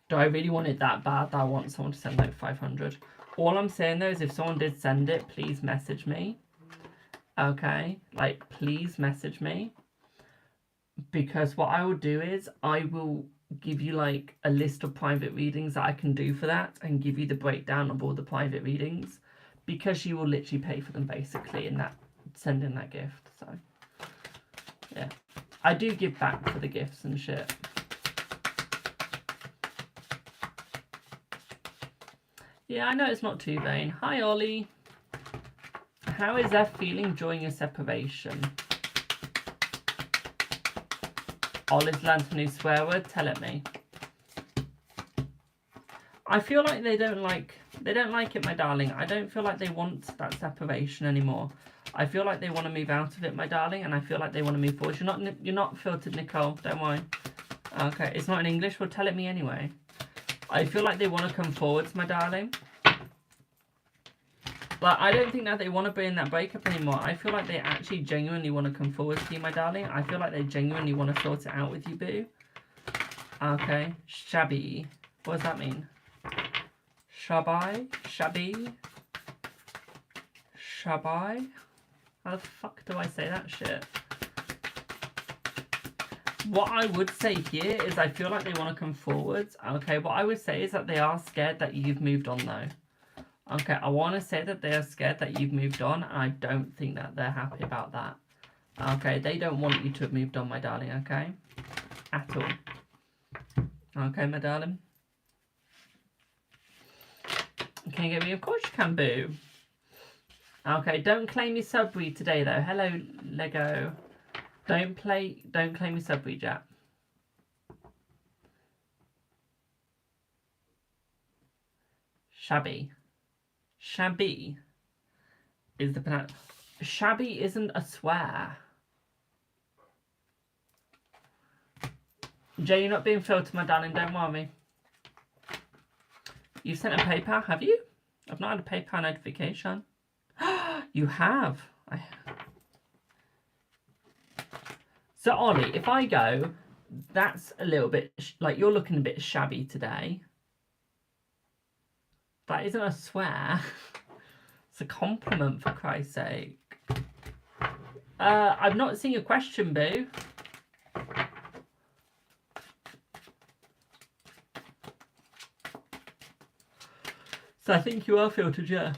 Do I really want it that bad that I want someone to send like 500? All I'm saying though is if someone did send it, please message me. Okay? Like, please message me. Because what I will do is I will give you like a list of private readings that I can do for that and give you the breakdown of all the private readings. Because you will literally pay for them basically in that sending that gift. So, yeah. I do give back for the gifts and shit. Yeah, I know it's not too vain. Hi, Ollie. How is F feeling during your separation? Ollie's learned a new swear word. Tell it me. I feel like they don't like it, my darling. I don't feel like they want that separation anymore. I feel like they want to move out of it, my darling, and I feel like they want to move forward. You're not filtered, Nicole. Don't worry. Okay, it's not in English. Well, tell it me anyway. I feel like they want to come forwards, my darling. Like, I don't think that they want to be in that breakup anymore. I feel like they actually genuinely want to come forward to you, my darling. I feel like they genuinely want to sort it out with you, boo. Okay. Shabby. What does that mean? Shabby? Shabby? Shabby? How the fuck do I say that shit? What I would say here is I feel like they want to come forwards. Okay, what I would say is that they are scared that you've moved on, though. Okay, I want to say that they are scared that you've moved on, and I don't think that they're happy about that. Okay, they don't want you to have moved on, my darling, okay? At all. Okay, my darling? Can you get me? Of course you can, boo. Okay, don't claim your sub-read today, though. Hello, Lego. Don't claim your sub-read yet. Shabby. Shabby is the pronoun. Shabby isn't a swear. Jay, you're not being filtered, my darling. Don't worry. You sent a PayPal, have you? I've not had a PayPal notification. You have. So, Ollie, if I go, that's a little bit, like, you're looking a bit shabby today. That isn't a swear. It's a compliment, for Christ's sake. I've not seen your question, boo. So I think you are filtered, yes.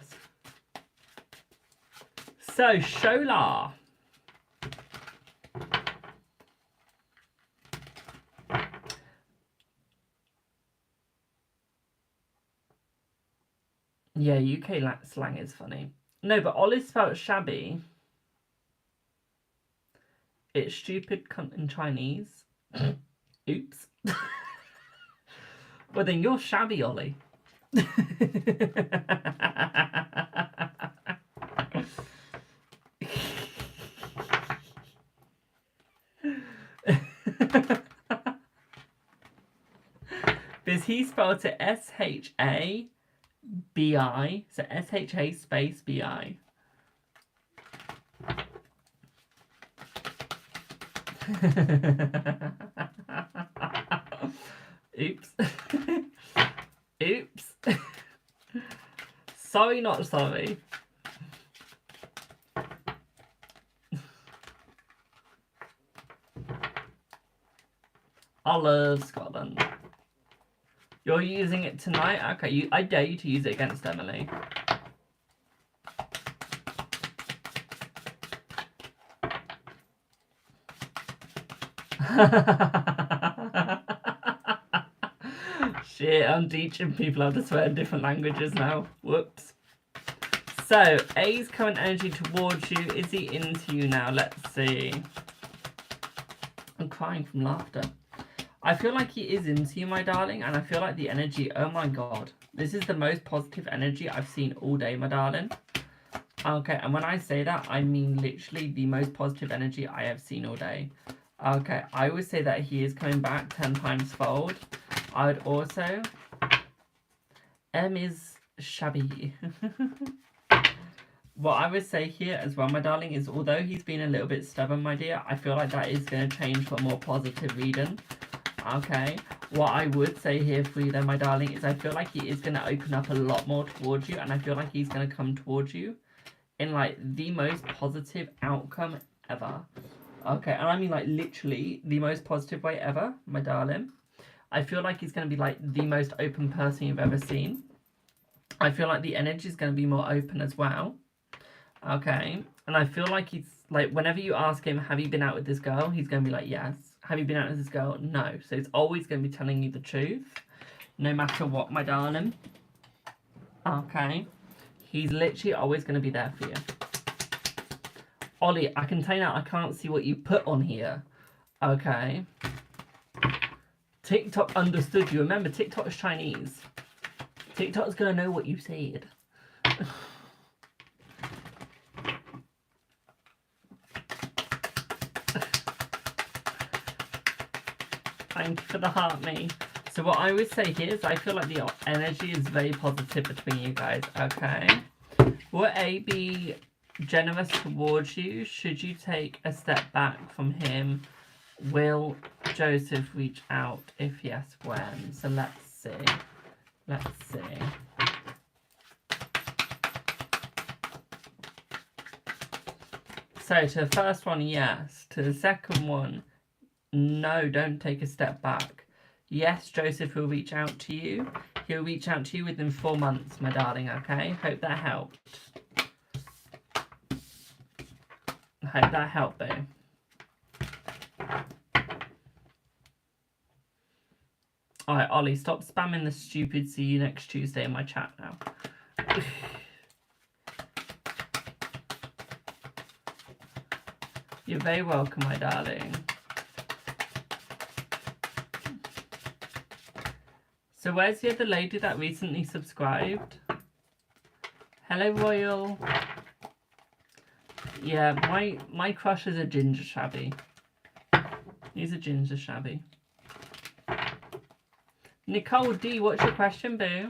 So, Shola. Yeah, UK slang is funny. No, but Ollie spelled shabby. It's stupid cunt in Chinese. Oops. Well, then you're shabby, Ollie. Because he spelled it S-H-A-B-I. So S-H-A space B-I. Oops. Oops. Sorry, not sorry. I love Scotland. You're using it tonight? Okay, I dare you to use it against Emily. Shit, I'm teaching people how to swear in different languages now. Whoops. So, A's current energy towards you. Is he into you now? Let's see. I'm crying from laughter. I feel like he is into you, my darling, and I feel like the energy, oh my god. This is the most positive energy I've seen all day, my darling. Okay, and when I say that, I mean literally the most positive energy I have seen all day. Okay, I would say that he is coming back 10 times fold. I would also... M is shabby. What I would say here as well, my darling, is although he's been a little bit stubborn, my dear, I feel like that is going to change for a more positive reading. Okay, what I would say here for you then, my darling, is I feel like he is going to open up a lot more towards you, and I feel like he's going to come towards you in, like, the most positive outcome ever. Okay, and I mean, like, literally the most positive way ever, my darling. I feel like he's going to be, like, the most open person you've ever seen. I feel like the energy is going to be more open as well. Okay, and I feel like he's, like, whenever you ask him, have you been out with this girl? He's going to be like, yes. Have you been out with this girl? No. So he's always going to be telling you the truth, no matter what, my darling. Okay. He's literally always going to be there for you. Ollie, I can tell you now, I can't see what you put on here. Okay. TikTok understood you. Remember, TikTok is Chinese. TikTok's going to know what you said. Thank you for the heart, me. So what I would say here is I feel like the energy is very positive between you guys, okay? Will A be generous towards you? Should you take a step back from him? Will Joseph reach out? If yes, when? So let's see. Let's see. So to the first one, yes. To the second one, no, don't take a step back. Yes, Joseph will reach out to you. He'll reach out to you within 4 months, my darling, okay? Hope that helped. Hope that helped, though. Alright, Ollie, stop spamming the stupid see you next Tuesday in my chat now. You're very welcome, my darling. So where's the other lady that recently subscribed? Hello, Royal. Yeah, my crush is a ginger shabby. He's a ginger shabby. Nicole D, what's your question, boo?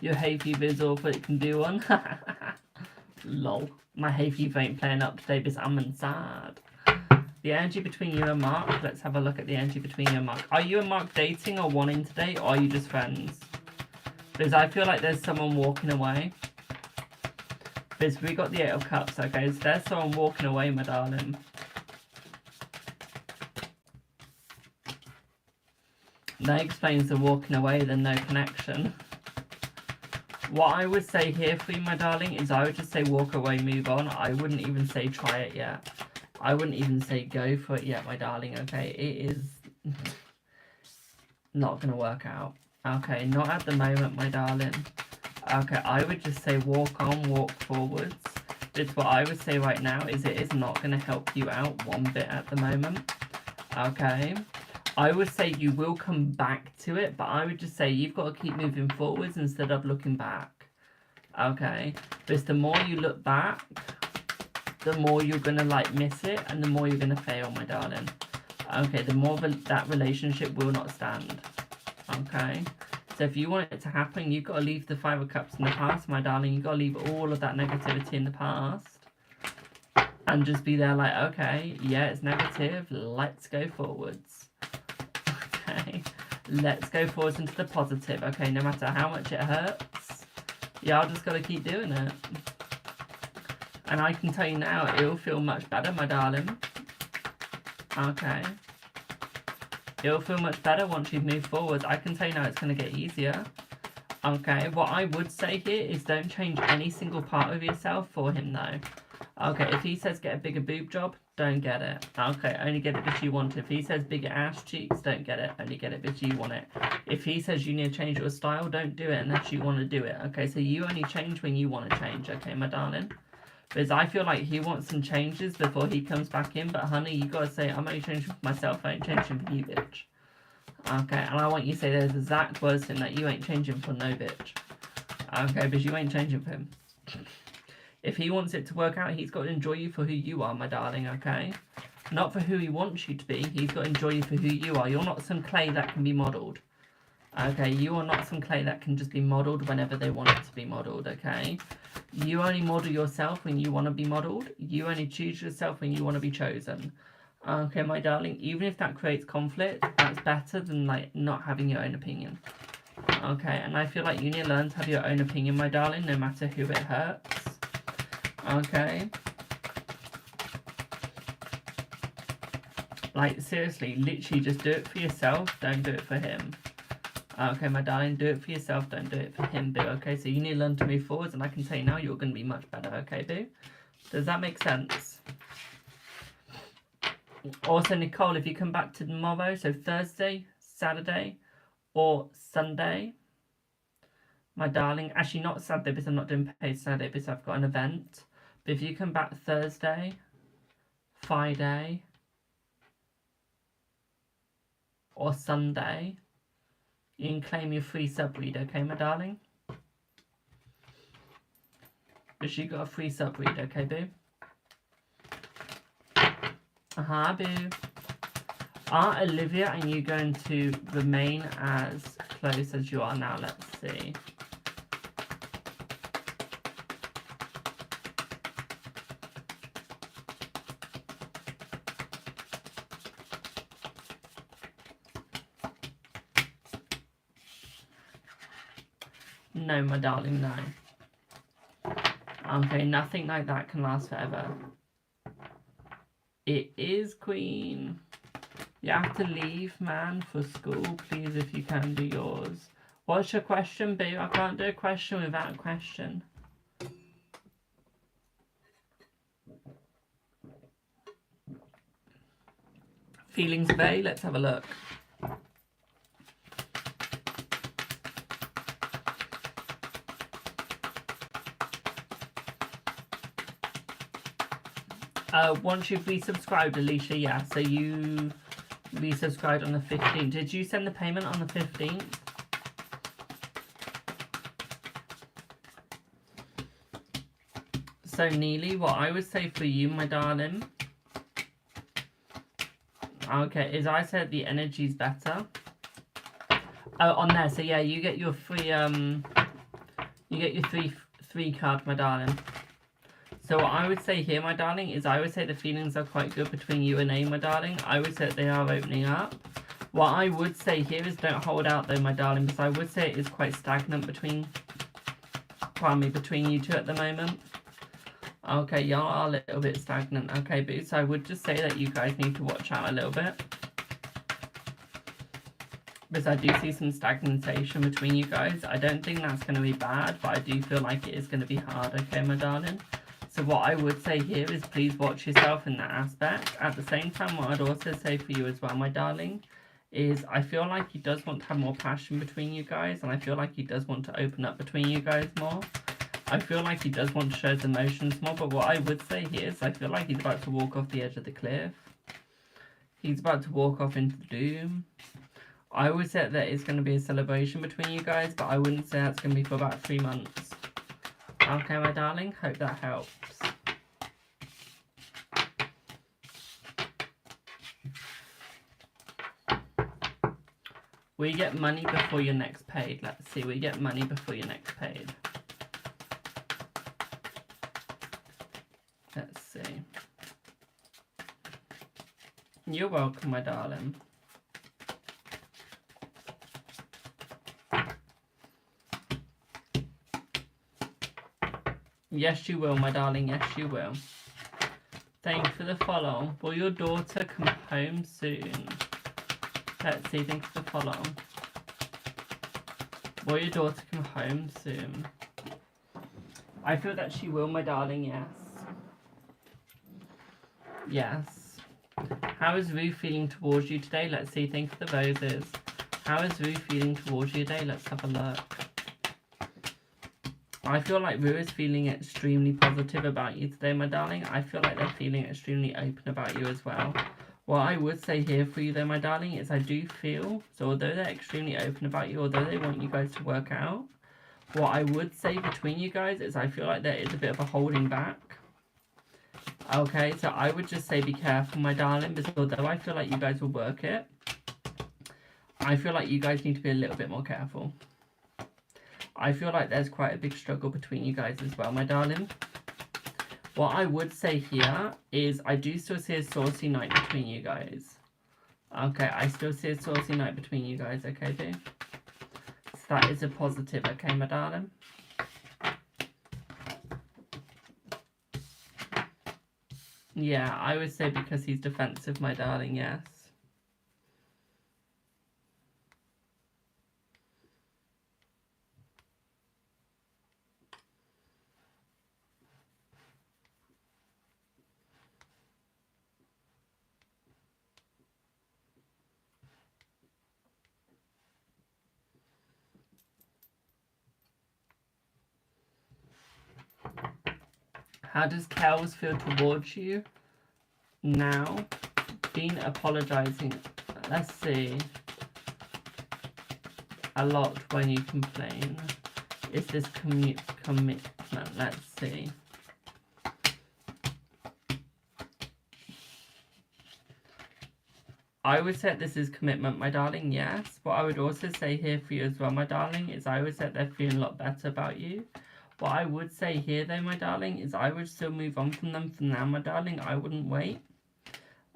Your hay fever is all but it can do one. Lol. My hay fever ain't playing up today because I'm inside. The energy between you and Mark. Let's have a look at the energy between you and Mark. Are you and Mark dating or wanting to date, or are you just friends? Because I feel like there's someone walking away. Because we got the 8 of Cups, okay? So there's someone walking away, my darling. That explains the walking away, then no connection. What I would say here for you, my darling, is I would just say walk away, move on. I wouldn't even say try it yet. I wouldn't even say go for it yet, my darling, okay? It is not going to work out. Okay, not at the moment, my darling. Okay, I would just say walk on, walk forwards. It's what I would say right now is it is not going to help you out one bit at the moment. Okay? I would say you will come back to it, but I would just say you've got to keep moving forwards instead of looking back. Okay? Because the more you look back, the more you're going to like miss it and the more you're going to fail, my darling. Okay, the more that relationship will not stand. Okay? So if you want it to happen, you've got to leave the 5 of Cups in the past, my darling. You've got to leave all of that negativity in the past. And just be there like, okay, yeah, it's negative. Let's go forwards. Okay? Let's go forwards into the positive. Okay, no matter how much it hurts, y'all just got to keep doing it. And I can tell you now, it'll feel much better, my darling. Okay. It'll feel much better once you've moved forward. I can tell you now it's going to get easier. Okay, what I would say here is don't change any single part of yourself for him, though. Okay, if he says get a bigger boob job, don't get it. Okay, only get it because you want it. If he says bigger ass cheeks, don't get it. Only get it because you want it. If he says you need to change your style, don't do it unless you want to do it. Okay, so you only change when you want to change. Okay, my darling? Because I feel like he wants some changes before he comes back in. But, honey, you got to say, I'm only changing for myself. I ain't changing for you, bitch. Okay, and I want you to say those exact words to him that you ain't changing for no bitch. Okay, because you ain't changing for him. If he wants it to work out, he's got to enjoy you for who you are, my darling, okay? Not for who he wants you to be. He's got to enjoy you for who you are. You're not some clay that can be modelled. Okay, you are not some clay that can just be modelled whenever they want it to be modelled, okay? You only model yourself when you want to be modelled. You only choose yourself when you want to be chosen. Okay, my darling, even if that creates conflict, that's better than, like, not having your own opinion. Okay, and I feel like you need to learn to have your own opinion, my darling, no matter who it hurts. Okay? Like, seriously, literally just do it for yourself, don't do it for him. Okay, my darling, do it for yourself, don't do it for him, boo, okay? So you need to learn to move forwards, and I can tell you now you're going to be much better, okay, boo? Does that make sense? Also, Nicole, if you come back to tomorrow, so Thursday, Saturday, or Sunday, my darling, actually not Saturday because I'm not doing paid Saturday because I've got an event, but if you come back Thursday, Friday, or Sunday, you can claim your free sub read, okay, my darling? Because you got a free sub read, okay, boo? Boo. Are Olivia and you going to remain as close as you are now? Let's see. No, my darling, no. Okay, nothing like that can last forever. It is, Queen. You have to leave, man, for school. Please, if you can, do yours. What's your question, boo? I can't do a question without a question. Feelings of A? Let's have a look. Once you've resubscribed, Alicia, yeah. So you resubscribed on the 15th. Did you send the payment on the 15th? So, Neely, what I would say for you, my darling, okay, is I said the energy's better. Oh, on there. So, yeah, you get your free, you get your free card, my darling. So what I would say here, my darling, is I would say the feelings are quite good between you and A, my darling. I would say that they are opening up. What I would say here is don't hold out though, my darling, because I would say it is quite stagnant between you two at the moment. Okay, y'all are a little bit stagnant. Okay, Boots, I would just say that you guys need to watch out a little bit. Because I do see some stagnation between you guys. I don't think that's going to be bad, but I do feel like it is going to be hard, okay, my darling? So what I would say here is please watch yourself in that aspect. At the same time, what I'd also say for you as well, my darling, is I feel like he does want to have more passion between you guys, and I feel like he does want to open up between you guys more. I feel like he does want to show his emotions more, but what I would say here is I feel like he's about to walk off the edge of the cliff. He's about to walk off into the doom. I would say that it's going to be a celebration between you guys, but I wouldn't say that's going to be for about 3 months. Okay, my darling, hope that helps. We get money before your next paid. Let's see, we get money before your next paid. Let's see. You're welcome, my darling. Yes, you will, my darling. Yes, you will. Thank you for the follow. Will your daughter come home soon? Let's see. Thank you for the follow. Will your daughter come home soon? I feel that she will, my darling. Yes. Yes. How is Rue feeling towards you today? Let's see. Thank you for the roses. How is Rue feeling towards you today? Let's have a look. I feel like Rue is feeling extremely positive about you today, my darling. I feel like they're feeling extremely open about you as well. What I would say here for you though, my darling, is I do feel, so although they're extremely open about you, although they want you guys to work out, what I would say between you guys is I feel like there is a bit of a holding back. Okay, so I would just say be careful, my darling, because although I feel like you guys will work it, I feel like you guys need to be a little bit more careful. I feel like there's quite a big struggle between you guys as well, my darling. What I would say here is I do still see a saucy night between you guys. Okay, I still see a saucy night between you guys, okay, boo? So that is a positive, okay, my darling? Yeah, I would say because he's defensive, my darling, yes. How does Kels feel towards you now? Been apologising, let's see, a lot when you complain. Is this commitment? Let's see. I would say this is commitment, my darling, yes. What I would also say here for you as well, my darling, is I would say they're feeling a lot better about you. What I would say here, though, my darling, is I would still move on from them for now, my darling. I wouldn't wait.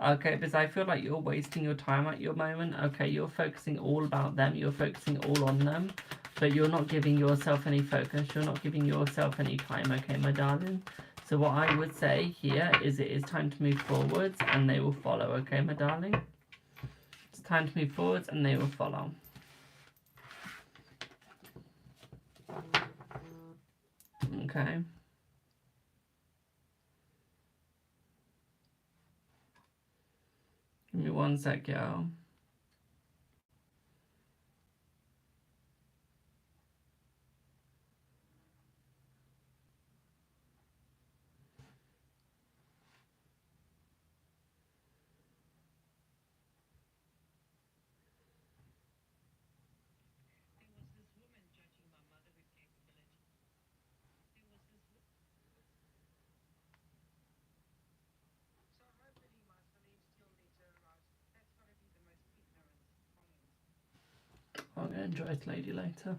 Okay, because I feel like you're wasting your time at your moment. Okay, you're focusing all about them. You're focusing all on them. But you're not giving yourself any focus. You're not giving yourself any time, okay, my darling? So what I would say here is it is time to move forwards and they will follow, okay, my darling? It's time to move forwards and they will follow. Okay. Give me one sec, y'all. I'm gonna enjoy this lady later.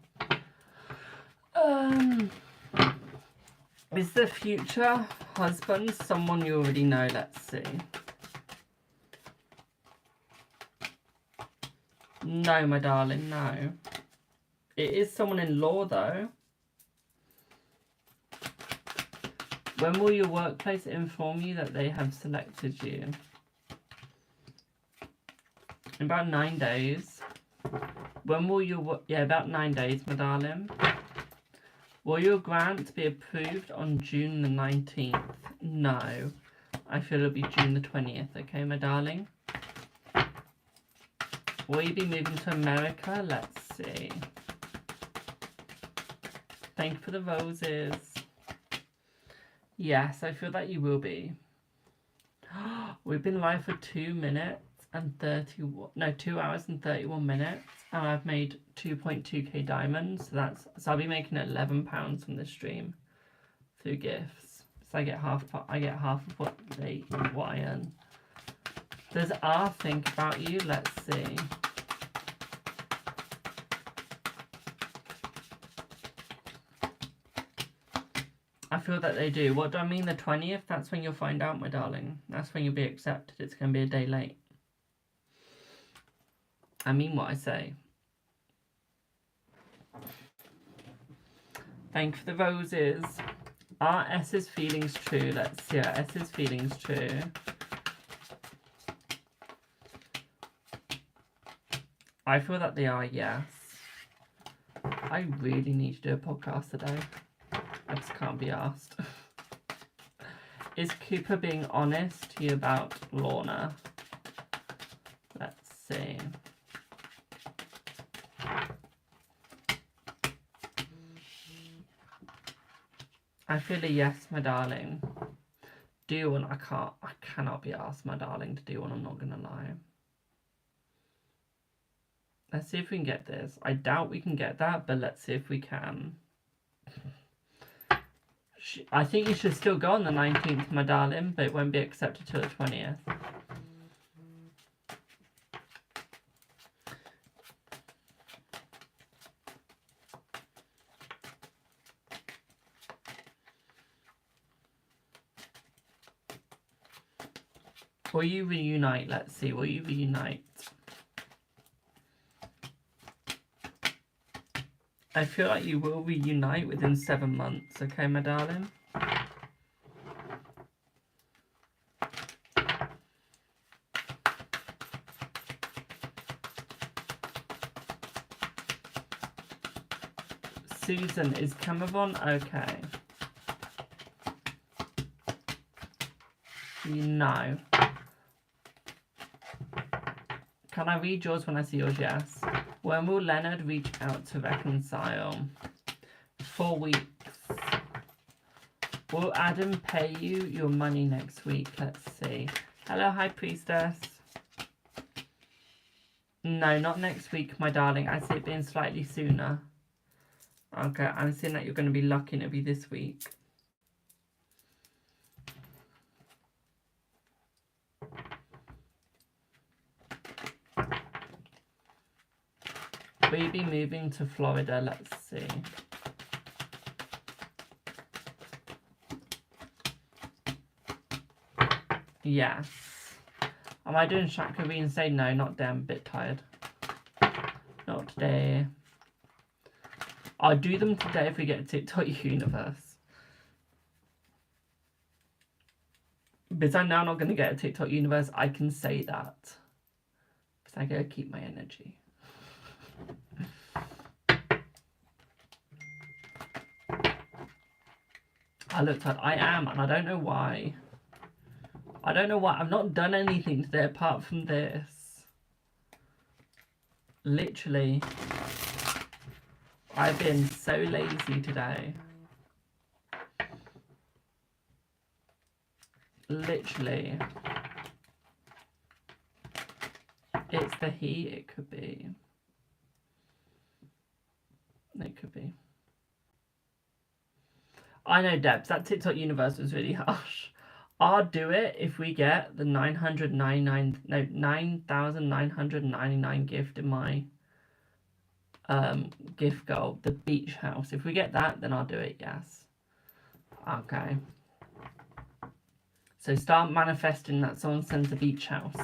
Is the future husband someone you already know? Let's see. No, my darling, no. It is someone in law, though. When will your workplace inform you that they have selected you? In about 9 days. When will your... Yeah, about 9 days, my darling. Will your grant be approved on June the 19th? No. I feel it'll be June the 20th, okay, my darling? Will you be moving to America? Let's see. Thank you for the roses. Yes, I feel that you will be. We've been live for 2 minutes and 2 hours and 31 minutes, and I've made 2.2k diamonds. So I'll be making £11 from this stream through gifts. So I get half of what I earn. Does R think about you? Let's see. I feel that they do. What do I mean, the 20th? That's when you'll find out, my darling. That's when you'll be accepted. It's going to be a day late. I mean what I say. Thank you for the roses. Are S's feelings true? Let's see. Are S's feelings true? I feel that they are, yes. I really need to do a podcast today. I just can't be asked. Is Cooper being honest to you about Lorna? Let's see. I feel a yes, my darling. Do one. I cannot be asked, my darling, to do one. I'm not gonna lie. Let's see if we can get this. I doubt we can get that, but let's see if we can. I think you should still go on the 19th, my darling, but it won't be accepted till the 20th. Will you reunite? Let's see. Will you reunite? I feel like you will reunite within 7 months, okay, my darling? Susan, is Cameron okay? No. Can I read yours when I see yours? Yes. When will Leonard reach out to reconcile? 4 weeks. Will Adam pay you your money next week? Let's see. Hello, High Priestess. No, not next week, my darling. I see it being slightly sooner. Okay, I'm seeing that you're going to be lucky and it'll be this week. Will you be moving to Florida? Let's see. Yes. Am I doing chakra reading? Say no, not today. I'm a bit tired. Not today. I'll do them today if we get a TikTok universe. Because I'm now not going to get a TikTok universe, I can say that. Because I gotta keep my energy. I looked at, I am, and I don't know why. I don't know why. I've not done anything today apart from this. Literally. I've been so lazy today. Literally. It's the heat, it could be. It could be. I know, Debs, that TikTok universe was really harsh. I'll do it if we get the 9,999 gift in my gift goal, the beach house. If we get that, then I'll do it, yes. Okay. So start manifesting that someone sends a beach house.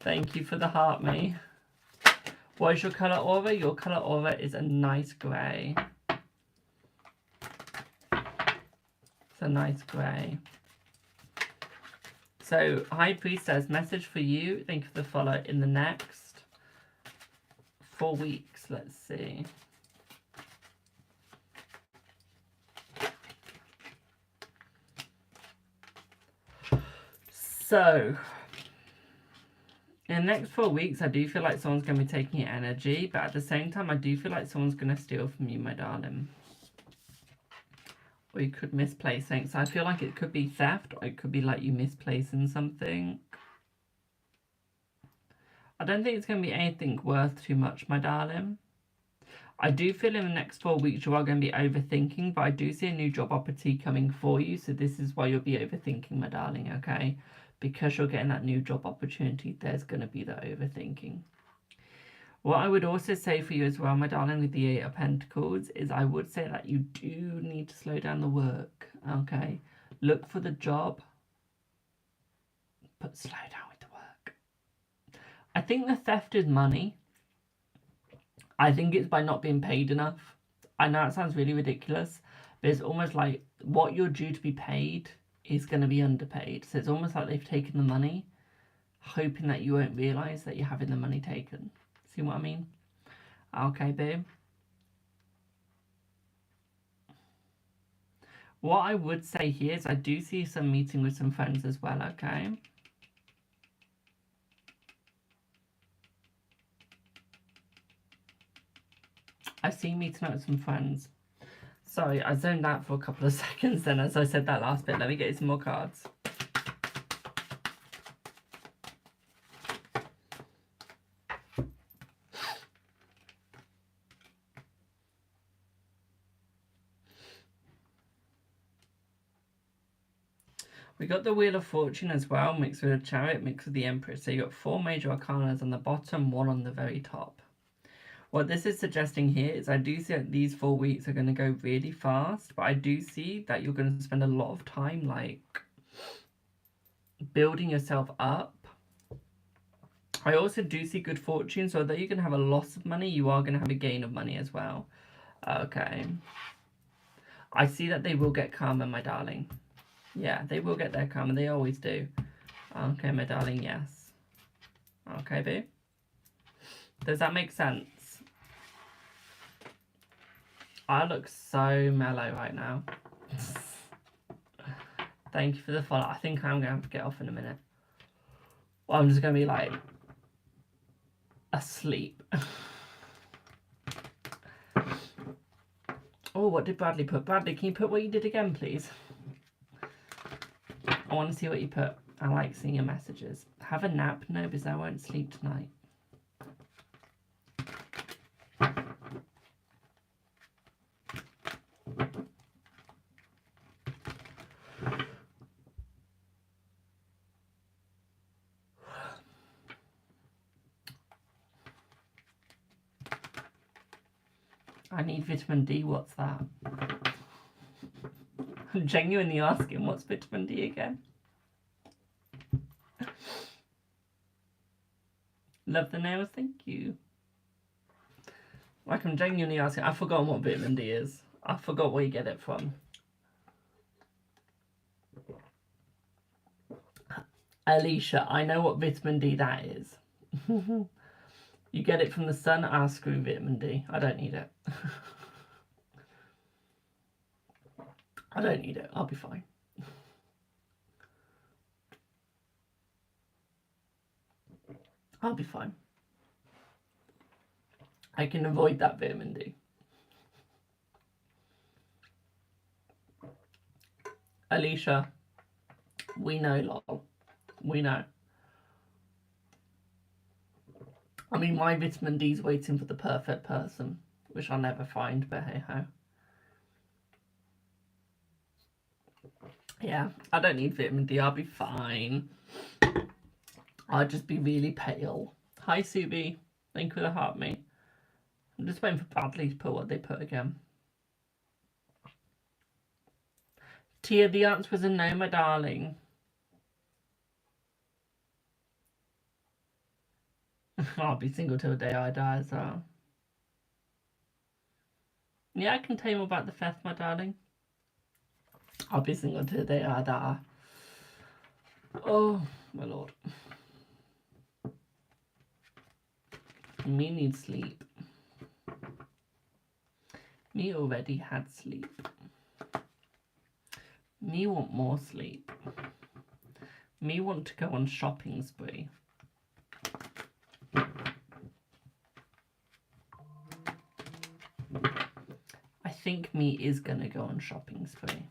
Thank you for the heart, me. What is your colour aura? Your colour aura is a nice grey. It's a nice grey. So, High Priestess, message for you. Thank you for the follow. In the next 4 weeks, let's see. So, in the next 4 weeks, I do feel like someone's going to be taking your energy, but at the same time, I do feel like someone's going to steal from you, my darling. Or you could misplace things. So I feel like it could be theft, or it could be like you misplacing something. I don't think it's going to be anything worth too much, my darling. I do feel in the next 4 weeks you are going to be overthinking, but I do see a new job opportunity coming for you, so this is why you'll be overthinking, my darling, okay? Because you're getting that new job opportunity, there's going to be the overthinking. What I would also say for you as well, my darling, with the 8 of Pentacles, is I would say that you do need to slow down the work, okay? Look for the job, but slow down with the work. I think the theft is money. I think it's by not being paid enough. I know it sounds really ridiculous, but it's almost like what you're due to be paid is going to be underpaid. So it's almost like they've taken the money, hoping that you won't realise that you're having the money taken. See what I mean? Okay, babe. What I would say here is I do see some meeting with some friends as well, okay? I see meeting up with some friends. Sorry, I zoned out for a couple of seconds then as I said that last bit. Let me get you some more cards. We got the Wheel of Fortune as well, mixed with a Chariot, mixed with the Empress. So you got 4 major arcanas on the bottom, 1 on the very top. What this is suggesting here is I do see that these 4 weeks are going to go really fast, but I do see that you're going to spend a lot of time like building yourself up. I also do see good fortune, so although you're going to have a loss of money, you are going to have a gain of money as well. Okay. I see that they will get karma, my darling. Yeah, they will get their karma. They always do. Okay, my darling, yes. Okay, boo. Does that make sense? I look so mellow right now. Thank you for the follow. I think I'm going to have to get off in a minute. Well, I'm just going to be like asleep. Oh, what did Bradley put? Bradley, can you put what you did again, please? I want to see what you put. I like seeing your messages. Have a nap? No, because I won't sleep tonight. I need vitamin D. What's that? I'm genuinely asking, what's vitamin D again? Love the nails, thank you. Like, I'm genuinely asking. I've forgotten what vitamin D is. I forgot where you get it from. Alicia, I know what vitamin D that is. You get it from the sun. I'll screw vitamin D. I don't need it. I don't need it. I'll be fine. I'll be fine. I can avoid that vitamin D. Alicia, we know, lol. We know. I mean, my vitamin D's waiting for the perfect person, which I'll never find, but hey ho. Yeah, I don't need vitamin D. I'll be fine. I'll just be really pale. Hi, Subi. Thank you for the heart, mate. I'm just waiting for Bradley to put what they put again. Tia, the answer was a no, my darling. I'll be single till the day I die as well. Yeah, I can tell you more about the theft, my darling. I'll be single till the day I die. Oh, my lord. Me need sleep. Me already had sleep. Me want more sleep. Me want to go on shopping spree. I think me is gonna go on shopping spree.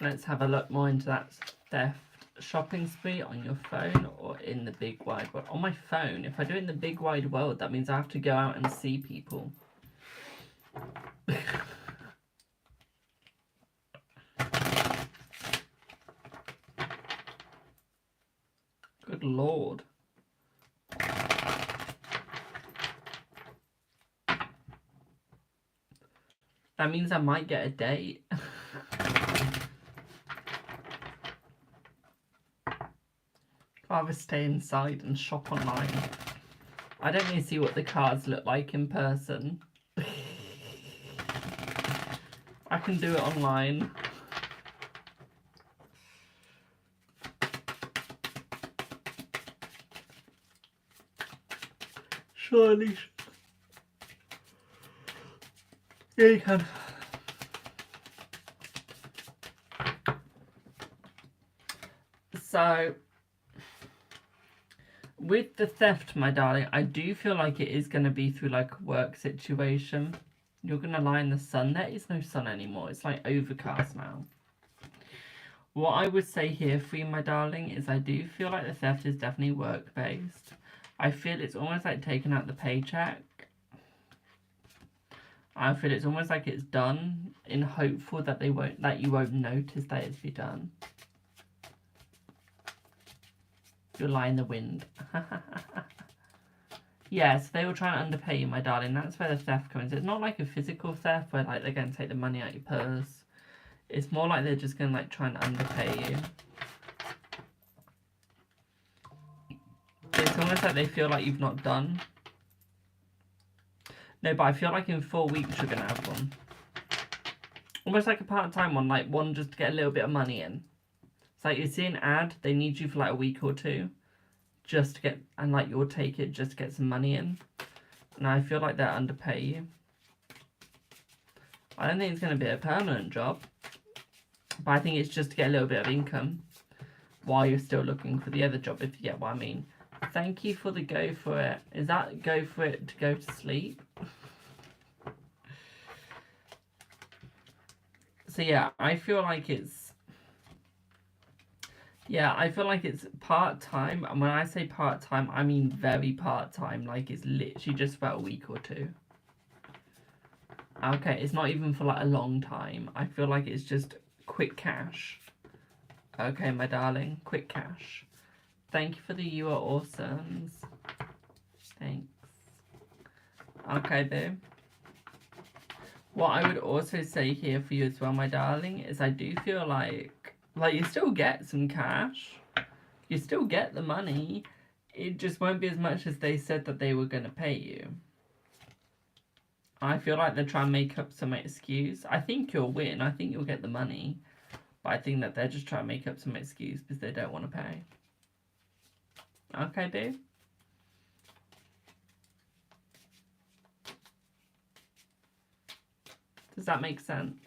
Let's have a look more into that theft shopping spree on your phone or in the big wide world. On my phone. If I do it in the big wide world, that means I have to go out and see people. Good lord. That means I might get a date. Rather stay inside and shop online. I don't need to see what the cards look like in person. I can do it online. Surely. Yeah, you can. So, with the theft, my darling, I do feel like it is going to be through like a work situation. You're going to lie in the sun. There is no sun anymore. It's like overcast now. What I would say here for you, my darling, is I do feel like the theft is definitely work-based. I feel it's almost like taking out the paycheck. I feel it's almost like it's done in hopeful that you won't notice that it's been done. You'll lie in the wind. Yes, they were trying to underpay you, my darling. That's where the theft comes. It's not like a physical theft where like they're going to take the money out of your purse. It's more like they're just going to like try and underpay you. It's almost like they feel like you've not done. No, but I feel like in 4 weeks you're going to have one. Almost like a part-time one, like one just to get a little bit of money in. It's like you see an ad, they need you for like a week or two. Just to get, and like you'll take it just to get some money in. And I feel like they'll underpay you. I don't think it's going to be a permanent job. But I think it's just to get a little bit of income. While you're still looking for the other job, if you get what I mean. Thank you for the go for it. Is that go for it to go to sleep? So yeah, I feel like it's... Yeah, I feel like it's part-time. And when I say part-time, I mean very part-time. Like it's literally just about a week or two. Okay, it's not even for like a long time. I feel like it's just quick cash. Okay, my darling, quick cash. Thank you for the you are awesomes. Thanks. Okay, babe. What I would also say here for you as well, my darling, is I do feel like you still get some cash. You still get the money. It just won't be as much as they said that they were going to pay you. I feel like they're trying to make up some excuse. I think you'll win. I think you'll get the money. But I think that they're just trying to make up some excuse because they don't want to pay. Okay, babe? Does that make sense?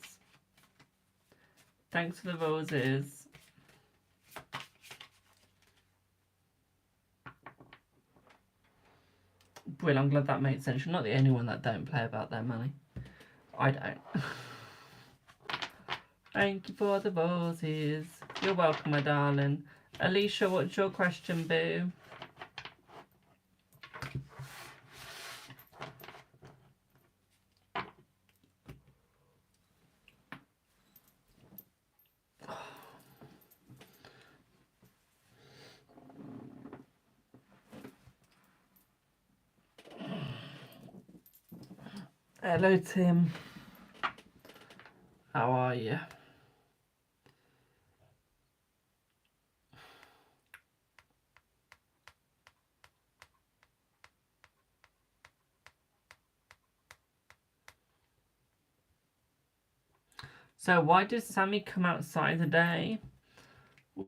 Thanks for the roses. Well, I'm glad that made sense. You're not the only one that don't play about their money. I don't. Thank you for the roses. You're welcome, my darling. Alicia, what's your question, boo? Hello, Tim. How are you? So why did Sammy come outside today?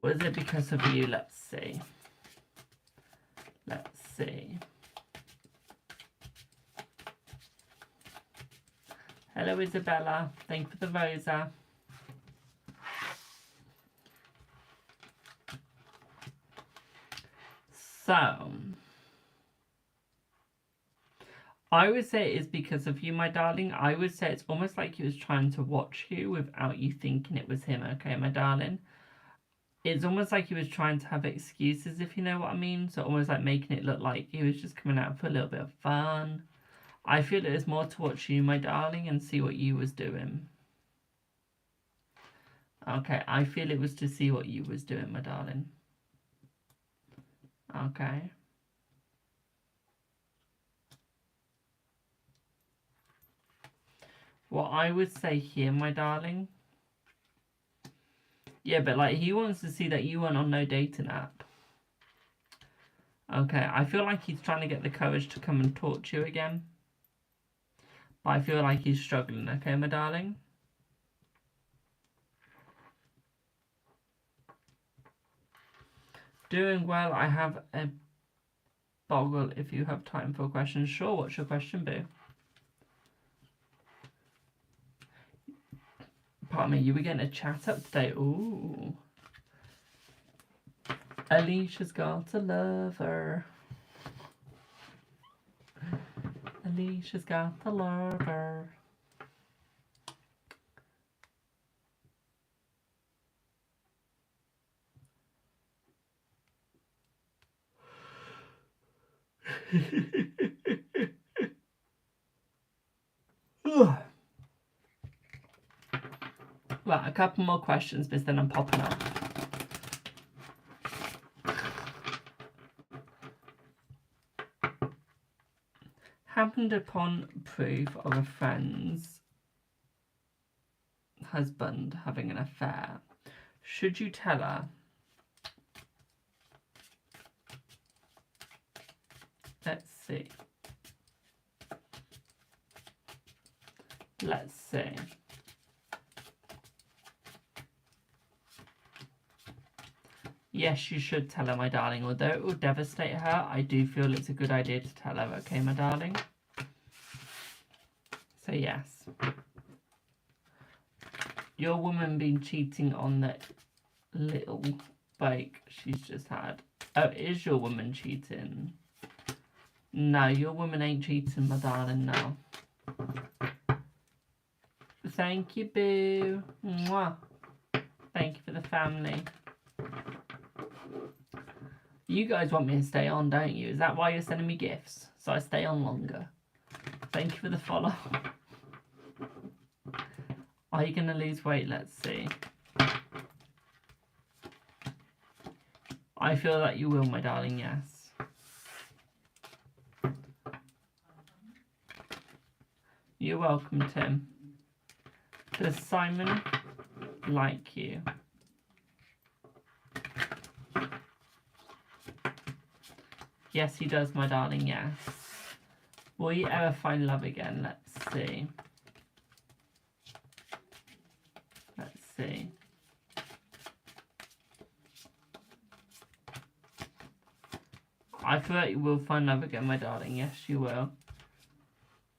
Was it because of you? Let's see. Let's see. Hello, Isabella. Thank you for the rosa. So, I would say it's because of you, my darling. I would say it's almost like he was trying to watch you without you thinking it was him, okay, my darling? It's almost like he was trying to have excuses, if you know what I mean. So almost like making it look like he was just coming out for a little bit of fun. I feel it was more to watch you, my darling, and see what you was doing. Okay, I feel it was to see what you was doing, my darling. Okay. What I would say here, my darling. Yeah, but like he wants to see that you weren't on no dating app. Okay, I feel like he's trying to get the courage to come and talk to you again. But I feel like he's struggling, okay, my darling? Doing well. I have a boggle if you have time for a question. Sure, what's your question, boo? Pardon me, you were getting a chat up today. Ooh. Alicia's got a lover. Alicia's got a lover. Right, a couple more questions, but then I'm popping up. Happened upon proof of a friend's husband having an affair. Should you tell her? Let's see. Let's see. Yes, you should tell her, my darling. Although it will devastate her, I do feel it's a good idea to tell her, okay, my darling? So, yes. Your woman been cheating on the little bike she's just had. Oh, is your woman cheating? No, your woman ain't cheating, my darling, no. Thank you, boo. Mwah. Thank you for the family. You guys want me to stay on, don't you? Is that why you're sending me gifts? So I stay on longer. Thank you for the follow. Are you going to lose weight? Let's see. I feel that you will, my darling, yes. You're welcome, Tim. Does Simon like you? Yes, he does, my darling, yes. Will you ever find love again? Let's see. Let's see. I feel like you will find love again, my darling. Yes, you will.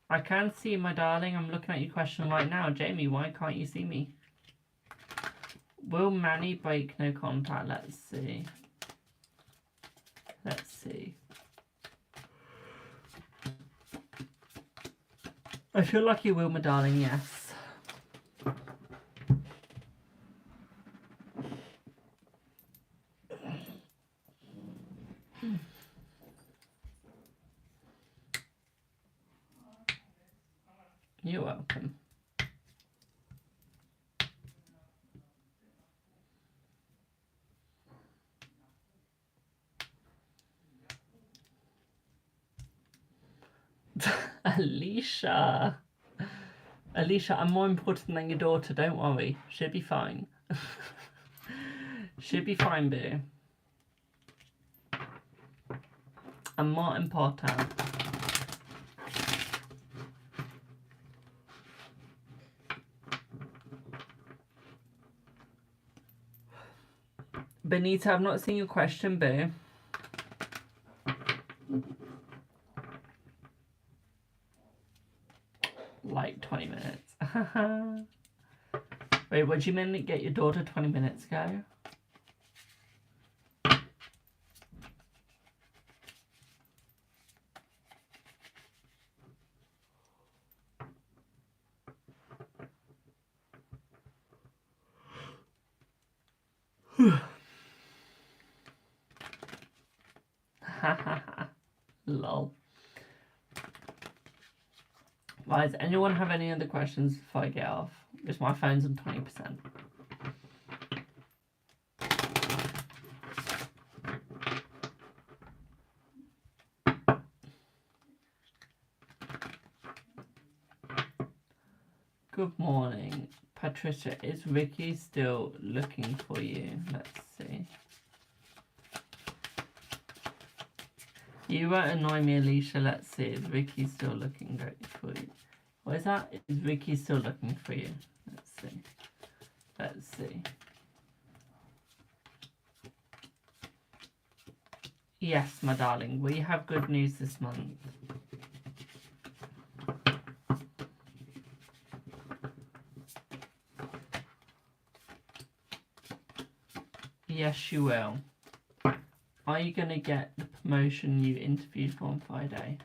I can see you, my darling. I'm looking at your question right now. Jamie, why can't you see me? Will Manny break no contact? Let's see. Let's see. I feel like you will, my darling, yes. Alicia. Alicia, I'm more important than your daughter, don't worry. She'll be fine. She'll be fine, boo. I'm more important. Benita, I've not seen your question, boo. Like 20 minutes. Wait, what do you mean get your daughter 20 minutes ago? Lol. Right, does anyone have any other questions before I get off? Because my phone's on 20%. Good morning. Patricia, is Ricky still looking for you? Let's see. You won't annoy me, Alicia. Let's see. Is Ricky still looking for you? What is that? Is Ricky still looking for you? Let's see. Let's see. Yes, my darling. We have good news this month. Yes, you will. Are you going to get the promotion you interviewed for on Friday?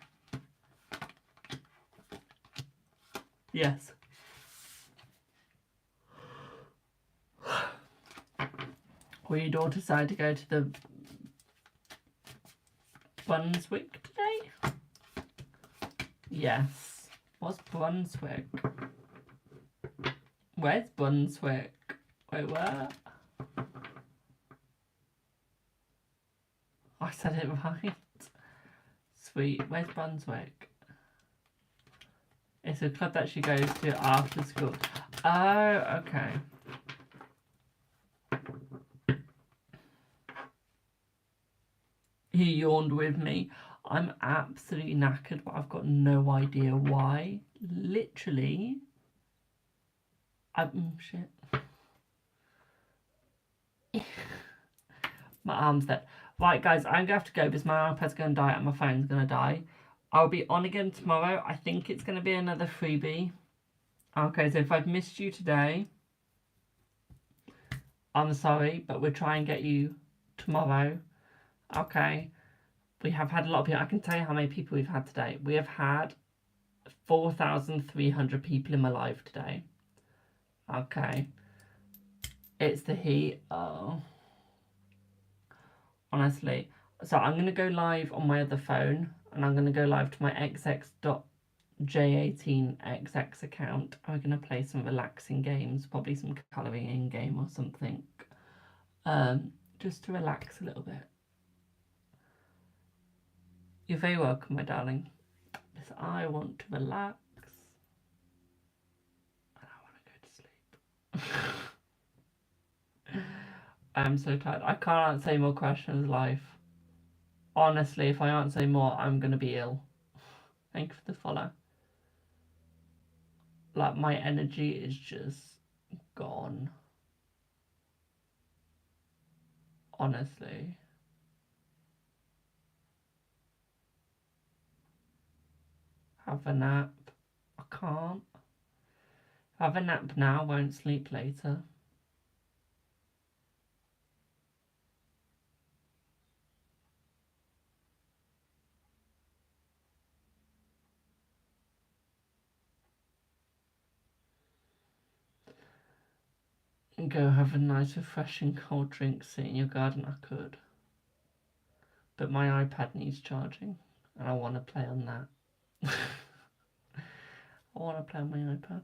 Yes. Will your daughter decide to go to the Brunswick today? Yes. What's Brunswick? Where's Brunswick? Wait, where? I said it right. Sweet. Where's Brunswick? It's a club that she goes to after school. Oh, okay. He yawned with me. I'm absolutely knackered, but I've got no idea why. Literally. Shit. My arm's dead. Right, guys, I'm going to have to go because my iPad's going to die and my phone's going to die. I'll be on again tomorrow. I think it's going to be another freebie. Okay, so if I've missed you today, I'm sorry, but we'll try and get you tomorrow. Okay. We have had a lot of people. I can tell you how many people we've had today. We have had 4,300 people in my live today. Okay. It's the heat. Oh. Honestly. So I'm going to go live on my other phone. And I'm going to go live to my xx.j18xx account. I'm going to play some relaxing games. Probably some colouring in game or something. Just to relax a little bit. You're very welcome, my darling. Because I want to relax. And I want to go to sleep. I'm so tired. I can't answer any more questions live. Honestly, if I answer more, I'm going to be ill. Thank you for the follow. Like, my energy is just gone. Honestly. Have a nap. I can't. Have a nap now, won't sleep later. And go have a nice refreshing cold drink, sit in your garden. I could. But my iPad needs charging. And I want to play on that. I want to play on my iPad.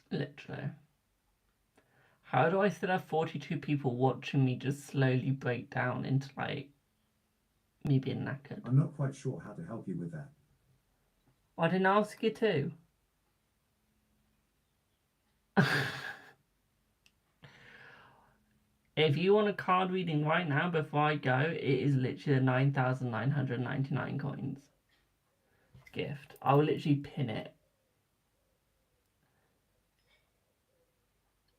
Literally. How do I still have 42 people watching me just slowly break down into, like, Me being knackered.
I'm not quite sure how to help you with that.
I didn't ask you to. If you want a card reading right now before I go, it is literally 9,999 coins. Gift. I will literally pin it.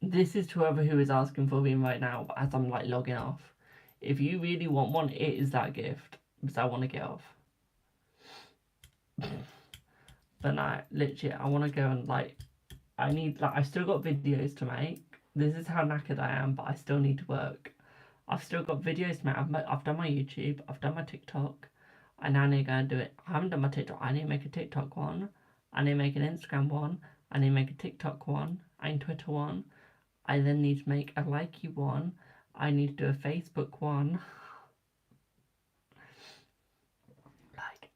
This is to whoever who is asking for me right now as I'm like logging off. If you really want one, it is that gift. Because I want to get off. But no, literally, I want to go and like, I need, like, I've still got videos to make. This is how knackered I am, but I still need to work. I've still got videos to make. I've done my YouTube, I've done my TikTok. I now need to go and do it. I haven't done my TikTok. I need to make a TikTok one. I need to make an Instagram one. I need to make a TikTok one. And Twitter one. I then need to make a likey one. I need to do a Facebook one. Like,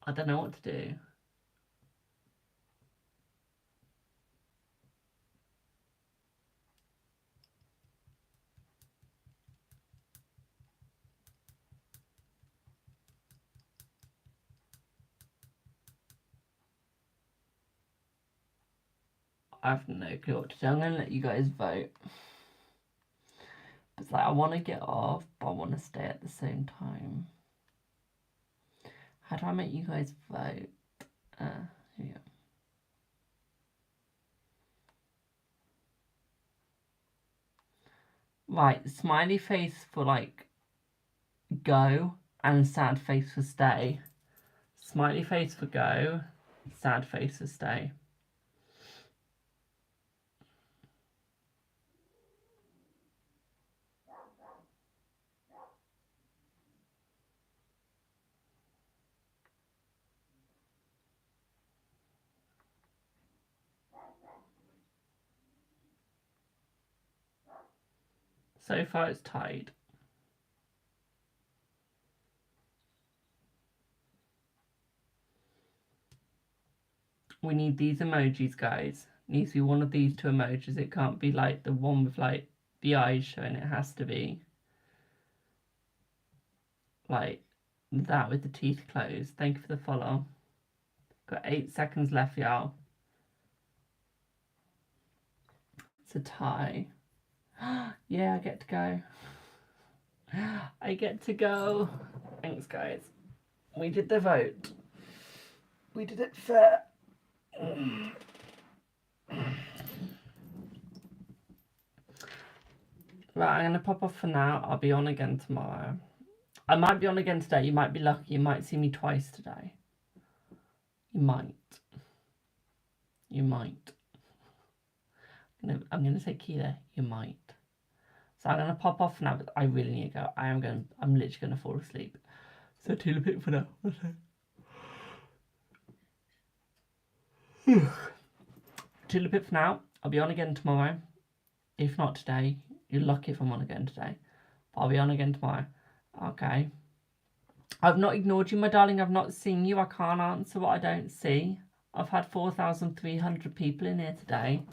I don't know what to do. I have no clue what to do. I'm going to let you guys vote. It's like, I want to get off, but I want to stay at the same time. How do I make you guys vote? Here we go. Right, smiley face for like go and sad face for stay. Smiley face for go, sad face for stay. So far it's tied. We need these emojis, guys. It needs to be one of these two emojis. It can't be like the one with like the eyes showing. It has to be like that with the teeth closed. Thank you for the follow. Got 8 seconds left, y'all. It's a tie. Yeah, I get to go. I get to go. Thanks, guys. We did the vote. We did it fair. Right, I'm going to pop off for now. I'll be on again tomorrow. I might be on again today. You might be lucky. You might see me twice today. You might. You might. I'm gonna say Keela, you might. So I'm gonna pop off now, but I really need to go. I'm literally gonna fall asleep. So toodle pip for now. Toodle pip for now. I'll be on again tomorrow. If not today. You're lucky if I'm on again today. But I'll be on again tomorrow. Okay. I've not ignored you, my darling. I've not seen you. I can't answer what I don't see. I've had 4,300 people in here today.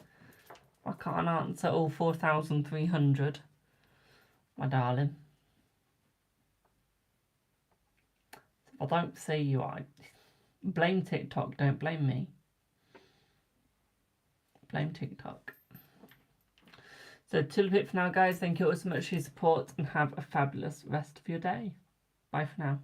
I can't answer all 4,300, my darling. If I don't see you, I blame TikTok. Don't blame me. Blame TikTok. So, till a bit for now, guys. Thank you all so much for your support and have a fabulous rest of your day. Bye for now.